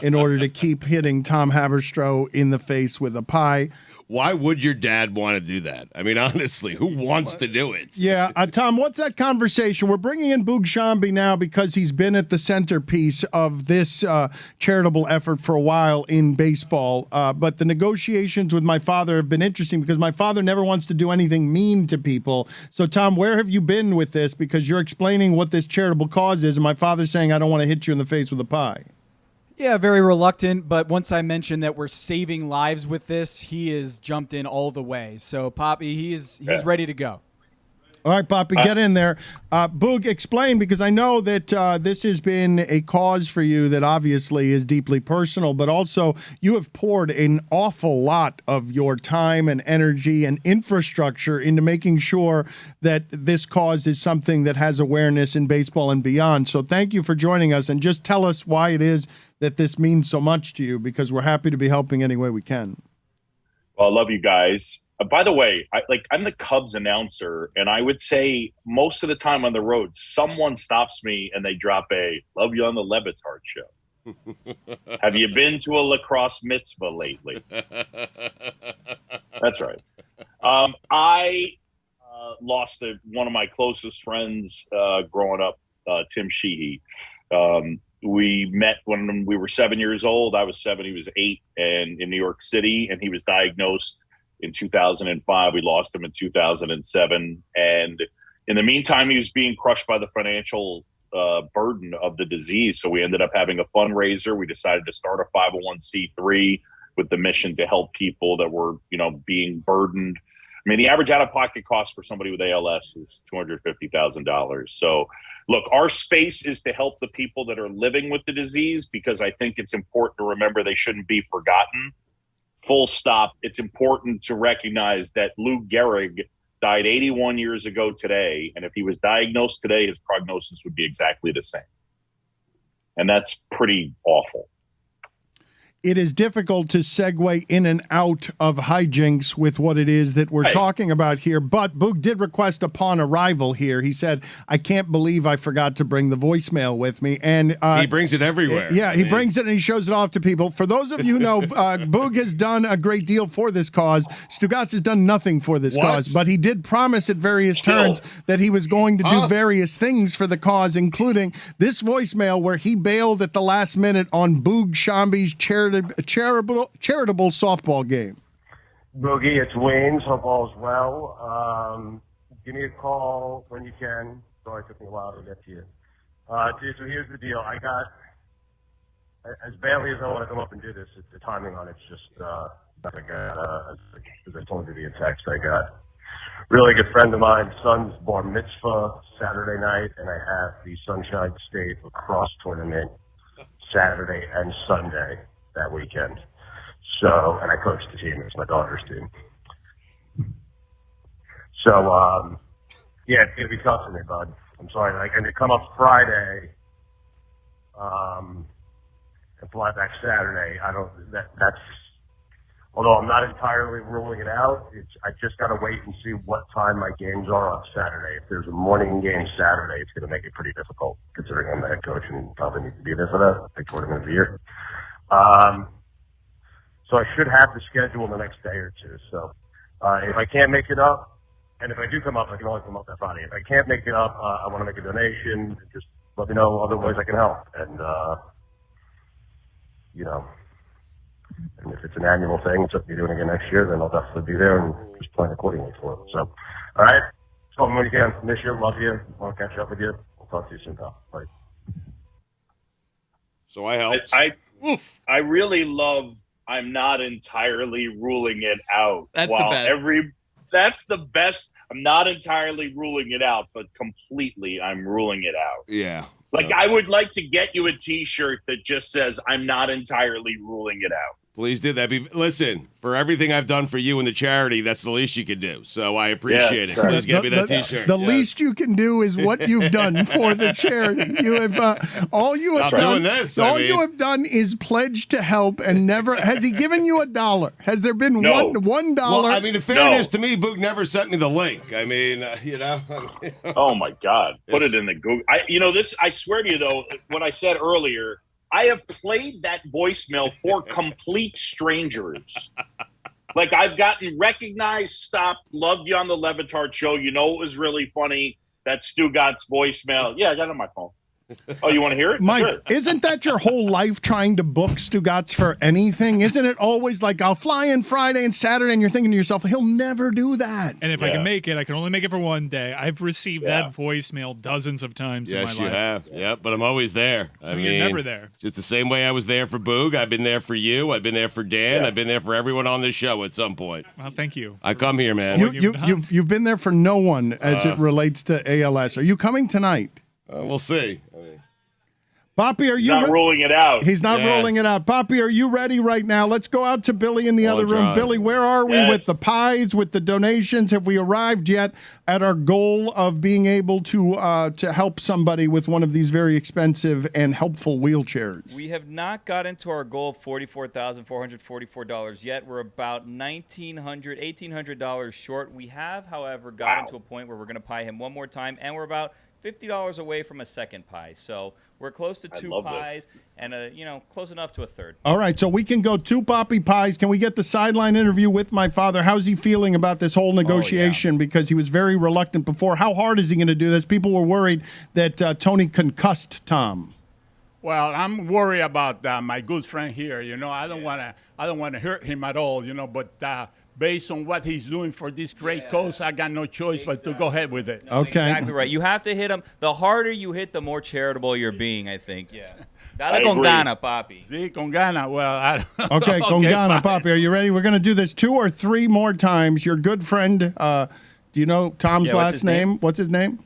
in order to keep hitting Tom Haberstroh in the face with a pie. Why would your dad want to do that? I mean, honestly, who wants to do it? Yeah, Tom, what's that conversation? We're bringing in Boog Shambi now because he's been at the centerpiece of this charitable effort for a while in baseball. But the negotiations with my father have been interesting because my father never wants to do anything mean to people. So, Tom, where have you been with this? Because you're explaining what this charitable cause is, and my father's saying, I don't want to hit you in the face with a pie. Yeah, very reluctant, but once I mentioned that we're saving lives with this, he has jumped in all the way. So, Poppy, he's ready to go. All right, Poppy, get in there. Boog, explain, because I know that this has been a cause for you that obviously is deeply personal, but also you have poured an awful lot of your time and energy and infrastructure into making sure that this cause is something that has awareness in baseball and beyond. So thank you for joining us, and just tell us why it is that this means so much to you, because we're happy to be helping any way we can. Well, I love you guys. By the way, I'm the Cubs announcer, and I would say most of the time on the road, someone stops me and they drop a "Love you on the LeBatard show." Have you been to a lacrosse mitzvah lately? That's right. I lost one of my closest friends growing up, Tim Sheehy. We met when we were 7 years old. I was 7, he was 8, and in New York City, and he was diagnosed in 2005. We lost him in 2007. And in the meantime, he was being crushed by the financial burden of the disease. So we ended up having a fundraiser. We decided to start a 501c3 with the mission to help people that were, being burdened. I mean, the average out-of-pocket cost for somebody with ALS is $250,000. So, look, our space is to help the people that are living with the disease, because I think it's important to remember they shouldn't be forgotten. Full stop. It's important to recognize that Lou Gehrig died 81 years ago today, and if he was diagnosed today, his prognosis would be exactly the same. And that's pretty awful. It is difficult to segue in and out of hijinks with what it is that we're talking about here. But Boog did request upon arrival here. He said, I can't believe I forgot to bring the voicemail with me. And he brings it everywhere. Yeah, he brings it and he shows it off to people. For those of you who know, Boog has done a great deal for this cause. Stugotz has done nothing for this cause, but he did promise at various turns that he was going to do various things for the cause, including this voicemail where he bailed at the last minute on Boog Shambi's charitable softball game. Boogie, it's Wayne. Hope all's well. Give me a call when you can. Sorry it took me a while to get to you. So here's the deal. I got, as badly as I want to come up and do this, the timing on it's just, as I told you via text, I got a really good friend of mine, son's bar mitzvah Saturday night, and I have the Sunshine State lacrosse tournament Saturday and Sunday that weekend. So, and I coach the team. It's my daughter's team. So, yeah, it's going to be tough for me, bud. I'm sorry. I can come up Friday and fly back Saturday. That's, although I'm not entirely ruling it out, I just got to wait and see what time my games are on Saturday. If there's a morning game Saturday, it's going to make it pretty difficult, considering I'm the head coach and probably need to be there for that, big tournament of the year. So I should have the schedule in the next day or two. So if I can't make it up, and if I do come up, I can only come up that Friday. If I can't make it up, I want to make a donation. Just let me know other ways I can help. And, and if it's an annual thing, it's up to doing it again next year, then I'll definitely be there and just plan accordingly for it. So, all right. Call me when you can. Miss you. Love you. I'll catch up with you. I'll talk to you soon, pal. Bye. So I helped. I really love I'm not entirely ruling it out. That's the best. That's the best. I'm not entirely ruling it out, but completely I'm ruling it out. Yeah. I would like to get you a T-shirt that just says I'm not entirely ruling it out. Please do that. Listen, for everything I've done for you and the charity, that's the least you can do. So I appreciate it. right. Please get me that T-shirt. The Yes. least you can do is what you've done for the charity. You have all you have Stop done. doing this, All I mean. you have done is pledge to help, and never has he given you $1? Has there been No. $1? Well, I mean, in fairness to me, Boog never sent me the link. I mean, Oh my God! Put it in the Google. I swear to you, though, what I said earlier. I have played that voicemail for complete strangers. Like, I've gotten recognized, stopped, loved you on the LeBatard show. You know it was really funny. That Stugotz voicemail. Yeah, I got it on my phone. Oh, you want to hear it? Mike, Sure. isn't that your whole life trying to book Stugotz for anything? Isn't it always like, I'll fly in Friday and Saturday, and you're thinking to yourself, he'll never do that. And if I can make it, I can only make it for one day. I've received Yeah. that voicemail dozens of times in my yes, life. you have. Yep, but I'm always there. I mean, You're never there. Just the same way I was there for Boog. I've been there for you. I've been there for Dan. I've been there for everyone on this show at some point. Well, thank you. I come here, man. You've been there for no one as it relates to ALS. Are you coming tonight? We'll see. Poppy, are you Not ruling it out. He's not Yeah. rolling it out. Poppy, are you ready right now? Let's go out to Billy in the other room. drive. Billy, where are we Yes. with the pies, with the donations? Have we arrived yet at our goal of being able to help somebody with one of these very expensive and helpful wheelchairs? We have not gotten to our goal of $44,444 yet. We're about $1,900, $1,800 short. We have, however, gotten to a point where we're going to pie him one more time, and we're about $50 away from a second pie. So we're close to two love pies and close enough to a third. All right, so we can go 2 Poppy pies. Can we get the sideline interview with my father? How's he feeling about this whole negotiation? Because he was very reluctant before. How hard is he going to do this? People were worried that Tony concussed Tom. Well, I'm worried about my good friend here. I don't want to hurt him at all. But based on what he's doing for this great cause, I got no choice but to go ahead with it. No, exactly right. You have to hit him. The harder you hit, the more charitable you're being, I think. Yeah. Dale con gana, papi. Sí, con gana. Well, I don't know. Okay, con gana, fine. Papi. Are you ready? We're going to do this 2 or 3 more times. Your good friend, do you know Tom's last name? What's his name?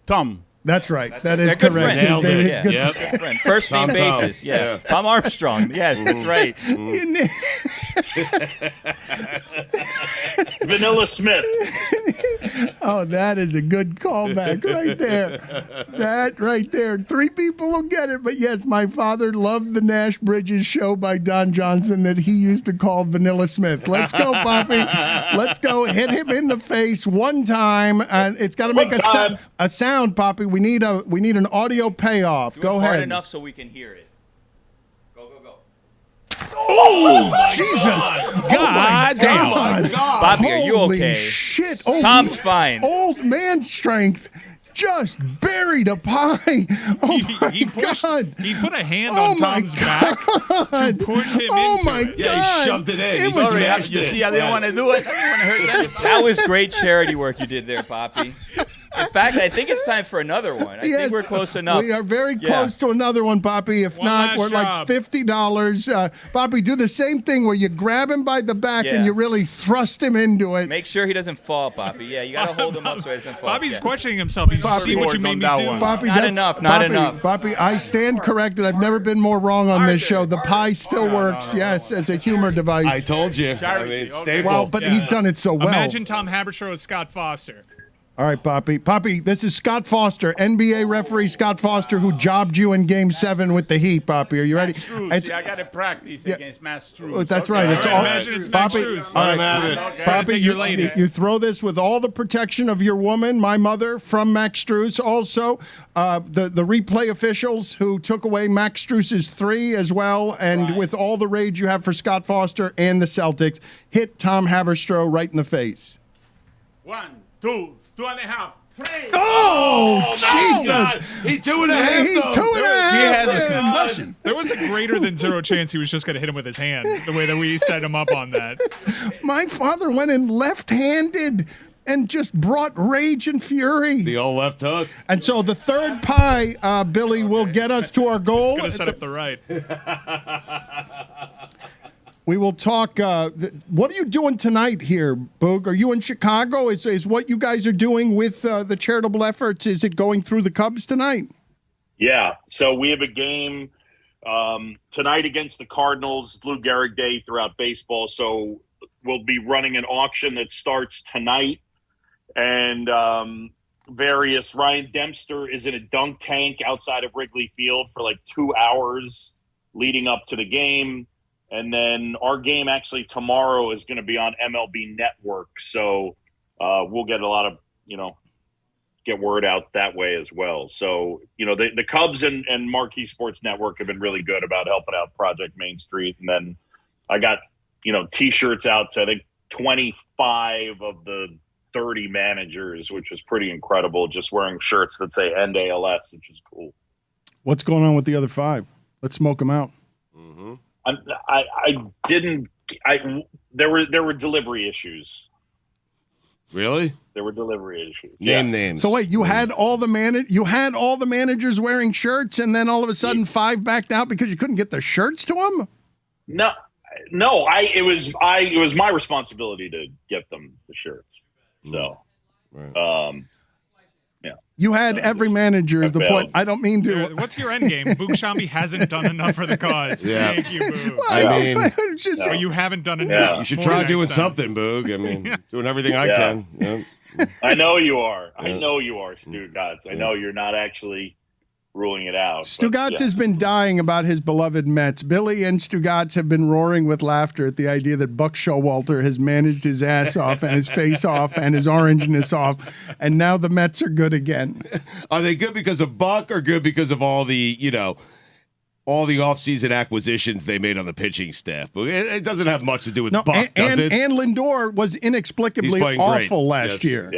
Tom. That's right. That They're is good correct. friends. His name is good Good friend. First name basis. Yeah. Tom Armstrong. Yes, that's right. Vanilla Smith. Oh, that is a good callback right there. That right there. 3 people will get it. But yes, my father loved the Nash Bridges show by Don Johnson that he used to call Vanilla Smith. Let's go, Poppy. Let's go. Hit him in the face one time. And it's got to make a sound, Poppy. We need an audio payoff. Go Hard ahead. enough so we can hear it. Go, go, go. Oh, Jesus. God damn. Oh, my God. Bobby, are you Holy okay? shit. Tom's fine. Old man strength just buried a pie. Oh, my God. He put a hand Oh on my Tom's back to push him Oh, into my it. God. Yeah, he shoved it in. It He was smashed You it. see, I didn't want to do it. I didn't want to hurt that. That was great charity work you did there, Poppy. In fact, I think it's time for another one. I think we're close enough. We are very close to another one, Poppy. If One not, last we're like job. $50. Poppy, do the same thing where you grab him by the back and Yeah. you really thrust him into it. Make sure he doesn't fall, Poppy. Yeah, you got to hold him up so he doesn't fall. Bobby's Yeah. questioning himself. He's Poppy, see what you made me on that do. one. Poppy, Not that's, enough, not Poppy, enough. Poppy, I stand corrected. I've never been more wrong on this show. The pie still works, yes, as a humor device. I told you. Charity, I mean, okay. staple. Well, but he's done it so well. Imagine Tom Haberstroh as Scott Foster. All right, Poppy. Poppy, this is Scott Foster, NBA referee Scott Foster, who jobbed you in Game 7 with the Heat, Poppy. Are you ready? See, I got to practice against Mass Struz. That's right. It's All all. right, imagine it's Max Poppy, Struz. all Let him right. have it. Poppy, Take your lady. you throw this with all the protection of your woman, my mother, from Max Struz. Also, the replay officials who took away Max Struz's 3 as well. And with all the rage you have for Scott Foster and the Celtics, hit Tom Haberstroh right in the face. 1, 2, 2.5, 3. Oh, Jesus. He 2.5. He though. 2.5. He has a there. concussion. There was a greater than zero chance he was just going to hit him with his hand, the way that we set him up on that. My father went in left-handed and just brought rage and fury. The old left hook. And so the third pie, Billy, will get us to our goal. It's going to set up the right. We will talk. What are you doing tonight here, Boog? Are you in Chicago? Is what you guys are doing with the charitable efforts, is it going through the Cubs tonight? Yeah. So we have a game Tonight against the Cardinals, Lou Gehrig Day throughout baseball. So we'll be running an auction that starts tonight. And Ryan Dempster is in a dunk tank outside of Wrigley Field for like 2 hours leading up to the game. And then our game actually tomorrow is going to be on MLB Network. So we'll get a lot of, get word out that way as well. So, the Cubs and Marquee Sports Network have been really good about helping out Project Main Street. And then I got, T-shirts out to, I think, 25 of the 30 managers, which was pretty incredible, just wearing shirts that say End ALS, which is cool. What's going on with the other 5? Let's smoke them out. Mm-hmm. There were delivery issues. Really? There were delivery issues. Name names. So wait, you had all the managers wearing shirts, and then all of a sudden 5 backed out because you couldn't get their shirts to them? No. It was my responsibility to get them the shirts. So, You had every manager is the point. I don't mean to. What's your end game? Boogshambi hasn't done enough for the cause. Yeah. Thank you, Boog. I mean, you haven't done enough. You should try doing something, Boog. I mean, doing everything I can. Yeah. I know you are. I know you are, Stugotz. I know you're not actually ruling it out. Stugotz has been dying about his beloved Mets. Billy and Stugotz have been roaring with laughter at the idea that Buck Showalter has managed his ass off and his face off and his orangeness off, and now the Mets are good again. Are they good because of Buck or good because of all the, all the offseason acquisitions they made on the pitching staff? But it doesn't have much to do with Buck, does it? And Lindor was inexplicably awful last year.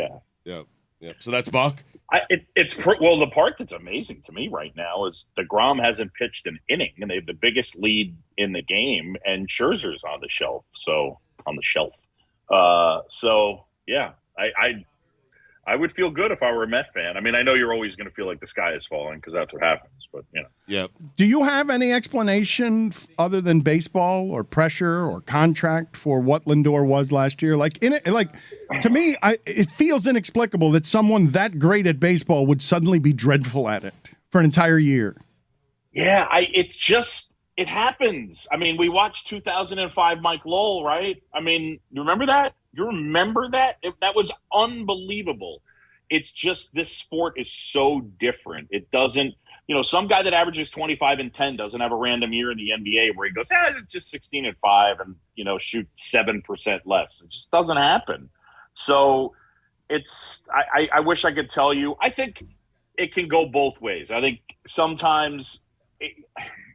Yeah. So that's Buck? The part that's amazing to me right now is DeGrom hasn't pitched an inning, and they have the biggest lead in the game, and Scherzer's on the shelf. I would feel good if I were a Met fan. I mean, I know you're always going to feel like the sky is falling because that's what happens. But yeah. Do you have any explanation other than baseball or pressure or contract for what Lindor was last year? To me, it feels inexplicable that someone that great at baseball would suddenly be dreadful at it for an entire year. Yeah, it happens. I mean, we watched 2005 Mike Lowell, right? I mean, you remember that? That was unbelievable. It's just this sport is so different. It doesn't, some guy that averages 25 and 10 doesn't have a random year in the NBA where he goes, it's just 16 and 5 and, shoot 7% less. It just doesn't happen. So I wish I could tell you. I think it can go both ways. I think sometimes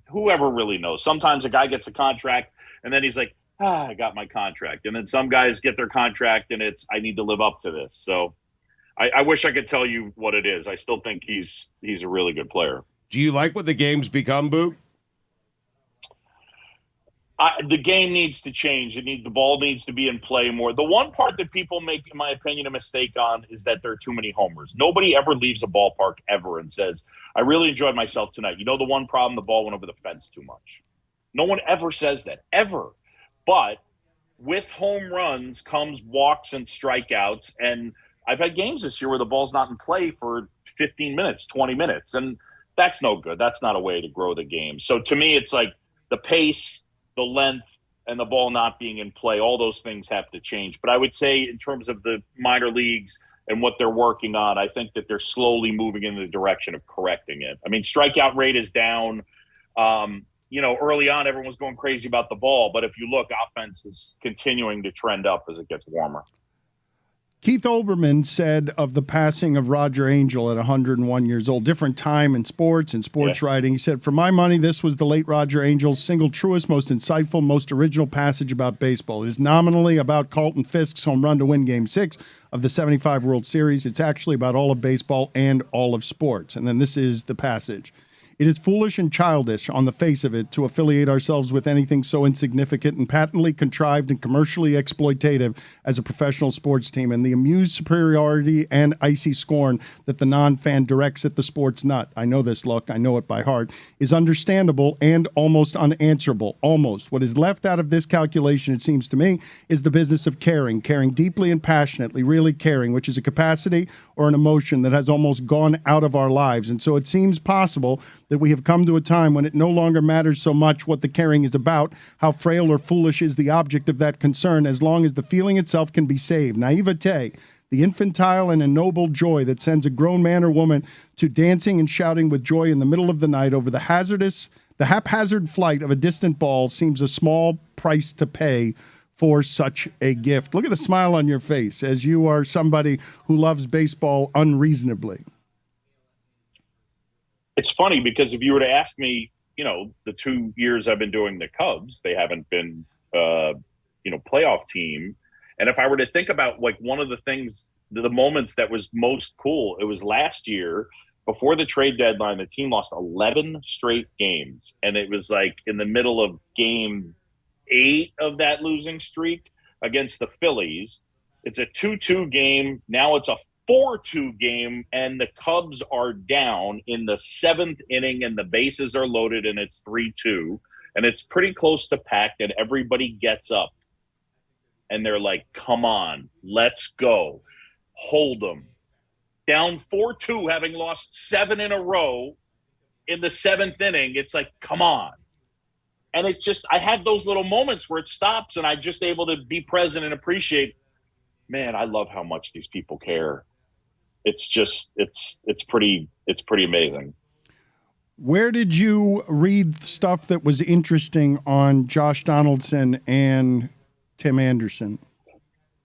whoever really knows, sometimes a guy gets a contract and then he's like, I got my contract. And then some guys get their contract and I need to live up to this. So I wish I could tell you what it is. I still think he's a really good player. Do you like what the game's become, Boog? The game needs to change. The ball needs to be in play more. The one part that people make, in my opinion, a mistake on is that there are too many homers. Nobody ever leaves a ballpark ever and says, I really enjoyed myself tonight. The one problem, the ball went over the fence too much. No one ever says that, ever. But with home runs comes walks and strikeouts. And I've had games this year where the ball's not in play for 15 minutes, 20 minutes. And that's no good. That's not a way to grow the game. So to me, it's like the pace, the length, and the ball not being in play. All those things have to change. But I would say in terms of the minor leagues and what they're working on, I think that they're slowly moving in the direction of correcting it. I mean, strikeout rate is down. Early on, everyone was going crazy about the ball. But if you look, offense is continuing to trend up as it gets warmer. Keith Olbermann said of the passing of Roger Angell at 101 years old, different time in sports and sports writing. He said, for my money, this was the late Roger Angell's single truest, most insightful, most original passage about baseball. It is nominally about Carlton Fisk's home run to win Game 6 of the 75 World Series. It's actually about all of baseball and all of sports. And then this is the passage. It is foolish and childish on the face of it to affiliate ourselves with anything so insignificant and patently contrived and commercially exploitative as a professional sports team, and the amused superiority and icy scorn that the non-fan directs at the sports nut, I know this look, I know it by heart, is understandable and almost unanswerable. Almost. What is left out of this calculation, it seems to me, is the business of caring deeply and passionately, really caring, which is a capacity or an emotion that has almost gone out of our lives. And so it seems possible that we have come to a time when it no longer matters so much what the caring is about, how frail or foolish is the object of that concern, as long as the feeling itself can be saved. Naivete, the infantile and ennobled joy that sends a grown man or woman to dancing and shouting with joy in the middle of the night over the haphazard flight of a distant ball, seems a small price to pay for such a gift. Look at the smile on your face as you are somebody who loves baseball unreasonably. It's funny because if you were to ask me, the 2 years I've been doing the Cubs, they haven't been, playoff team. And if I were to think about like one of the things, the moments that was most cool, it was last year before the trade deadline, the team lost 11 straight games. And it was like in the middle of game 8 of that losing streak against the Phillies. It's a 2-2 game. Now it's a 4-2 game, and the Cubs are down in the 7th inning, and the bases are loaded, and it's 3-2. And it's pretty close to packed, and everybody gets up. And they're like, come on, let's go. Hold them. Down 4-2, having lost 7 in a row in the 7th inning. It's like, come on. And it just, I had those little moments where it stops and I'm just able to be present and appreciate, man, I love how much these people care. It's just, it's pretty amazing. Where did you read stuff that was interesting on Josh Donaldson and Tim Anderson?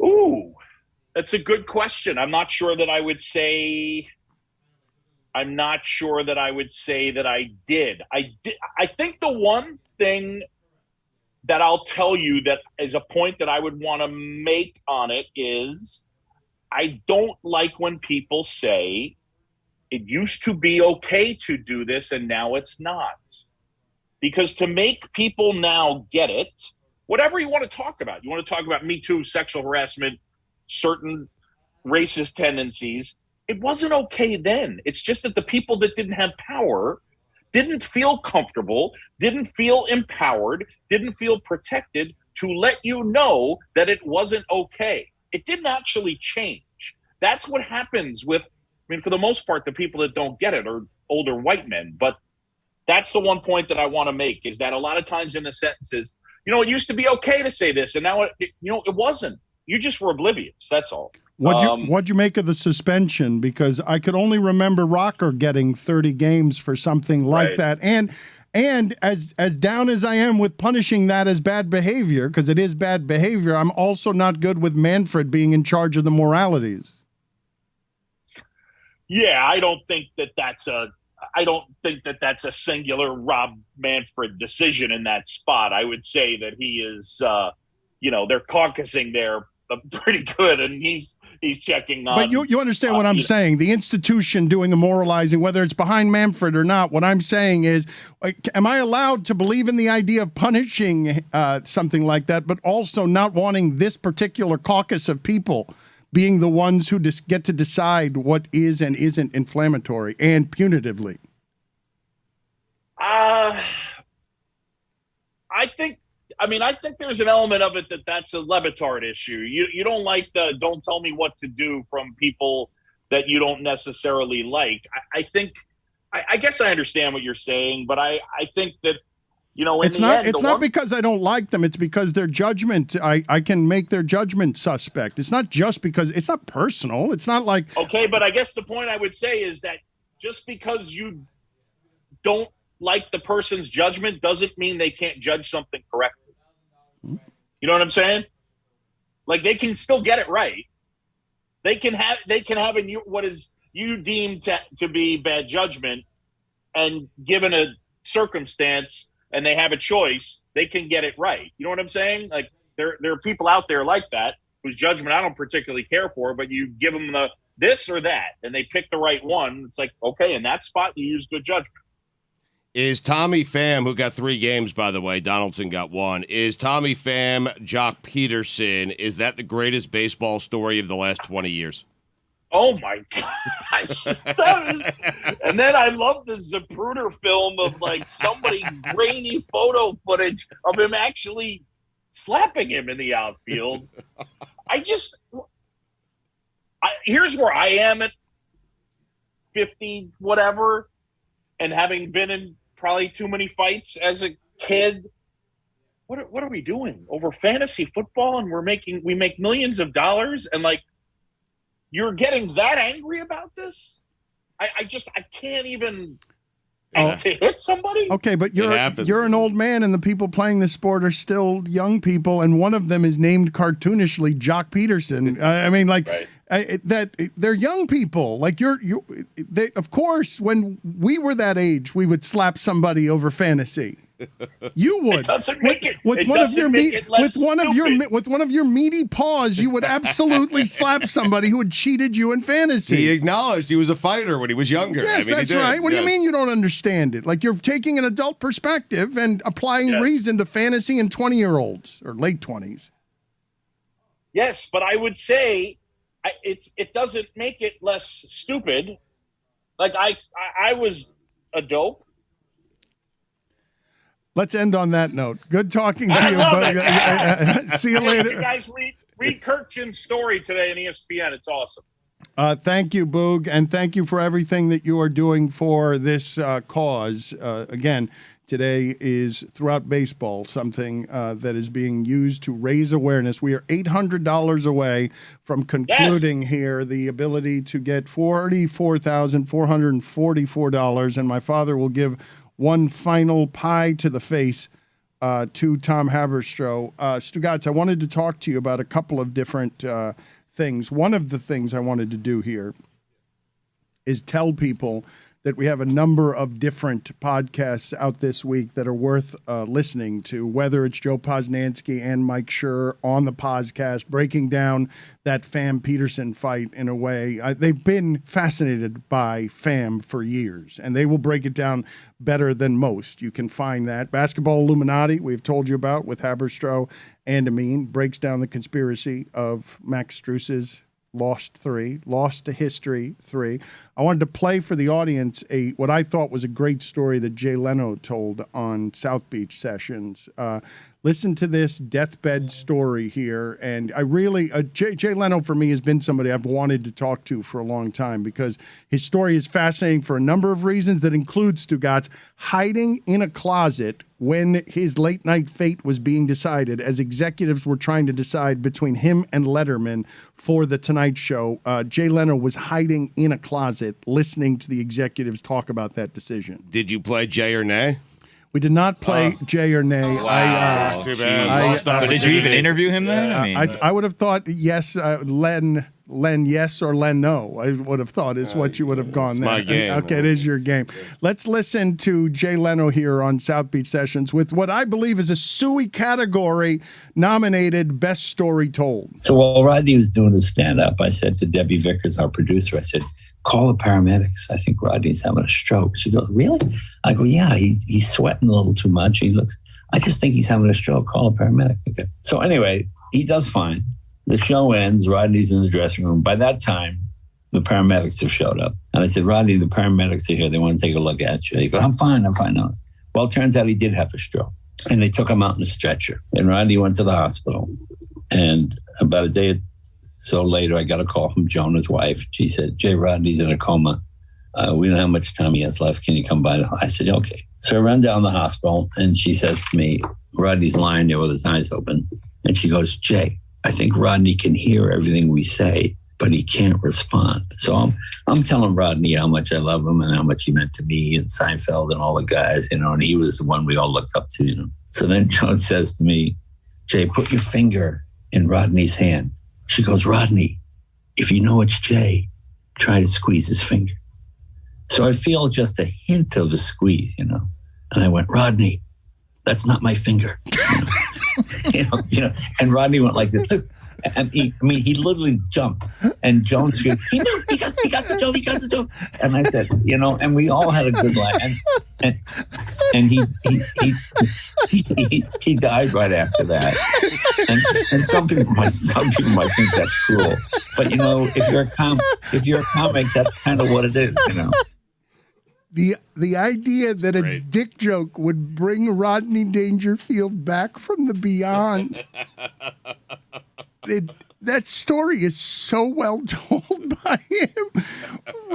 Ooh, that's a good question. I'm not sure that I would say that I did. I think the one thing that I'll tell you that is a point that I would want to make on it is I don't like when people say it used to be okay to do this and now it's not. Because to make people now get it, whatever you want to talk about, you want to talk about Me Too, sexual harassment, certain racist tendencies, it wasn't okay then. It's just that the people that didn't have power didn't feel comfortable, didn't feel empowered, didn't feel protected to let you know that it wasn't okay. It didn't actually change. That's what happens with, for the most part, the people that don't get it are older white men. But that's the one point that I want to make is that a lot of times in the sentences, it used to be okay to say this, and now it wasn't. You just were oblivious. That's all. What'd you make of the suspension? Because I could only remember Rocker getting 30 games for something like that. And as down as I am with punishing that as bad behavior, because it is bad behavior, I'm also not good with Manfred being in charge of the moralities. Yeah, I don't think that that's a singular Rob Manfred decision in that spot. I would say that he is, they're caucusing there pretty good, and he's checking on. But you understand what I'm saying? The institution doing the moralizing, whether it's behind Manfred or not. What I'm saying is, am I allowed to believe in the idea of punishing something like that, but also not wanting this particular caucus of people being the ones who just get to decide what is and isn't inflammatory and punitively? I think there's an element of it that's a LeBatard issue. You don't like the don't tell me what to do from people that you don't necessarily like. I guess I understand what you're saying, but I think that, it's not because I don't like them. It's because their judgment, I can make their judgment suspect. It's not just because it's not personal. It's not like. Okay, but I guess the point I would say is that just because you don't like the person's judgment doesn't mean they can't judge something correctly. You know what I'm saying? Like they can still get it right. They can have what is you deem to be bad judgment, and given a circumstance and they have a choice, they can get it right. You know what I'm saying? Like there are people out there like that whose judgment I don't particularly care for, but you give them the this or that and they pick the right one. It's like, okay, in that spot you use good judgment. Is Tommy Pham, who got 3 games, by the way, Donaldson got 1, is Tommy Pham, Jock Peterson, is that the greatest baseball story of the last 20 years? Oh, my gosh. And then I love the Zapruder film of, like, somebody grainy photo footage of him actually slapping him in the outfield. Here's where I am at 50, whatever. and having been in probably too many fights as a kid, what are we doing over fantasy football? And we make millions of dollars, and like, you're getting that angry about this? I can't even to hit somebody. Okay, but you're an old man, and the people playing this sport are still young people, and one of them is named cartoonishly Jock Peterson. I mean, like that they're young people. Like they, of course, when we were that age, we would slap somebody over fantasy. You would. It doesn't make it. With one of your meaty paws, you would absolutely slap somebody who had cheated you in fantasy. He acknowledged he was a fighter when he was younger. Yes, that's right. What do you mean you don't understand it? Like, you're taking an adult perspective and applying reason to fantasy and 20-year-olds or late 20s. Yes, but I would say it doesn't make it less stupid. Like I was a dope. Let's end on that note. Good talking to you. But, see you later. You guys read Kurkjian's story today on ESPN. It's awesome. Thank you, Boog, and thank you for everything that you are doing for this cause. Again, today is throughout baseball something that is being used to raise awareness. We are $800 away from concluding here the ability to get $44,444, and my father will give one final pie to the face to Tom Haberstroh. Stugotz, I wanted to talk to you about a couple of different things. One of the things I wanted to do here is tell people that we have a number of different podcasts out this week that are worth listening to, whether it's Joe Posnanski and Mike Schur on the podcast, breaking down that Pham Peterson fight in a way. They've been fascinated by Pham for years, and they will break it down better than most. You can find that. Basketball Illuminati, we've told you about with Haberstroh and Amin, breaks down the conspiracy of Max Struess's Lost to History 3. I wanted to play for the audience what I thought was a great story that Jay Leno told on South Beach Sessions. Listen to this deathbed story here. And I really, Jay Leno for me has been somebody I've wanted to talk to for a long time because his story is fascinating for a number of reasons that include Stugotz hiding in a closet when his late night fate was being decided as executives were trying to decide between him and Letterman for The Tonight Show. Jay Leno was hiding in a closet listening to the executives talk about that decision. Did you play Jay or Nay? We did not play Jay or Nay. Wow. Too bad. But did you even interview him then? I would have thought yes, Len yes or Len no. I would have thought is what you would have gone there. My game. Okay, it is your game. Let's listen to Jay Leno here on South Beach Sessions with what I believe is a SUEY category nominated Best Story Told. So while Rodney was doing his stand-up, I said to Debbie Vickers, our producer, I said, call the paramedics. I think Rodney's having a stroke. She goes, really? I go, yeah, he's sweating a little too much. I just think he's having a stroke. Call the paramedics. Okay. So anyway, he does fine. The show ends. Rodney's in the dressing room. By that time, the paramedics have showed up. And I said, Rodney, the paramedics are here. They want to take a look at you. He goes, I'm fine. No. Well, it turns out he did have a stroke. And they took him out in a stretcher. And Rodney went to the hospital. And about a day or so later, I got a call from Joan, his wife. She said, Jay, Rodney's in a coma. We don't know how much time he has left. Can you come by? I said, okay. So I ran down the hospital, and she says to me, Rodney's lying there with his eyes open. And she goes, Jay, I think Rodney can hear everything we say, but he can't respond. So I'm telling Rodney how much I love him and how much he meant to me and Seinfeld and all the guys, and he was the one we all looked up to, So then Joan says to me, Jay, put your finger in Rodney's hand. She goes, Rodney, if you know it's Jay, try to squeeze his finger. So I feel just a hint of a squeeze, And I went, Rodney, that's not my finger. And Rodney went like this. And he literally jumped. And Joan screamed, he got the joke. And I said, and we all had a good laugh. And he died right after that. And some people might think that's cruel. But if you're a comic, that's kind of what it is, The idea that a dick joke would bring Rodney Dangerfield back from the beyond. That story is so well told by him.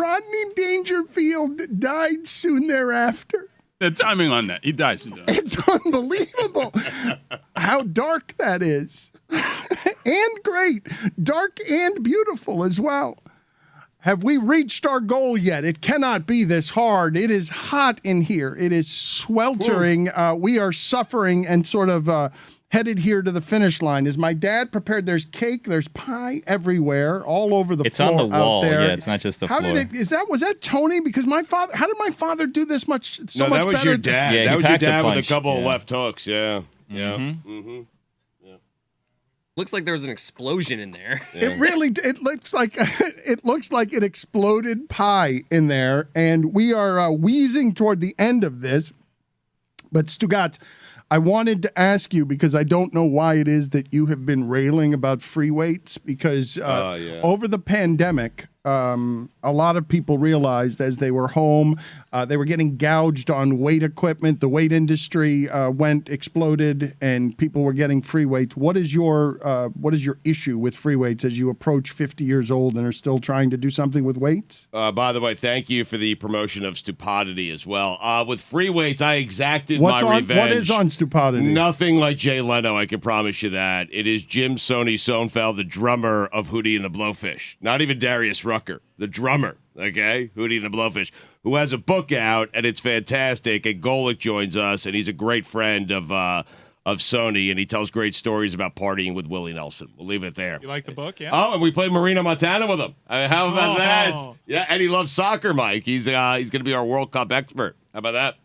Rodney Dangerfield died soon thereafter. The timing on that. He dies. It's unbelievable how dark that is. And great. Dark and beautiful as well. Have we reached our goal yet? It cannot be this hard. It is hot in here. It is sweltering. We are suffering and sort of headed here to the finish line. Is my dad prepared? There's cake. There's pie everywhere, all over the floor. It's on the wall. Out there. Yeah, it's not just the How floor. did it? Was that Tony? Because my father. How did my father do this much? So No, much that was better your than- dad. Yeah, that he was your packs a dad with a punch. couple of Yeah. left hooks. Yeah. Yeah. Mhm. Looks like there was an explosion in there. It really it looks like it exploded pie in there, and we are wheezing toward the end of this. But Stugotz, I wanted to ask you because I don't know why it is that you have been railing about free weights because over the pandemic, a lot of people realized as they were home, they were getting gouged on weight equipment. The weight industry exploded, and people were getting free weights. What is your issue with free weights as you approach 50 years old and are still trying to do something with weights? By the way, thank you for the promotion of stupidity as well. With free weights, I exacted my revenge. What is on stupidity? Nothing like Jay Leno, I can promise you that. It is Jim Sony Sonefeld, the drummer of Hootie and the Blowfish. Not even Darius Rucker, the drummer, okay? Hootie and the Blowfish, who has a book out, and it's fantastic. And Golick joins us, and he's a great friend of Sony, and he tells great stories about partying with Willie Nelson. We'll leave it there. You like the book? Yeah. Oh, and we played Marino Montana with him. How about Oh. that? Yeah, and he loves soccer, Mike. He's going to be our World Cup expert. How about that?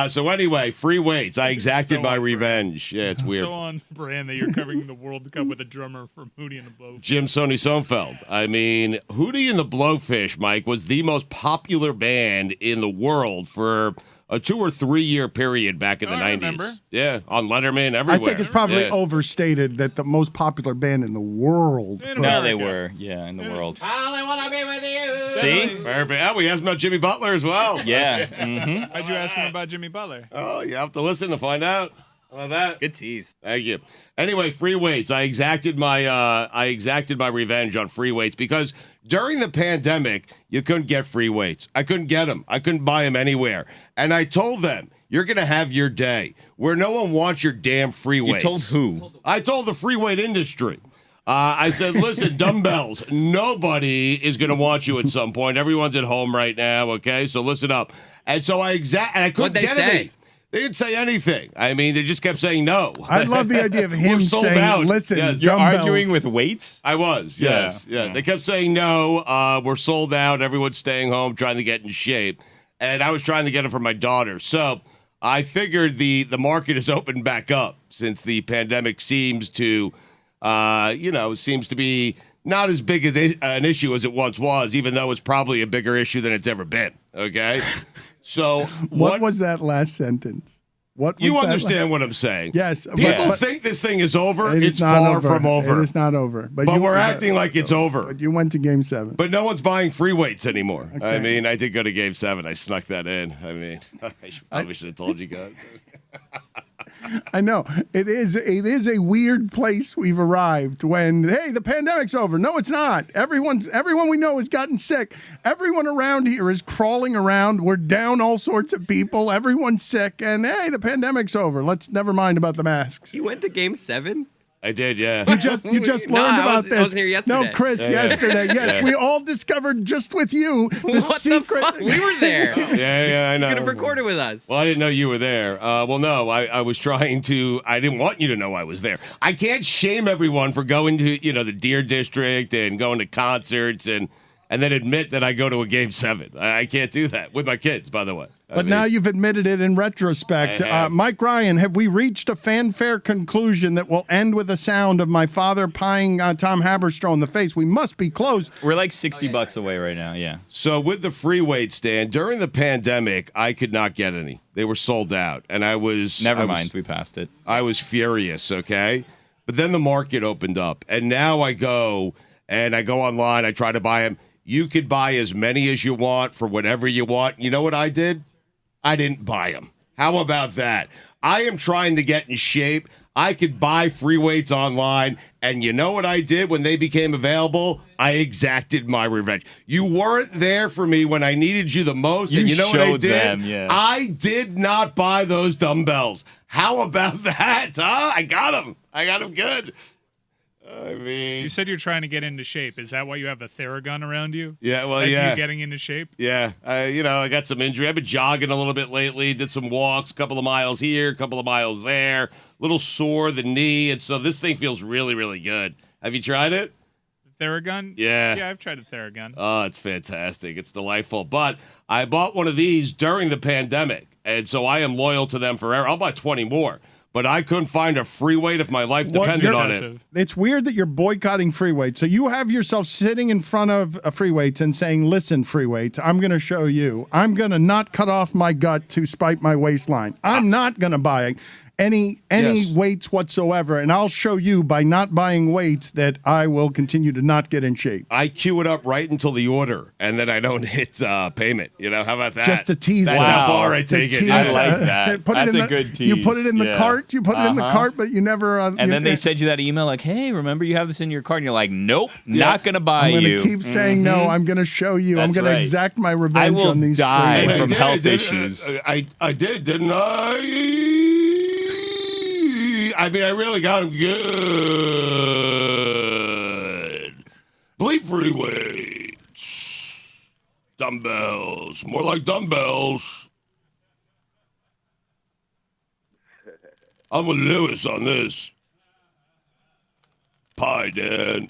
So anyway, free weights. I exacted my revenge. Yeah, it's weird. So on brand that you're covering the World Cup with a drummer from Hootie and the Blowfish. Jim Sony Sonefeld. I mean, Hootie and the Blowfish, Mike, was the most popular band in the world for a 2 or 3 year period back in the 90s. remember. Yeah, on Letterman, I everywhere. think it's probably Yeah. overstated that the most popular band in the world. No, they were. Yeah, in the world. I only want to be with you. See? Perfect. Oh, we asked about Jimmy Butler as well. Yeah. Mm-hmm. Why'd you ask him about Jimmy Butler? Oh, you have to listen to find out. How about that? Good tease. Thank you. Anyway, free weights. I exacted my revenge on free weights because during the pandemic, you couldn't get free weights. I couldn't get them. I couldn't buy them anywhere. And I told them, you're going to have your day where no one wants your damn free weights. You told who? I told the free weight industry. I said, listen, dumbbells, nobody is going to want you at some point. Everyone's at home right now, okay? So listen up. And so I couldn't What'd they get say? any. They didn't say anything. I mean, they just kept saying no. I love the idea of him We're sold saying, out. listen, Yes. You're dumbbells. arguing with weights? I was, yes. Yeah. They kept saying no. We're sold out. Everyone's staying home, trying to get in shape. And I was trying to get it for my daughter. So I figured the market is opened back up since the pandemic seems to, seems to be not as big an issue as it once was, even though it's probably a bigger issue than it's ever been. Okay? So What was that last sentence? What was you that understand what I'm saying? Yes. People think this thing is over. It is It's not far over. from over. It is not over. But we're acting like it's over. But you went to Game 7. But no one's buying free weights anymore. Okay. I mean, I did go to Game 7. I snuck that in. I mean, I should have told you guys. I know. It is a weird place we've arrived when, hey, the pandemic's over. No, it's not. Everyone we know has gotten sick. Everyone around here is crawling around. We're down all sorts of people. Everyone's sick. And, hey, the pandemic's over. Let's never mind about the masks. You went to Game 7? I did, yeah. You just No, learned I about was- this. I wasn't here yesterday. No, Chris, Yeah. yesterday. Yes, Yeah. we all discovered just with you the What secret. the fuck? We were there. Yeah, I know. You could have recorded with us. Well, I didn't know you were there. Well, no, I was trying to. I didn't want you to know I was there. I can't shame everyone for going to, the Deer District and going to concerts and then admit that I go to a Game 7. I can't do that with my kids, by the way. But now you've admitted it in retrospect. I have. Mike Ryan, have we reached a fanfare conclusion that will end with the sound of my father pieing Tom Haberstroh in the face? We must be close. We're like $60 away right now. Yeah. So with the free weight stand during the pandemic, I could not get any. They were sold out, and I was Never mind. We passed it. I was furious. Okay, but then the market opened up, and now I go online. I try to buy them. You could buy as many as you want for whatever you want. You know what I did? I didn't buy them. How about that? I am trying to get in shape. I could buy free weights online, and you know what I did when they became available? I exacted my revenge. You weren't there for me when I needed you the most, and you know what I showed did? them, yeah. I did not buy those dumbbells. How about that, huh? I got them. I got them good. I mean, You said you're trying to get into shape. Is that why you have a Theragun around you? yeah, well, That's yeah. you getting into shape? Yeah, I got some injury. I've been jogging a little bit lately, did some walks, a couple of miles here, a couple of miles there, a little sore the knee, and so this thing feels really, really good. Have you tried it? Theragun? Yeah. Yeah, I've tried a Theragun. Oh, it's fantastic. It's delightful. But I bought one of these during the pandemic, and so I am loyal to them forever. I'll buy 20 more. But I couldn't find a free weight if my life depended on it. It's weird that you're boycotting free weights. So you have yourself sitting in front of free weights and saying, listen, free weights, I'm going to show you. I'm going to not cut off my gut to spite my waistline. I'm not going to buy any weights whatsoever, and I'll show you by not buying weights that I will continue to not get in shape. I queue it up right until the order, and then I don't hit payment. You know, how about that? Just to tease. That's how far I take it. I like that. That's a good tease. You put it in the cart. You put it in the cart, but you never. And then they send you that email like, "Hey, remember you have this in your cart?" And you're like, "Nope, Yeah. not gonna buy I'm you." going to keep saying no. I'm going to show you. I'm That's going to right. exact my revenge I will on these die free from weights. health issues. I did, didn't I? I mean, I really got him good. Bleep free weights. Dumbbells. More like dumbbells. I'm with Lewis on this. Pie, Dad.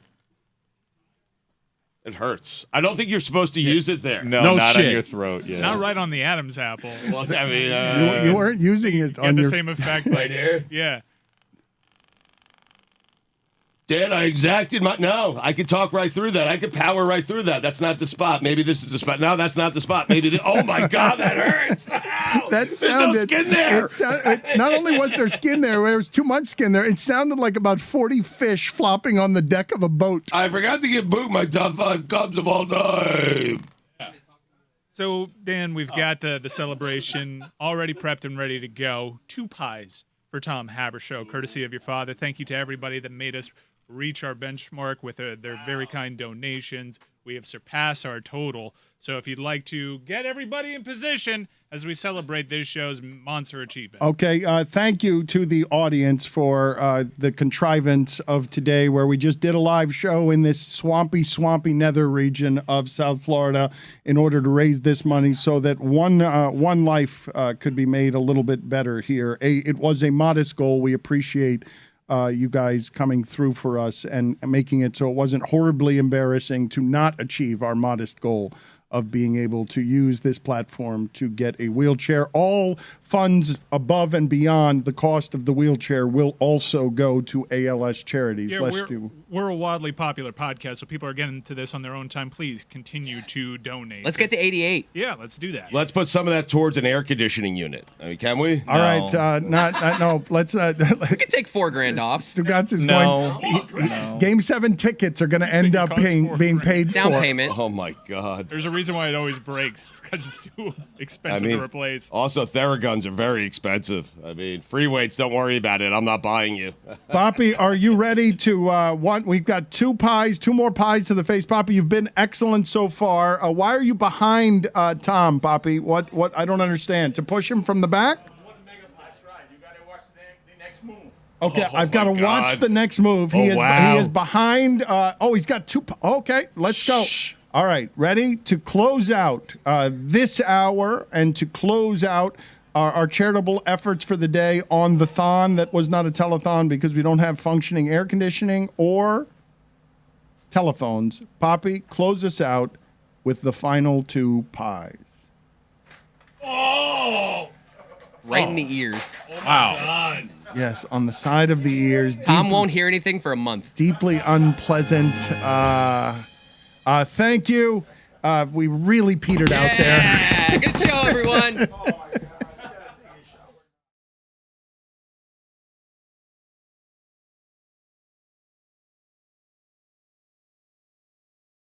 It hurts. I don't think you're supposed to use it there. No, not on your throat. Yeah. Not right on the Adam's apple. Well, I mean, You weren't using it Get on the your same effect. Right here? Yeah. Dad, I exacted my. No, I could talk right through that. I could power right through that. That's not the spot. Maybe this is the spot. No, that's not the spot. Maybe. Oh my God, that hurts. Ow! That sounded. There's no skin there. Not only was there skin there was too much skin there. It sounded like about 40 fish flopping on the deck of a boat. I forgot to give Boog my top 5 Cubs of all time. So, Dan, we've got the celebration already prepped and ready to go. 2 pies for Tom Haberstroh, courtesy of your father. Thank you to everybody that made us reach our benchmark with their very kind donations. We have surpassed our total. So if you'd like to get everybody in position as we celebrate this show's monster achievement. Okay, thank you to the audience for the contrivance of today, where we just did a live show in this swampy nether region of South Florida in order to raise this money so that one life could be made a little bit better here. It was a modest goal. We appreciate you guys coming through for us and making it so it wasn't horribly embarrassing to not achieve our modest goal of being able to use this platform to get a wheelchair. All funds above and beyond the cost of the wheelchair will also go to ALS charities. Yeah, we're a wildly popular podcast, so people are getting to this on their own time. Please continue to donate. Let's get to 88. Yeah, let's do that. Let's put some of that towards an air conditioning unit. I mean, can we? All right, no. Let's. We can take $4,000 off. Stugotz is going. Game 7 tickets are going to end up being paid Down for. payment. Oh my God. There's a reason why it always breaks, because it's too expensive to replace. Also, Theraguns are very expensive. I mean, free weights, don't worry about it. I'm not buying you. Poppy, are you ready to we've got 2 more pies to the face. Poppy, you've been excellent so far. Why are you behind Tom, Poppy? What I don't understand. To push him from the back? Okay, I've got to watch the next move. He is behind. He's got 2. Okay, let's go. All right, ready to close out this hour and to close out our charitable efforts for the day on the thon that was not a telethon because we don't have functioning air conditioning or telephones. Poppy, close us out with the final 2 pies. Oh! Right in the ears. Wow. Yes, on the side of the ears. Tom won't hear anything for a month. Deeply unpleasant. Thank you. We really petered out there. Good show, everyone.